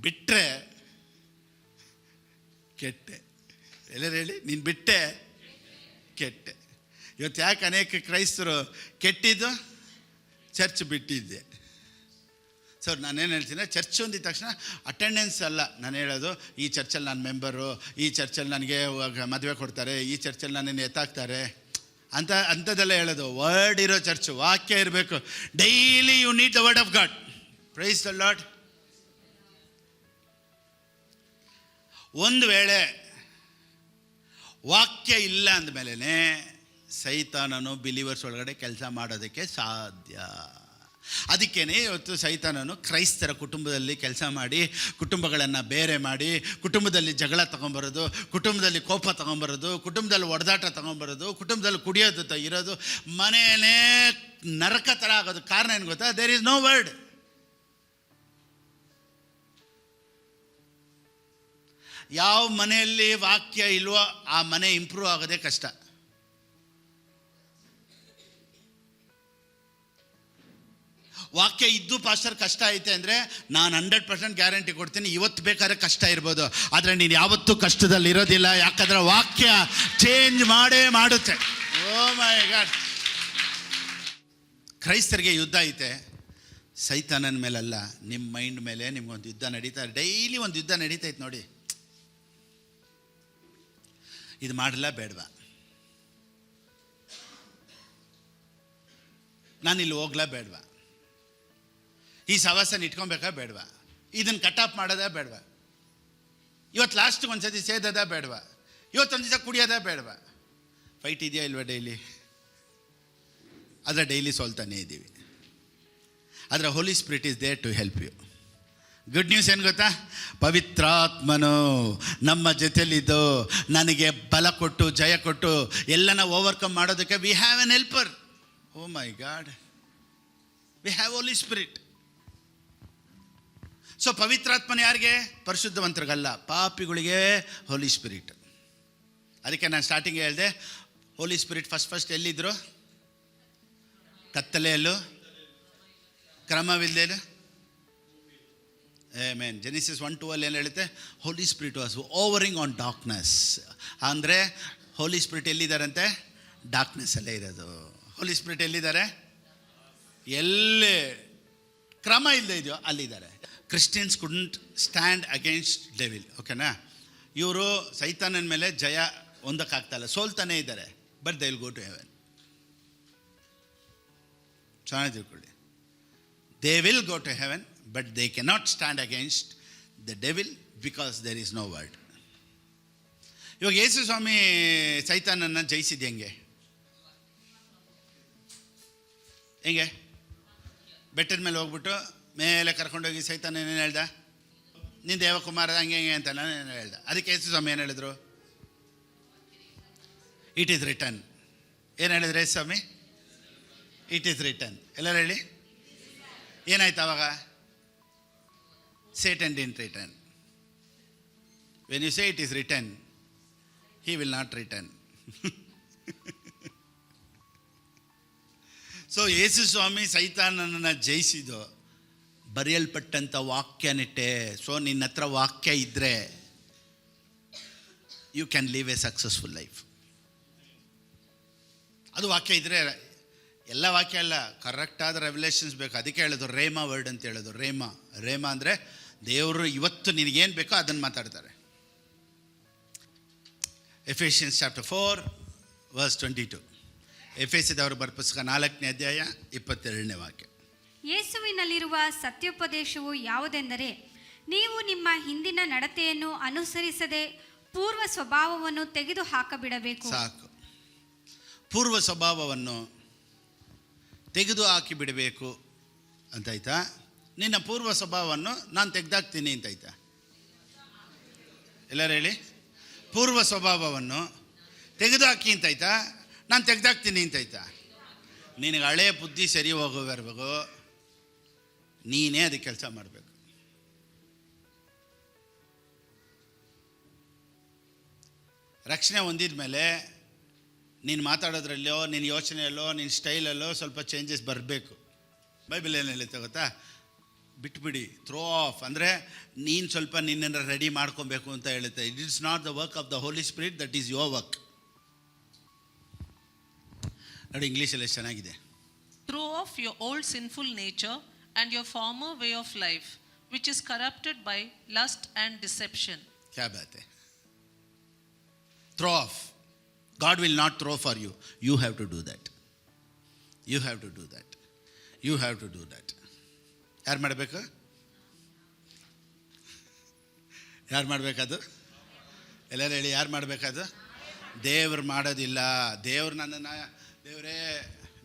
ಬಿಟ್ಟರೆ ಕೆಟ್ಟೆ. ಎಲ್ಲರೂ ಹೇಳಿ, ನೀನು ಬಿಟ್ಟೆ ಕೆಟ್ಟೆ. ಇವತ್ತು ಯಾಕೆ ಅನೇಕ ಕ್ರೈಸ್ತರು ಕೆಟ್ಟಿದ್ದು? ಚರ್ಚ್ ಬಿಟ್ಟಿದ್ದೆ. ಸೊ ನಾನೇನು ಹೇಳ್ತೀನಿ, ಚರ್ಚ್ ಅಂದಿದ ತಕ್ಷಣ ಅಟೆಂಡೆನ್ಸ್ ಅಲ್ಲ ನಾನು ಹೇಳೋದು. ಈ ಚರ್ಚಲ್ಲಿ ನಾನು ಮೆಂಬರು, ಈ ಚರ್ಚಲ್ಲಿ ನನಗೆ ಮದುವೆ ಕೊಡ್ತಾರೆ, ಈ ಚರ್ಚಲ್ಲಿ ನನ್ನನ್ನು ಎತ್ತಾಕ್ತಾರೆ ಅಂಥದ್ದೆಲ್ಲ ಹೇಳೋದು. ವರ್ಡ್ ಇರೋ ಚರ್ಚು, ವಾಕ್ಯ ಇರಬೇಕು. Daily you need the word of God. Praise the Lord. ಒಂದು ವೇಳೆ ವಾಕ್ಯ ಇಲ್ಲ ಅಂದಮೇಲೆ ಸೈತಾನನು ಬಿಲೀವರ್ಸ್ ಒಳಗಡೆ ಕೆಲಸ ಮಾಡೋದಕ್ಕೆ ಸಾಧ್ಯ. ಅದಕ್ಕೇನೆ ಇವತ್ತು ಸೈತಾನನು ಕ್ರೈಸ್ತರ ಕುಟುಂಬದಲ್ಲಿ ಕೆಲಸ ಮಾಡಿ, ಕುಟುಂಬಗಳನ್ನು ಬೇರೆ ಮಾಡಿ, ಕುಟುಂಬದಲ್ಲಿ ಜಗಳ ತಗೊಂಬರೋದು, ಕುಟುಂಬದಲ್ಲಿ ಕೋಪ ತಗೊಂಬರೋದು, ಕುಟುಂಬದಲ್ಲಿ ಒಡೆದಾಟ ತಗೊಂಬರೋದು, ಕುಟುಂಬದಲ್ಲಿ ಕುಡಿಯೋದು ಇರೋದು, ಮನೆಯೇ ನರಕ ಥರ ಆಗೋದು. ಕಾರಣ ಏನು ಗೊತ್ತಾ? There is no word. ಯಾವ ಮನೆಯಲ್ಲಿ ವಾಕ್ಯ ಇಲ್ವೋ ಆ ಮನೆ ಇಂಪ್ರೂವ್ ಆಗೋದೇ ಕಷ್ಟ. ವಾಕ್ಯ ಇದ್ದು ಪಾಸ್ಟರ್ ಕಷ್ಟ ಐತೆ ಅಂದರೆ ನಾನು 100% ಗ್ಯಾರಂಟಿ ಕೊಡ್ತೀನಿ, ಇವತ್ತು ಬೇಕಾದ್ರೆ ಕಷ್ಟ ಇರ್ಬೋದು, ಆದರೆ ನೀನು ಯಾವತ್ತೂ ಕಷ್ಟದಲ್ಲಿ ಇರೋದಿಲ್ಲ. ಯಾಕಂದರೆ ವಾಕ್ಯ ಚೇಂಜ್ ಮಾಡೇ ಮಾಡುತ್ತೆ. ಓ ಮೈ ಗಾಡ್. ಕ್ರೈಸ್ತರಿಗೆ ಯುದ್ಧ ಐತೆ, ಸೈತಾನನ ಮೇಲಲ್ಲ, ನಿಮ್ಮ ಮೈಂಡ್ ಮೇಲೆ ನಿಮ್ಗೊಂದು ಯುದ್ಧ ನಡೀತಾ. ಡೈಲಿ ಒಂದು ಯುದ್ಧ ನಡೀತೈತೆ ನೋಡಿ. ಇದು ಮಾಡಲ್ಲ ಬೇಡವಾ, ನಾನಿಲ್ಲಿ ಹೋಗ್ಲಾ ಬೇಡವಾ, ಈ ಸವಾಸನ ಇಟ್ಕೊಬೇಕಾ ಬೇಡವಾ, ಇದನ್ನು ಕಟ್ ಆಫ್ ಮಾಡೋದಾ ಬೇಡವಾ, ಇವತ್ತು ಲಾಸ್ಟ್ಗೆ ಒಂದು ಸತಿ ಸೇದೋದಾ ಬೇಡವಾ, ಇವತ್ತೊಂದು ದಿವಸ ಕುಡಿಯೋದಾ ಬೇಡವಾ. ಫೈಟ್ ಇದೆಯಾ ಇಲ್ವಾ ಡೈಲಿ? ಆದರೆ ಡೈಲಿ ಸೋಲ್ತಾನೇ ಇದ್ದೀವಿ. ಆದರೆ holy spirit is there to help you. Good news ಏನು ಗೊತ್ತಾ? ಪವಿತ್ರಾತ್ಮನು ನಮ್ಮ ಜೊತೆಲಿದ್ದು ನನಗೆ ಬಲ ಕೊಟ್ಟು ಜಯ ಕೊಟ್ಟು ಎಲ್ಲನ ಓವರ್ಕಮ್ ಮಾಡೋದಕ್ಕೆ we have an helper. Oh my God, we have Holy Spirit. So ಪವಿತ್ರಾತ್ಮನ ಯಾರಿಗೆ? ಪರಿಶುದ್ಧವಂತರಿಗಲ್ಲ, ಪಾಪಿಗಳಿಗೆ ಹೋಲಿ ಸ್ಪಿರಿಟ್. ಅದಕ್ಕೆ ನಾನು ಸ್ಟಾರ್ಟಿಂಗ್ ಹೇಳಿದೆ, ಹೋಲಿ ಸ್ಪಿರಿಟ್ ಫಸ್ಟ್ ಎಲ್ಲಿದ್ದರು? ಕತ್ತಲೆಯಲ್ಲೂ ಕ್ರಮವಿಲ್ಲದೆ. ಆಮೆನ್. ಜೆನಿಸಿಸ್ 1:12 ಏನು ಹೇಳುತ್ತೆ? Holy Spirit was hovering on darkness. ಅಂದರೆ ಹೋಲಿ ಸ್ಪಿರಿಟ್ ಎಲ್ಲಿದ್ದಾರಂತೆ? ಡಾರ್ಕ್ನೆಸ್ಸಲ್ಲೇ ಇರೋದು. ಹೋಲಿ ಸ್ಪಿರಿಟ್ ಎಲ್ಲಿದ್ದಾರೆ? ಎಲ್ಲಿ ಕ್ರಮ ಇಲ್ಲದೆ ಇದೆಯೋ ಅಲ್ಲಿದ್ದಾರೆ. Christians couldn't stand against devil. ಓಕೆನಾ? ಇವರು ಸೈತಾನನ ಮೇಲೆ ಜಯ ಹೊಂದಕ್ಕಾಗ್ತಾಯಿಲ್ಲ, ಸೋಲ್ತಾನೇ ಇದ್ದಾರೆ. But they will go to heaven. ಚೆನ್ನಾಗಿ ತಿಳ್ಕೊಳ್ಳಿ, they will go to heaven, but they cannot stand against the devil because there is no word. ಇವಾಗ ಯೇಸು ಸ್ವಾಮಿ ಸೈತಾನನ್ನು ಜಯಿಸಿದ್ದು ಹೆಂಗೆ? ಬೆಟ್ಟದ ಮೇಲೆ ಹೋಗ್ಬಿಟ್ಟು ಮೇಲೆ ಕರ್ಕೊಂಡೋಗಿ ಸೈತಾನ ಏನೇನು ಹೇಳ್ದ? ನೀನು ದೇವಕುಮಾರ ಹಂಗೆ ಅಂತ ನಾನು ಹೇಳ್ದೆ. ಅದಕ್ಕೆ ಯೇಸು ಸ್ವಾಮಿ ಏನು ಹೇಳಿದ್ರು? It is return. ಏನು ಹೇಳಿದ್ರು Yesu Swami? It is return. ಎಲ್ಲರೂ ಹೇಳಿ. ಏನಾಯ್ತು ಆವಾಗ? Satan didn't return. When you say it is written, he will not return. So Yesu Swami ಸೈತಾನನನ್ನು ಜಯಿಸಿದ್ದು ಬರೆಯಲ್ಪಟ್ಟಂಥ ವಾಕ್ಯನಿಟ್ಟೆ. ಸೊ ನಿನ್ನ ಹತ್ರ ವಾಕ್ಯ ಇದ್ದರೆ you can leave a successful life. ಅದು ವಾಕ್ಯ ಇದ್ದರೆ, ಎಲ್ಲ ವಾಕ್ಯ ಅಲ್ಲ, ಕರೆಕ್ಟಾದ ರೆವಲೇಷನ್ಸ್ ಬೇಕು. ಅದಕ್ಕೆ ಹೇಳೋದು ರೇಮಾ ವರ್ಡ್ ಅಂತ ಹೇಳೋದು. ರೇಮಾ ಅಂದರೆ ದೇವರು ಇವತ್ತು ನಿನಗೇನು ಬೇಕೋ ಅದನ್ನು ಮಾತಾಡ್ತಾರೆ. Ephesians chapter 4 verse 22. ಎಫೆಸಿದವರು ಬರೆದ ಪುಸ್ತಕ 4ನೇ ಅಧ್ಯಾಯ 22ನೇ ವಾಕ್ಯ. ಯೇಸುವಿನಲ್ಲಿರುವ ಸತ್ಯೋಪದೇಶವು ಯಾವುದೆಂದರೆ, ನೀವು ನಿಮ್ಮ ಹಿಂದಿನ ನಡತೆಯನ್ನು ಅನುಸರಿಸದೆ ಪೂರ್ವ ಸ್ವಭಾವವನ್ನು ತೆಗೆದು ಹಾಕಬಿಡಬೇಕು. ಸಾಕು, ಪೂರ್ವ ಸ್ವಭಾವವನ್ನು ತೆಗೆದು ಹಾಕಿ ಬಿಡಬೇಕು ಅಂತಾಯ್ತಾ? ನಿನ್ನ ಪೂರ್ವ ಸ್ವಭಾವವನ್ನು ನಾನು ತೆಗೆದಾಕ್ತೀನಿ ಅಂತಾಯ್ತಾ? ಎಲ್ಲರೂ ಹೇಳಿ. ಪೂರ್ವ ಸ್ವಭಾವವನ್ನು ತೆಗೆದುಹಾಕಿ ಅಂತಾಯ್ತಾ? ನಾನು ತೆಗೆದಾಕ್ತೀನಿ ಅಂತಾಯ್ತಾ? ನಿನಗೆ ಹಳೆ ಬುದ್ಧಿ ಸರಿ ಹೋಗೋವರೆಗೂ ನೀನೇ ಅದಕ್ಕೆ ಕೆಲಸ ಮಾಡಬೇಕು. ರಕ್ಷಣೆ ಹೊಂದಿದ ಮೇಲೆ ನೀನು ಮಾತಾಡೋದ್ರಲ್ಲೋ, ನಿನ್ನ ಯೋಚನೆಯಲ್ಲೋ, ನಿನ್ನ ಸ್ಟೈಲಲ್ಲೋ ಸ್ವಲ್ಪ ಚೇಂಜಸ್ ಬರಬೇಕು. ಬೈಬಲ್ ಏನು ಹೇಳುತ್ತೆ ಗೊತ್ತಾ? ಬಿಟ್ಬಿಡಿ, ಥ್ರೋ ಆಫ್ ಅಂದರೆ ನೀನು ಸ್ವಲ್ಪ ನಿನ್ನನ್ನು ರೆಡಿ ಮಾಡ್ಕೊಬೇಕು ಅಂತ ಹೇಳುತ್ತೆ. It is not the work of the holy spirit, that is your work. ನೋಡಿ, ಇಂಗ್ಲೀಷಲ್ಲಿ ಎಷ್ಟು ಚೆನ್ನಾಗಿದೆ. Throw off your old sinful nature and your former way of life which is corrupted by lust and deception. ಕ್ಯಾ ಬಾತ್ ಹೈ? Throw off. God will not throw for you. You have to do that. You have to do that. You have to do that. ಯಾರು ಮಾಡಬೇಕು? ಯಾರು ಮಾಡಬೇಕದು? ಎಲ್ಲರೂ ಹೇಳಿ, ಯಾರು ಮಾಡಬೇಕದು? ದೇವ್ರು ಮಾಡೋದಿಲ್ಲ. ದೇವರೇ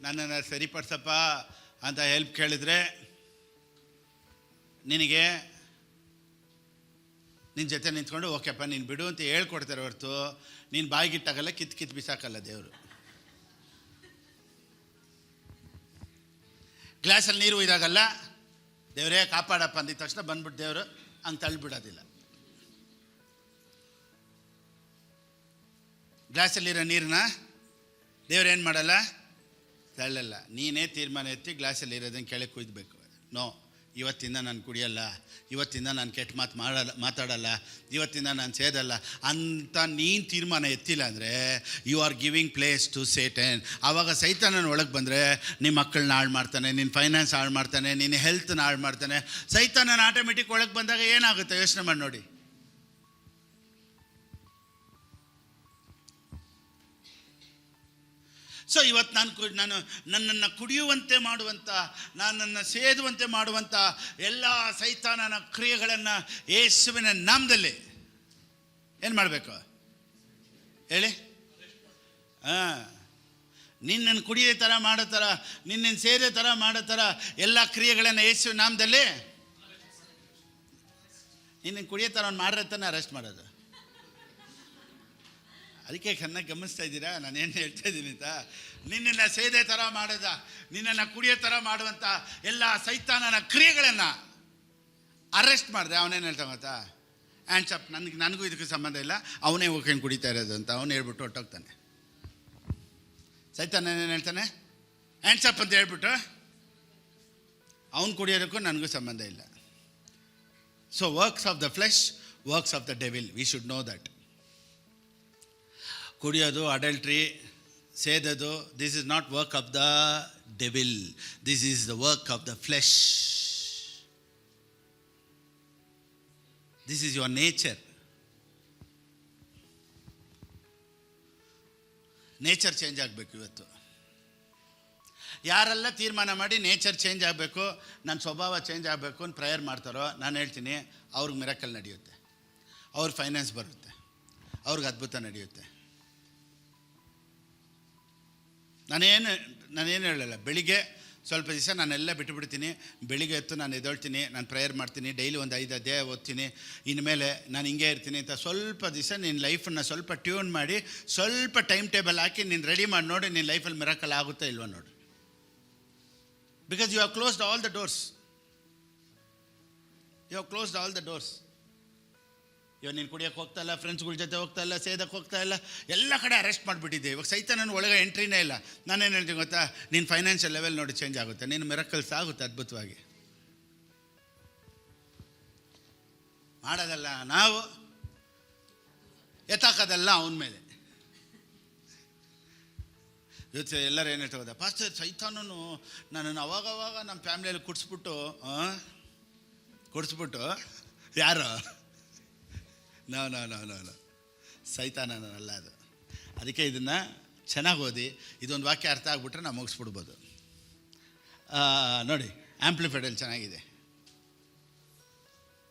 ನನ್ನನ್ನು ಸರಿಪಡಿಸಪ್ಪ ಅಂತ ಹೆಲ್ಪ್ ಕೇಳಿದ್ರೆ ನಿನಗೆ ನಿನ್ನ ಜೊತೆ ನಿಂತ್ಕೊಂಡು ಓಕೆಪ್ಪ ನೀನು ಬಿಡು ಅಂತ ಹೇಳ್ಕೊಡ್ತಾರೆ ಹೊರತು ನೀನು ಬಾಯಿಗಿಟ್ಟಾಗಲ್ಲ, ಕಿತ್ತು ಬಿಸಾಕಲ್ಲ ದೇವರು. ಗ್ಲಾಸಲ್ಲಿ ನೀರು ಇದಾಗಲ್ಲ, ದೇವರೇ ಕಾಪಾಡಪ್ಪ ಅಂದಿದ ತಕ್ಷಣ ಬಂದ್ಬಿಟ್ಟು ದೇವರು ಹಂಗೆ ತಳ್ಳಿಬಿಡೋದಿಲ್ಲ. ಗ್ಲಾಸಲ್ಲಿರೋ ನೀರನ್ನ ದೇವ್ರೇನು ಮಾಡಲ್ಲ, ತಳ್ಳಲ್ಲ. ನೀನೇ ತೀರ್ಮಾನ ಎತ್ತಿ ಗ್ಲಾಸಲ್ಲಿ ಇರೋದನ್ನು ಕೆಳಗೆ ಕುಯ್ದಬೇಕು. ನೋ, ಇವತ್ತಿಂದ ನಾನು ಕುಡಿಯಲ್ಲ, ಇವತ್ತಿಂದ ನಾನು ಕೆಟ್ಟ ಮಾತಾಡಲ್ಲ, ಇವತ್ತಿಂದ ನಾನು ಸೇದಲ್ಲ ಅಂತ ನೀನು ತೀರ್ಮಾನ ಎತ್ತಿಲ್ಲ ಅಂದರೆ you are giving place to Satan. ಆವಾಗ ಸೈತಾನನ ಒಳಗೆ ಬಂದರೆ ನಿಮ್ಮ ಮಕ್ಕಳನ್ನ ಹಾಳು ಮಾಡ್ತಾನೆ, ನಿನ್ನ ಫೈನಾನ್ಸ್ ಹಾಳು ಮಾಡ್ತಾನೆ, ನಿನ್ನ ಹೆಲ್ತ್ನ ಹಾಳು ಮಾಡ್ತಾನೆ. ಸೈತಾನನ ಆಟೋಮೆಟಿಕ್ ಒಳಗೆ ಬಂದಾಗ ಏನಾಗುತ್ತೆ ಯೋಚನೆ ಮಾಡಿ ನೋಡಿ. ಸೊ ಇವತ್ತು ನಾನು ನನ್ನನ್ನು ಕುಡಿಯುವಂತೆ ಮಾಡುವಂಥ, ನನ್ನನ್ನು ಸೇದುವಂತೆ ಮಾಡುವಂಥ ಎಲ್ಲ ಸೈತಾನನ ಕ್ರಿಯೆಗಳನ್ನು ಯೇಸುವಿನ ನಾಮದಲ್ಲಿ ಏನು ಮಾಡಬೇಕು ಹೇಳಿ? ನಿನ್ನನ್ನು ಕುಡಿಯೋ ಥರ ಮಾಡೋ ಥರ, ನಿನ್ನನ್ನು ಸೇರೋ ಥರ ಮಾಡೋ ಥರ ಎಲ್ಲ ಕ್ರಿಯೆಗಳನ್ನು ಯೇಸುವಿನ ನಾಮದಲ್ಲಿ, ನಿನ್ನನ್ನು ಕುಡಿಯೋ ಥರ ಅವ್ನು ಮಾಡಿರತ್ತಾನೆ ಅರೆಸ್ಟ್ ಮಾಡೋದು. ಅದಕ್ಕೆ ಚೆನ್ನಾಗಿ ಗಮನಿಸ್ತಾ ಇದ್ದೀರಾ ನಾನೇನು ಹೇಳ್ತಾ ಇದ್ದೀನಿ ಅಂತ? ನಿನ್ನನ್ನು ಸೇದೆ ಥರ ಮಾಡೋದ, ನಿನ್ನನ್ನು ಕುಡಿಯೋ ಥರ ಮಾಡುವಂಥ ಎಲ್ಲ ಸೈತಾನನ ಕ್ರಿಯೆಗಳನ್ನು ಅರೆಸ್ಟ್ ಮಾಡಿದೆ. ಅವನೇನು ಹೇಳ್ತಾ ಗೊತ್ತಾ? ಹ್ಯಾಂಡ್ಸ್ ಅಪ್, ನನಗೂ ಇದಕ್ಕೆ ಸಂಬಂಧ ಇಲ್ಲ, ಅವನೇ ಹೋಗ್ಕೊಂಡು ಕುಡಿತಾ ಇರೋದು ಅಂತ ಅವನು ಹೇಳ್ಬಿಟ್ಟು ಹೊಟ್ಟೋಗ್ತಾನೆ. ಸೈತಾನ ಏನು ಹೇಳ್ತಾನೆ? ಹ್ಯಾಂಡ್ಸ್ ಅಪ್ ಅಂತ ಹೇಳ್ಬಿಟ್ಟು ಅವನು ಕುಡಿಯೋದಕ್ಕೂ ನನಗೂ ಸಂಬಂಧ ಇಲ್ಲ. So works of the flesh, works of the devil, we should know that. ಕುಡಿಯೋದು, ಅಡಲ್ಟ್ರಿ, ಸೇದೋದು, this is not work of the devil, this is the work of the flesh. This is your nature. Nature change ಆಗಬೇಕು ಇವತ್ತು. ಯಾರೆಲ್ಲ ತೀರ್ಮಾನ ಮಾಡಿ nature change ಆಗಬೇಕು, ನನ್ನ ಸ್ವಭಾವ ಚೇಂಜ್ ಆಗಬೇಕು ಅಂತ ಪ್ರೇಯರ್ ಮಾಡ್ತಾರೋ, ನಾನು ಹೇಳ್ತೀನಿ ಅವ್ರಿಗೆ ಮಿರಾಕಲ್ ನಡೆಯುತ್ತೆ, ಅವ್ರಿಗೆ ಫೈನಾನ್ಸ್ ಬರುತ್ತೆ, ಅವ್ರಿಗೆ ಅದ್ಭುತ ನಡೆಯುತ್ತೆ. ನಾನೇನು ಹೇಳಲ್ಲ, ಬೆಳಿಗ್ಗೆ ಸ್ವಲ್ಪ ದಿವಸ ನಾನೆಲ್ಲ ಬಿಟ್ಟುಬಿಡ್ತೀನಿ. ಬೆಳಿಗ್ಗೆ ಎದ್ದು ನಾನು ಎದ್ದೇಳ್ತೀನಿ, ನಾನು ಪ್ರೇಯರ್ ಮಾಡ್ತೀನಿ, ಡೈಲಿ ಒಂದು 5 ಅಧ್ಯಾಯ ಓದ್ತೀನಿ. ಇನ್ಮೇಲೆ ನಾನು ಹಿಂಗೆ ಇರ್ತೀನಿ ಅಂತ ಸ್ವಲ್ಪ ದಿವಸ ನಿನ್ನ ಲೈಫನ್ನು ಸ್ವಲ್ಪ ಟ್ಯೂನ್ ಮಾಡಿ, ಸ್ವಲ್ಪ ಟೈಮ್ ಟೇಬಲ್ ಹಾಕಿ ನೀನು ರೆಡಿ ಮಾಡಿ ನೋಡಿ, ನಿನ್ನ ಲೈಫಲ್ಲಿ ಮಿರಾಕಲ್ ಆಗುತ್ತಾ ಇಲ್ವ ನೋಡಿ. Because you have closed all the doors. You have closed all the doors. ಇವಾಗ ನೀನು ಕುಡಿಯೋಕ್ಕೆ ಹೋಗ್ತಾ ಇಲ್ಲ, ಫ್ರೆಂಡ್ಸ್ಗಳ ಜೊತೆ ಹೋಗ್ತಾ ಇಲ್ಲ, ಸೇದಕ್ಕೆ ಹೋಗ್ತಾ ಇಲ್ಲ, ಎಲ್ಲ ಕಡೆ ಅರೆಸ್ಟ್ ಮಾಡಿಬಿಟ್ಟಿದ್ದೆ. ಇವಾಗ ಸೈತಾನನ ಒಳಗೆ ಎಂಟ್ರಿನೇ ಇಲ್ಲ. ನಾನೇನು ಹೇಳ್ತೀನಿ ಗೊತ್ತಾ, ನೀನು ಫೈನಾನ್ಷಿಯಲ್ ಲೆವೆಲ್ ನೋಡಿ ಚೇಂಜ್ ಆಗುತ್ತೆ, ನೀನು ಮಿರಾಕಲ್ಸ್ ಆಗುತ್ತೆ ಅದ್ಭುತವಾಗಿ. ಮಾಡೋದಲ್ಲ ನಾವು, ಎತ್ತಾಕೋದಲ್ಲ ಅವನ ಮೇಲೆ. ಇವತ್ತು ಎಲ್ಲರೂ ಏನು ಹೇಳ್ತಾ ಹೋದ, ಪಾಸ್ಟರ್ ಸೈತಾನನು ನನ್ನನ್ನು ಅವಾಗವಾಗ ನಮ್ಮ ಫ್ಯಾಮಿಲಿಯಲ್ಲಿ ಕುಡಿಸ್ಬಿಟ್ಟು ಯಾರು ನೋ ಸೈತಾನನಲ್ಲ ಅದು. ಅದಕ್ಕೆ ಇದನ್ನು ಚೆನ್ನಾಗಿ ಓದಿ, ಇದೊಂದು ವಾಕ್ಯ ಅರ್ಥ ಆಗಿಬಿಟ್ರೆ ನಾವು ಮುಗಿಸ್ಬಿಡ್ಬೋದು. ನೋಡಿ, ಆಂಪ್ಲಿಫೈಡಲ್ಲಿ ಚೆನ್ನಾಗಿದೆ.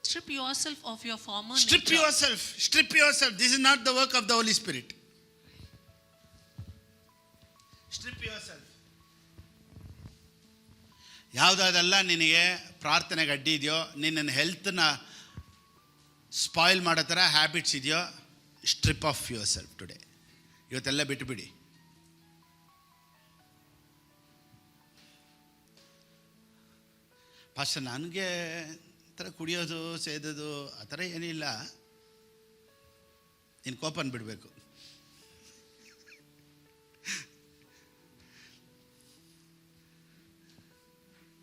Strip yourself of your former Strip nature. yourself. Strip yourself. This is not the work of the Holy Spirit. Strip yourself. ಯಾವುದಾದೆಲ್ಲ ನಿನಗೆ ಪ್ರಾರ್ಥನೆಗೆ ಅಡ್ಡಿ ಇದೆಯೋ, ನಿನ್ನ ಹೆಲ್ತ್ನ ಸ್ಪಾಯ್ಲ್ ಮಾಡೋ ಥರ ಹ್ಯಾಬಿಟ್ಸ್ ಇದೆಯೋ, strip of your self today. ಇವತ್ತೆಲ್ಲ ಬಿಟ್ಟುಬಿಡಿ. ಪಾಸ್ಟರ್ ನನಗೆ ಥರ ಕುಡಿಯೋದು ಸೇದೋದು ಆ ಥರ ಏನಿಲ್ಲ, ನೀನು ಕೋಪನ ಬಿಡಬೇಕು.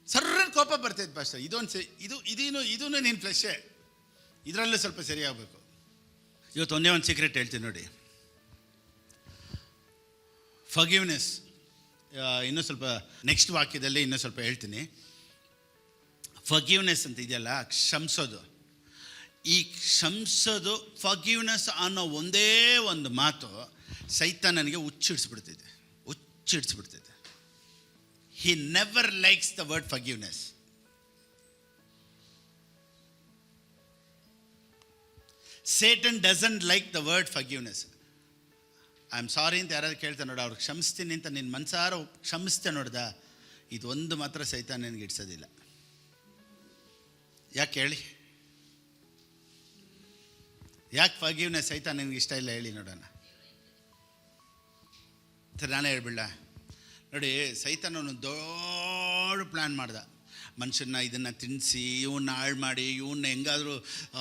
ಸರ್ರನ್ ಕೋಪ ಬರ್ತೈತೆ ಪಾಸ್ಟರ್, ಇದೂ ನೀನು ಫ್ಲೆಶೇ, ಇದರಲ್ಲೂ ಸ್ವಲ್ಪ ಸರಿಯಾಗಬೇಕು. ಇವತ್ತು ಒಂದೇ ಒಂದು ಸೀಕ್ರೆಟ್ ಹೇಳ್ತೀನಿ ನೋಡಿ, ಫರ್ಗಿವ್ನೆಸ್. ಇನ್ನೂ ಸ್ವಲ್ಪ ನೆಕ್ಸ್ಟ್ ವಾಕ್ಯದಲ್ಲಿ ಇನ್ನೂ ಸ್ವಲ್ಪ ಹೇಳ್ತೀನಿ. ಫರ್ಗಿವ್ನೆಸ್ ಅಂತ ಇದೆಯಲ್ಲ, ಕ್ಷಮಿಸೋದು. ಈ ಕ್ಷಮಿಸೋದು, ಫರ್ಗಿವ್ನೆಸ್ ಅನ್ನೋ ಒಂದೇ ಒಂದು ಮಾತು ಸೈತಾನನಿಗೆ ಹುಚ್ಚಿಡಿಸ್ಬಿಡ್ತೈತೆ. He never likes the word forgiveness. Satan doesn't like the word forgiveness. I am sorry ಅಂತ ಯಾರಾದ್ರು ಕೇಳ್ತಾರೆ ನೋಡ, ಅವ್ರಿಗೆ ಕ್ಷಮಿಸ್ತೀನಿ ಅಂತ ನಿನ್ನ ಮನಸಾರ ಕ್ಷಮಿಸ್ತೆ ನೋಡ್ದ, ಇದೊಂದು ಮಾತ್ರ ಸೈತಾನ ನನಗೆ ಇಡ್ಸೋದಿಲ್ಲ. ಯಾಕೆ ಹೇಳಿ? ಯಾಕೆ ಫರ್ಗಿವ್ನೆಸ್ ಸೈತಾನ ನನಗೆ ಇಷ್ಟ ಇಲ್ಲ ಹೇಳಿ ನೋಡೋಣ. ನಾನೇ ಹೇಳ್ಬಿಡ್ಲ ನೋಡಿ, ಸೈತಾನನು ದೊಡ್ಡ ಪ್ಲ್ಯಾನ್ ಮಾಡ್ದ. ಮನುಷ್ಯನ ಇದನ್ನು ತಿನ್ನಿಸಿ, ಇವನ್ನ ಹಾಳು ಮಾಡಿ, ಇವನ್ನ ಹೆಂಗಾದರೂ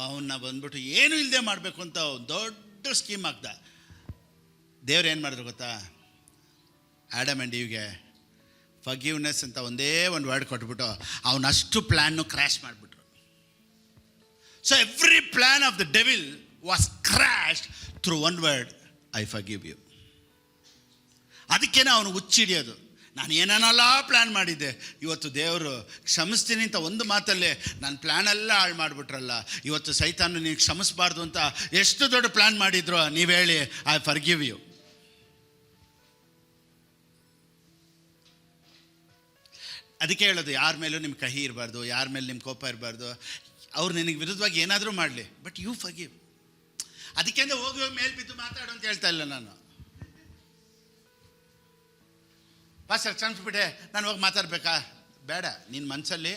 ಅವನ್ನ ಬಂದ್ಬಿಟ್ಟು ಏನೂ ಇಲ್ಲದೆ ಮಾಡಬೇಕು ಅಂತ ದೊಡ್ಡ ಸ್ಕೀಮ್ ಹಾಕ್ದ. ದೇವ್ರು ಏನು ಮಾಡಿದ್ರು ಗೊತ್ತಾ, ಆಡಮ್ ಆ್ಯಂಡ್ ಈವ್ಗೆ ಫರ್ಗಿವ್ನೆಸ್ ಅಂತ ಒಂದೇ ಒಂದು ವರ್ಡ್ ಕೊಟ್ಬಿಟ್ಟು ಅವನಷ್ಟು ಪ್ಲ್ಯಾನ್ನು ಕ್ರ್ಯಾಶ್ ಮಾಡಿಬಿಟ್ರು. So every plan of the devil was crashed through one word, I forgive you. ಅದಕ್ಕೇನೆ ಅವನು ಹುಚ್ಚಿಡಿಯೋದು. ನಾನು ಏನೇನೆಲ್ಲ ಪ್ಲ್ಯಾನ್ ಮಾಡಿದ್ದೆ, ಇವತ್ತು ದೇವರು ಕ್ಷಮಿಸ್ತೀನಿ ಅಂತ ಒಂದು ಮಾತಲ್ಲೇ ನನ್ನ ಪ್ಲ್ಯಾನೆಲ್ಲ ಹಾಳು ಮಾಡಿಬಿಟ್ರಲ್ಲ. ಇವತ್ತು ಸೈತಾನು ನೀವು ಕ್ಷಮಿಸಬಾರ್ದು ಅಂತ ಎಷ್ಟು ದೊಡ್ಡ ಪ್ಲ್ಯಾನ್ ಮಾಡಿದ್ರು, ನೀವು ಹೇಳಿ ಐ ಫರ್ಗಿವ್ ಯು. ಅದಕ್ಕೆ ಹೇಳೋದು, ಯಾರ ಮೇಲೂ ನಿಮ್ಮ ಕಹಿ ಇರಬಾರ್ದು, ಯಾರ ಮೇಲೆ ನಿಮ್ಮ ಕೋಪ ಇರಬಾರ್ದು. ಅವ್ರು ನಿನಗೆ ವಿರುದ್ಧವಾಗಿ ಏನಾದರೂ ಮಾಡಲಿ, ಬಟ್ ಯು ಫರ್ಗಿವ್. ಅದಕ್ಕೆ ಹೋಗಿ ಮೇಲೆ ಬಿದ್ದು ಮಾತಾಡು ಅಂತ ಹೇಳ್ತಾ ಇಲ್ಲ ನಾನು. ಪಾಸ್ಟರ್ ಕ್ಷಮಿಸ್ಬಿಟ್ಟೆ, ನಾನು ಹೋಗಿ ಮಾತಾಡ್ಬೇಕಾ? ಬೇಡ, ನಿನ್ನ ಮನಸ್ಸಲ್ಲಿ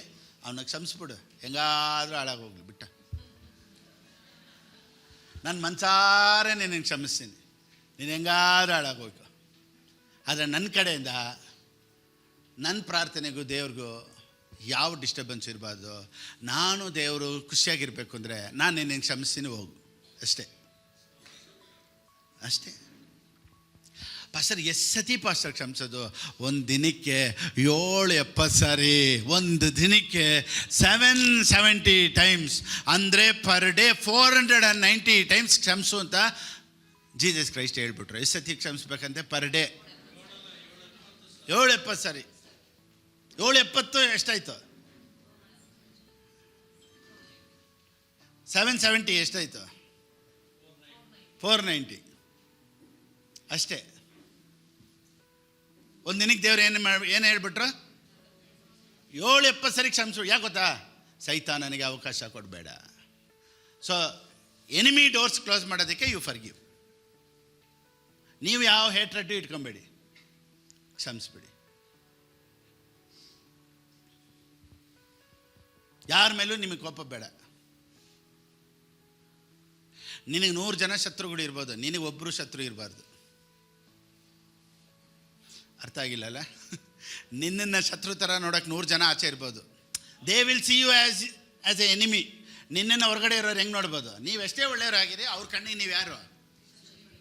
ಅವನಿಗೆ ಕ್ಷಮಿಸ್ಬಿಡು, ಹೆಂಗಾದರೂ ಹಾಳಾಗೋಗ್ಲಿ ಬಿಟ್ಟ. ನನ್ನ ಮನಸಾರೆ ನಿನಗೆ ಕ್ಷಮಿಸ್ತೀನಿ, ನೀನು ಹೆಂಗಾದರೂ ಹಾಳಾಗೋಯ್ತು. ಆದರೆ ನನ್ನ ಕಡೆಯಿಂದ ನನ್ನ ಪ್ರಾರ್ಥನೆಗೂ ದೇವ್ರಿಗೂ ಯಾವ ಡಿಸ್ಟರ್ಬೆನ್ಸ್ ಇರಬಾರ್ದು. ನಾನು ದೇವರು ಖುಷಿಯಾಗಿರಬೇಕು ಅಂದರೆ ನಾನು ನಿನಗೆ ಕ್ಷಮಿಸ್ತೀನಿ, ಹೋಗು, ಅಷ್ಟೇ. ಪಾಸ್ಟರ್ ಎಷ್ಟು ಸತಿ ಪಾಸ್ಟರ್ ಕ್ಷಮಿಸೋದು? ಒಂದು ದಿನಕ್ಕೆ 770 ಸಾರಿ, ಒಂದು ದಿನಕ್ಕೆ 770 ಟೈಮ್ಸ್, ಅಂದರೆ ಪರ್ ಡೇ 490 ಟೈಮ್ಸ್ ಕ್ಷಮಿಸು ಅಂತ ಜೀಸಸ್ ಕ್ರೈಸ್ಟ್ ಹೇಳ್ಬಿಟ್ರು. ಎಷ್ಟು ಸತಿ ಕ್ಷಮಿಸ್ಬೇಕಂತೆ? ಪರ್ ಡೇ 770 ಸರಿ. 770 ಎಷ್ಟಾಯ್ತು? 770 ಎಷ್ಟಾಯ್ತು? 490 ಅಷ್ಟೇ. ಒಂದು ದಿನಕ್ಕೆ ದೇವ್ರು ಏನು ಹೇಳ್ಬಿಟ್ರು? 770 ಸರಿ ಕ್ಷಮಿಸು. ಯಾಕೆ ಗೊತ್ತಾ? ಸೈತಾನನಿಗೆ ಅವಕಾಶ ಕೊಡಬೇಡ. ಸೊ ಎನಿಮಿ ಡೋರ್ಸ್ ಕ್ಲೋಸ್ ಮಾಡೋದಕ್ಕೆ ಯು ಫರ್ಗಿವ್. ನೀವು ಯಾವ ಹೇಟ್ರಡ್ಡು ಇಟ್ಕೊಬೇಡಿ, ಕ್ಷಮಿಸ್ಬಿಡಿ. ಯಾರ ಮೇಲೂ ನಿಮಗೆ ಕೋಪ ಬೇಡ. ನಿನಗೆ 100 ಜನ ಶತ್ರುಗಳು ಇರ್ಬೋದು, ನಿನಗೆ ಒಬ್ಬರು ಶತ್ರು ಇರಬಾರ್ದು. ಅರ್ಥ ಆಗಿಲ್ಲಲ್ಲ? ನಿನ್ನನ್ನು ಶತ್ರು ಥರ ನೋಡೋಕೆ 100 ಜನ ಆಚೆ ಇರ್ಬೋದು. They will see you as a enemy. ನಿನ್ನನ್ನು ಹೊರಗಡೆ ಇರೋರು ಹೆಂಗೆ ನೋಡ್ಬೋದು? ನೀವೆಷ್ಟೇ ಒಳ್ಳೆಯವರಾಗಿರಿ, ಅವ್ರ ಕಣ್ಣಿಗೆ ನೀವು ಯಾರು?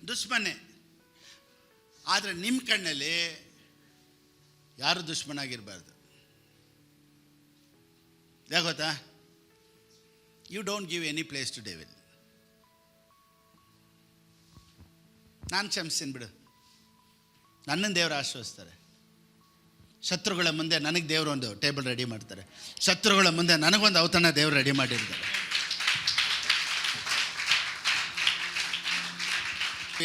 ದುಶ್ಮನೆ. ಆದರೆ ನಿಮ್ಮ ಕಣ್ಣಲ್ಲಿ ಯಾರು ದುಶ್ಮನಾಗಿರಬಾರ್ದು. ಯಾಕೆ ಗೊತ್ತಾ? You don't give any place to devil. ನಾನು ಕ್ಷಮಿಸ್ತೀನಿ ಬಿಡು, ನನ್ನನ್ನು ದೇವರು ಆಶ್ರಯಿಸ್ತಾರೆ. ಶತ್ರುಗಳ ಮುಂದೆ ನನಗೆ ದೇವರು ಒಂದು ಟೇಬಲ್ ರೆಡಿ ಮಾಡ್ತಾರೆ. ಶತ್ರುಗಳ ಮುಂದೆ ನನಗೊಂದು ಔತಣ ದೇವರು ರೆಡಿ ಮಾಡಿರ್ತಾರೆ.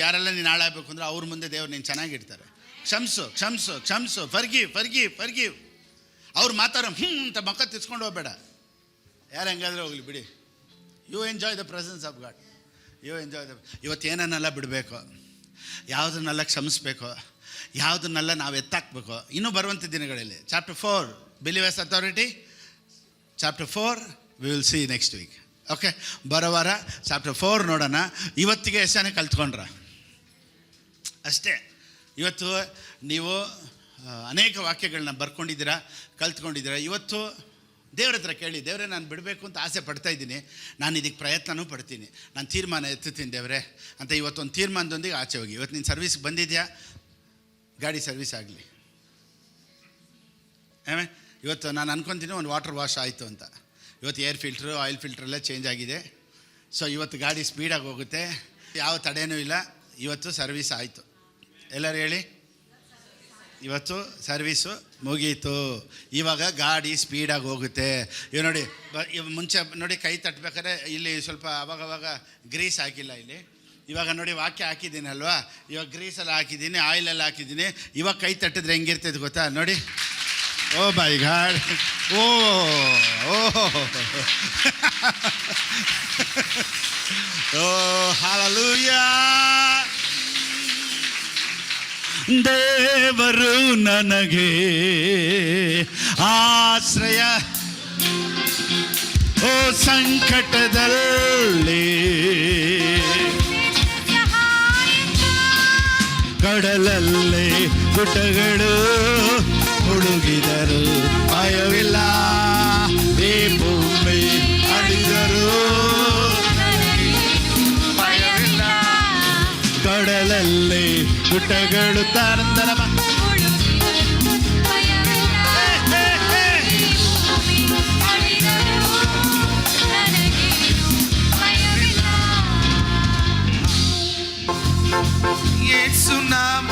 ಯಾರೆಲ್ಲ ನೀನು ಹಾಳಾಗಬೇಕು ಅಂದರೆ ಅವ್ರ ಮುಂದೆ ದೇವ್ರು ನೀನು ಚೆನ್ನಾಗಿರ್ತಾರೆ. ಕ್ಷಮಿಸು ಕ್ಷಮಿಸು ಕ್ಷಮಿಸು, ಫರ್ಗಿವ್ ಫರ್ಗಿವ್ ಫರ್ಗಿವ್. ಅವ್ರು ಮಾತಾಡೋ ಅಂತ ಮಕ್ಕ ತಿರ್ಸ್ಕೊಂಡು ಹೋಗಬೇಡ. ಯಾರು ಹೆಂಗಾದ್ರೆ ಹೋಗ್ಲಿ ಬಿಡಿ. You enjoy the presence of God. You enjoy the. ಇವತ್ತೇನನ್ನೆಲ್ಲ ಬಿಡಬೇಕು, ಯಾವುದನ್ನೆಲ್ಲ ಕ್ಷಮಿಸ್ಬೇಕು, ಯಾವುದನ್ನೆಲ್ಲ ನಾವು ಎತ್ತಾಕಬೇಕು, ಇನ್ನೂ ಬರುವಂಥ ದಿನಗಳಲ್ಲಿ. Chapter 4 believers authority. Chapter 4 we will see next week. Okay, ಬರೋ ವಾರ ಚಾಪ್ಟರ್ 4 ನೋಡೋಣ. ಇವತ್ತಿಗೆ ಎಷ್ಟೇ ಕಲ್ತ್ಕೊಂಡ್ರ ಅಷ್ಟೇ. ಇವತ್ತು ನೀವು ಅನೇಕ ವಾಕ್ಯಗಳನ್ನ ಬರ್ಕೊಂಡಿದ್ದೀರಾ, ಕಲ್ತ್ಕೊಂಡಿದ್ದೀರಾ. ಇವತ್ತು ದೇವ್ರ ಹತ್ರ ಕೇಳಿ, ದೇವರೇ ನಾನು ಬಿಡಬೇಕು ಅಂತ ಆಸೆ ಪಡ್ತಾ ಇದ್ದೀನಿ, ನಾನು ಇದಕ್ಕೆ ಪ್ರಯತ್ನವೂ ಪಡ್ತೀನಿ, ನಾನು ತೀರ್ಮಾನ ಎತ್ತುತ್ತೀನಿ ದೇವರೇ ಅಂತ. ಇವತ್ತೊಂದು ತೀರ್ಮಾನದೊಂದಿಗೆ ಆಚೆ ಹೋಗಿ. ಇವತ್ತು ನೀನು ಸರ್ವಿಸ್ಗೆ ಬಂದಿದ್ಯಾ, ಗಾಡಿ ಸರ್ವಿಸ್ ಆಗಲಿ. ಆಮೇಲೆ ಇವತ್ತು ನಾನು ಅನ್ಕೊತೀನಿ ಒಂದು ವಾಟರ್ ವಾಶ್ ಆಯಿತು ಅಂತ. ಇವತ್ತು ಏರ್ ಫಿಲ್ಟ್ರು, ಆಯಿಲ್ ಫಿಲ್ಟ್ರೆಲ್ಲ ಚೇಂಜ್ ಆಗಿದೆ. ಸೊ ಇವತ್ತು ಗಾಡಿ ಸ್ಪೀಡಾಗಿ ಹೋಗುತ್ತೆ, ಯಾವ ತಡೆಯೂ ಇಲ್ಲ. ಇವತ್ತು ಸರ್ವಿಸ್ ಆಯಿತು. ಎಲ್ಲರೂ ಹೇಳಿ, ಇವತ್ತು ಸರ್ವೀಸು ಮುಗೀತು. ಇವಾಗ ಗಾಡಿ ಸ್ಪೀಡಾಗಿ ಹೋಗುತ್ತೆ. ಇವು ನೋಡಿ, ಮುಂಚೆ ನೋಡಿ ಕೈ ತಟ್ಟಬೇಕಾದ್ರೆ ಇಲ್ಲಿ ಸ್ವಲ್ಪ ಅವಾಗವಾಗ ಗ್ರೀಸ್ ಹಾಕಿಲ್ಲ ಇಲ್ಲಿ. ಇವಾಗ ನೋಡಿ ವಾಕ್ಯ ಹಾಕಿದ್ದೀನಿ ಅಲ್ವಾ, ಇವಾಗ ಗ್ರೀಸೆಲ್ಲ ಹಾಕಿದ್ದೀನಿ, ಆಯಿಲೆಲ್ಲ ಹಾಕಿದ್ದೀನಿ. ಇವಾಗ ಕೈ ತಟ್ಟಿದ್ರೆ ಹೆಂಗಿರ್ತೈತೆ ಗೊತ್ತಾ? ನೋಡಿ, ಓ my God, O O hallelujah. ದೇವರು ನನಗೆ ಆಶ್ರಯ, ಓ ಸಂಕಟದಲ್ಲಿ ಕಡಲಲ್ಲಿ ಗುಡ್ಡಗಳು ಮುಳುಗಿದರು ಭಯವಿಲ್ಲ, ಈ ಭೂಮಿ ಅಡಿದರು ಭಯವಿಲ್ಲ. ಕಡಲಲ್ಲಿ ಗುಡ್ಡಗಳು ತಾರಂತರ ಯೇಸು ನಾಮ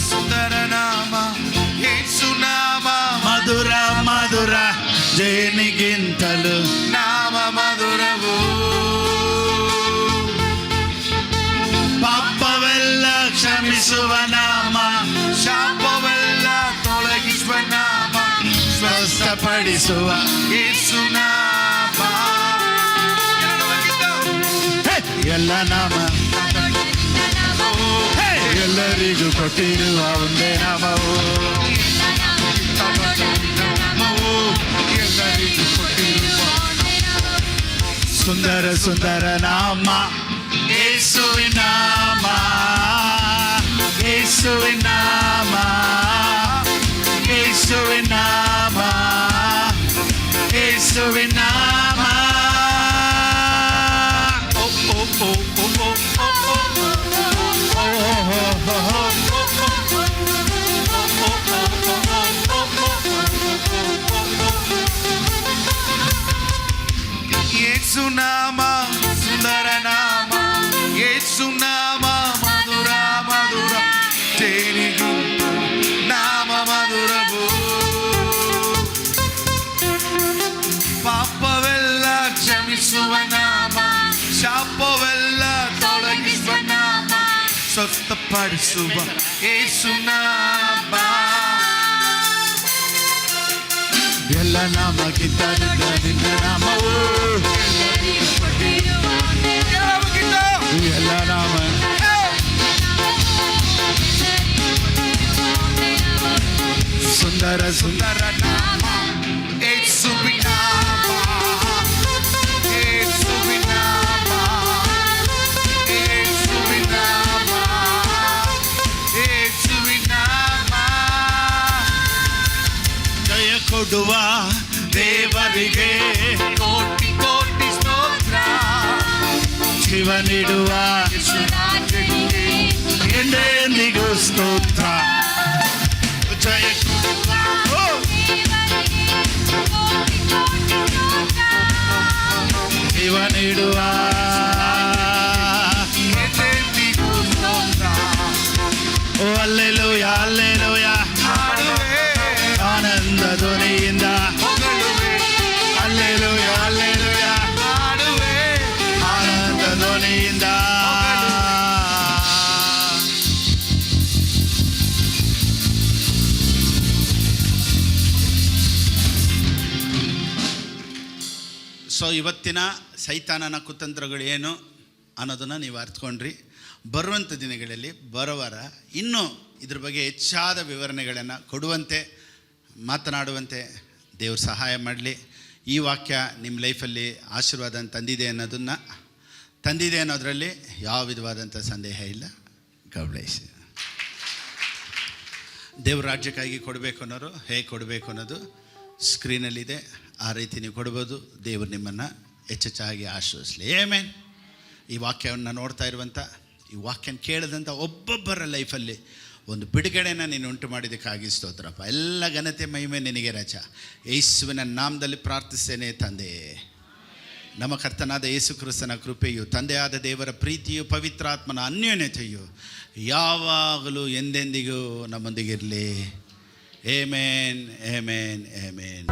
ಸುಂದರ ನಾಮ, ಯೇಸು ನಾಮ ಮಧುರ ಮಧುರ, ಜೇನಿಗಿಂತಲೂ ನಾಮ ಮಧುರವು. ಪಾಪವೆಲ್ಲ ಕ್ಷಮಿಸುವ ನಾಮ, ಶಾಪವೆಲ್ಲ ತೊಲಗಿಸುವ ನಾಮ, ಸ್ವಸ್ಥಪಡಿಸುವ ಯೇಸು ನಾಮ. ಎಲ್ಲ ನಾಮ, ಎಲ್ಲರಿಗೂ ಕೊಟ್ಟಿರುವ ಒಂದೇ ನಾಮವು, ಎಲ್ಲರಿಗೂ ಕೊಟ್ಟಿರುವ ಸುಂದರ ಸುಂದರ ನಾಮ, ಯೇಸುವಿನ ನಾಮ, ಯೇಸುವಿನ ನಾಮ, ಯೇಸುವಿನ ನಾಮ, ಯೇಸುವಿನ ನಾಮ. ಓ ಓ ಓ ಓ ಓ ಯೇಸು ನಾಮ ಸುಂದರ ನಾಮ, ಯೇಸು ನಾಮ ಮಧುರ ಮಧುರ, ಜೇನಿಗಿಂತ ನಾಮ ಮಧುರ. ಧರಿಸುವ ಯೇಸುನಾಮ ಎಲ್ಲ ನಾಮಕ್ಕಿಂತ ನಿನ್ನ ನಾಮವು ಎಲ್ಲ ನಾಮ ಸುಂದರ ಸುಂದರ ನಾಮ ಯೇಸುವಿನ ನಾಮ ಯೇಸುವಿನ ನಾಮ ಯೇಸುವಿನ ನಾಮ ಯೇಸುವಿನ ನಾಮ ಜಯ ಕೊಡುವ ದೇವರಿಗೆ ಕೋಟಿ ಕೋಟಿ ಸ್ತೋತ್ರ ಜೀವ ನೀಡುವ ಯೇಸುರಾಜನಿಗೆ ಎಂದೆಂದಿಗೂ ಸ್ತೋತ್ರ ಜಯ ಕೊಡುವ ಜೀವ ನೀಡುವ ಎಂದೆಂದಿಗೂ ಸ್ತೋತ್ರ ಓ ಅಲ್ಲೆಲೂಯ ಅಲ್ಲೆಲೂಯ ಹಾಡುವೆ ಆನಂದ ಧ್ವನಿಯಿಂದ ಹೊಗಳುವೆ ಅಲ್ಲೆಲೂಯ ಅಲ್ಲೆಲೂಯ ಹಾಡುವೆ ಆನಂದ ಧ್ವನಿಯಿಂದ ಸೊ ಇವತ್ತಿನ ಸೈತಾನನ ಕುತಂತ್ರಗಳು ಏನು ಅನ್ನೋದನ್ನು ನೀವು ಅರ್ಥಕೊಂಡ್ರಿ. ಬರುವಂಥ ದಿನಗಳಲ್ಲಿ ಬರೋವಾರ ಇನ್ನೂ ಇದ್ರ ಬಗ್ಗೆ ಹೆಚ್ಚಾದ ವಿವರಣೆಗಳನ್ನು ಕೊಡುವಂತೆ ಮಾತನಾಡುವಂತೆ ದೇವ್ರು ಸಹಾಯ ಮಾಡಲಿ. ಈ ವಾಕ್ಯ ನಿಮ್ಮ ಲೈಫಲ್ಲಿ ಆಶೀರ್ವಾದ ತಂದಿದೆ ಅನ್ನೋದರಲ್ಲಿ ಯಾವ ವಿಧವಾದಂಥ ಸಂದೇಹ ಇಲ್ಲ. ಗೌಡ್ಲೇಶ್ ದೇವ್ರ ರಾಜ್ಯಕ್ಕಾಗಿ ಕೊಡಬೇಕು ಅನ್ನೋರು ಹೇಗೆ ಕೊಡಬೇಕು ಅನ್ನೋದು ಸ್ಕ್ರೀನಲ್ಲಿದೆ. ಆ ರೀತಿ ನೀವು ಕೊಡ್ಬೋದು. ದೇವರು ನಿಮ್ಮನ್ನು ಹೆಚ್ಚೆಚ್ಚಾಗಿ ಆಶೀರ್ವದಿಸಲಿ. ಆಮೆನ್. ಈ ವಾಕ್ಯವನ್ನು ನೋಡ್ತಾ ಇರುವಂಥ, ಈ ವಾಕ್ಯನ ಕೇಳಿದಂಥ ಒಬ್ಬೊಬ್ಬರ ಲೈಫಲ್ಲಿ ಒಂದು ಬಿಡುಗಡೆನ ನೀನು ಉಂಟು ಮಾಡಿದ್ದಕ್ಕಾಗಿ ಸ್ತೋತ್ರಪ್ಪ. ಎಲ್ಲ ಘನತೆ ಮಹಿಮೆ ನಿನಗೆ ರಾಜ. ಯೇಸುವಿನ ನಾಮದಲ್ಲಿ ಪ್ರಾರ್ಥಿಸ್ತೇನೆ ತಂದೆ. ನಮ್ಮ ಕರ್ತನಾದ ಯೇಸು ಕ್ರಿಸ್ತನ ಕೃಪೆಯು, ತಂದೆಯಾದ ದೇವರ ಪ್ರೀತಿಯು, ಪವಿತ್ರಾತ್ಮನ ಅನ್ಯೋನ್ಯತೆಯು ಯಾವಾಗಲೂ ಎಂದೆಂದಿಗೂ ನಮ್ಮೊಂದಿಗಿರಲಿ. Amen amen amen.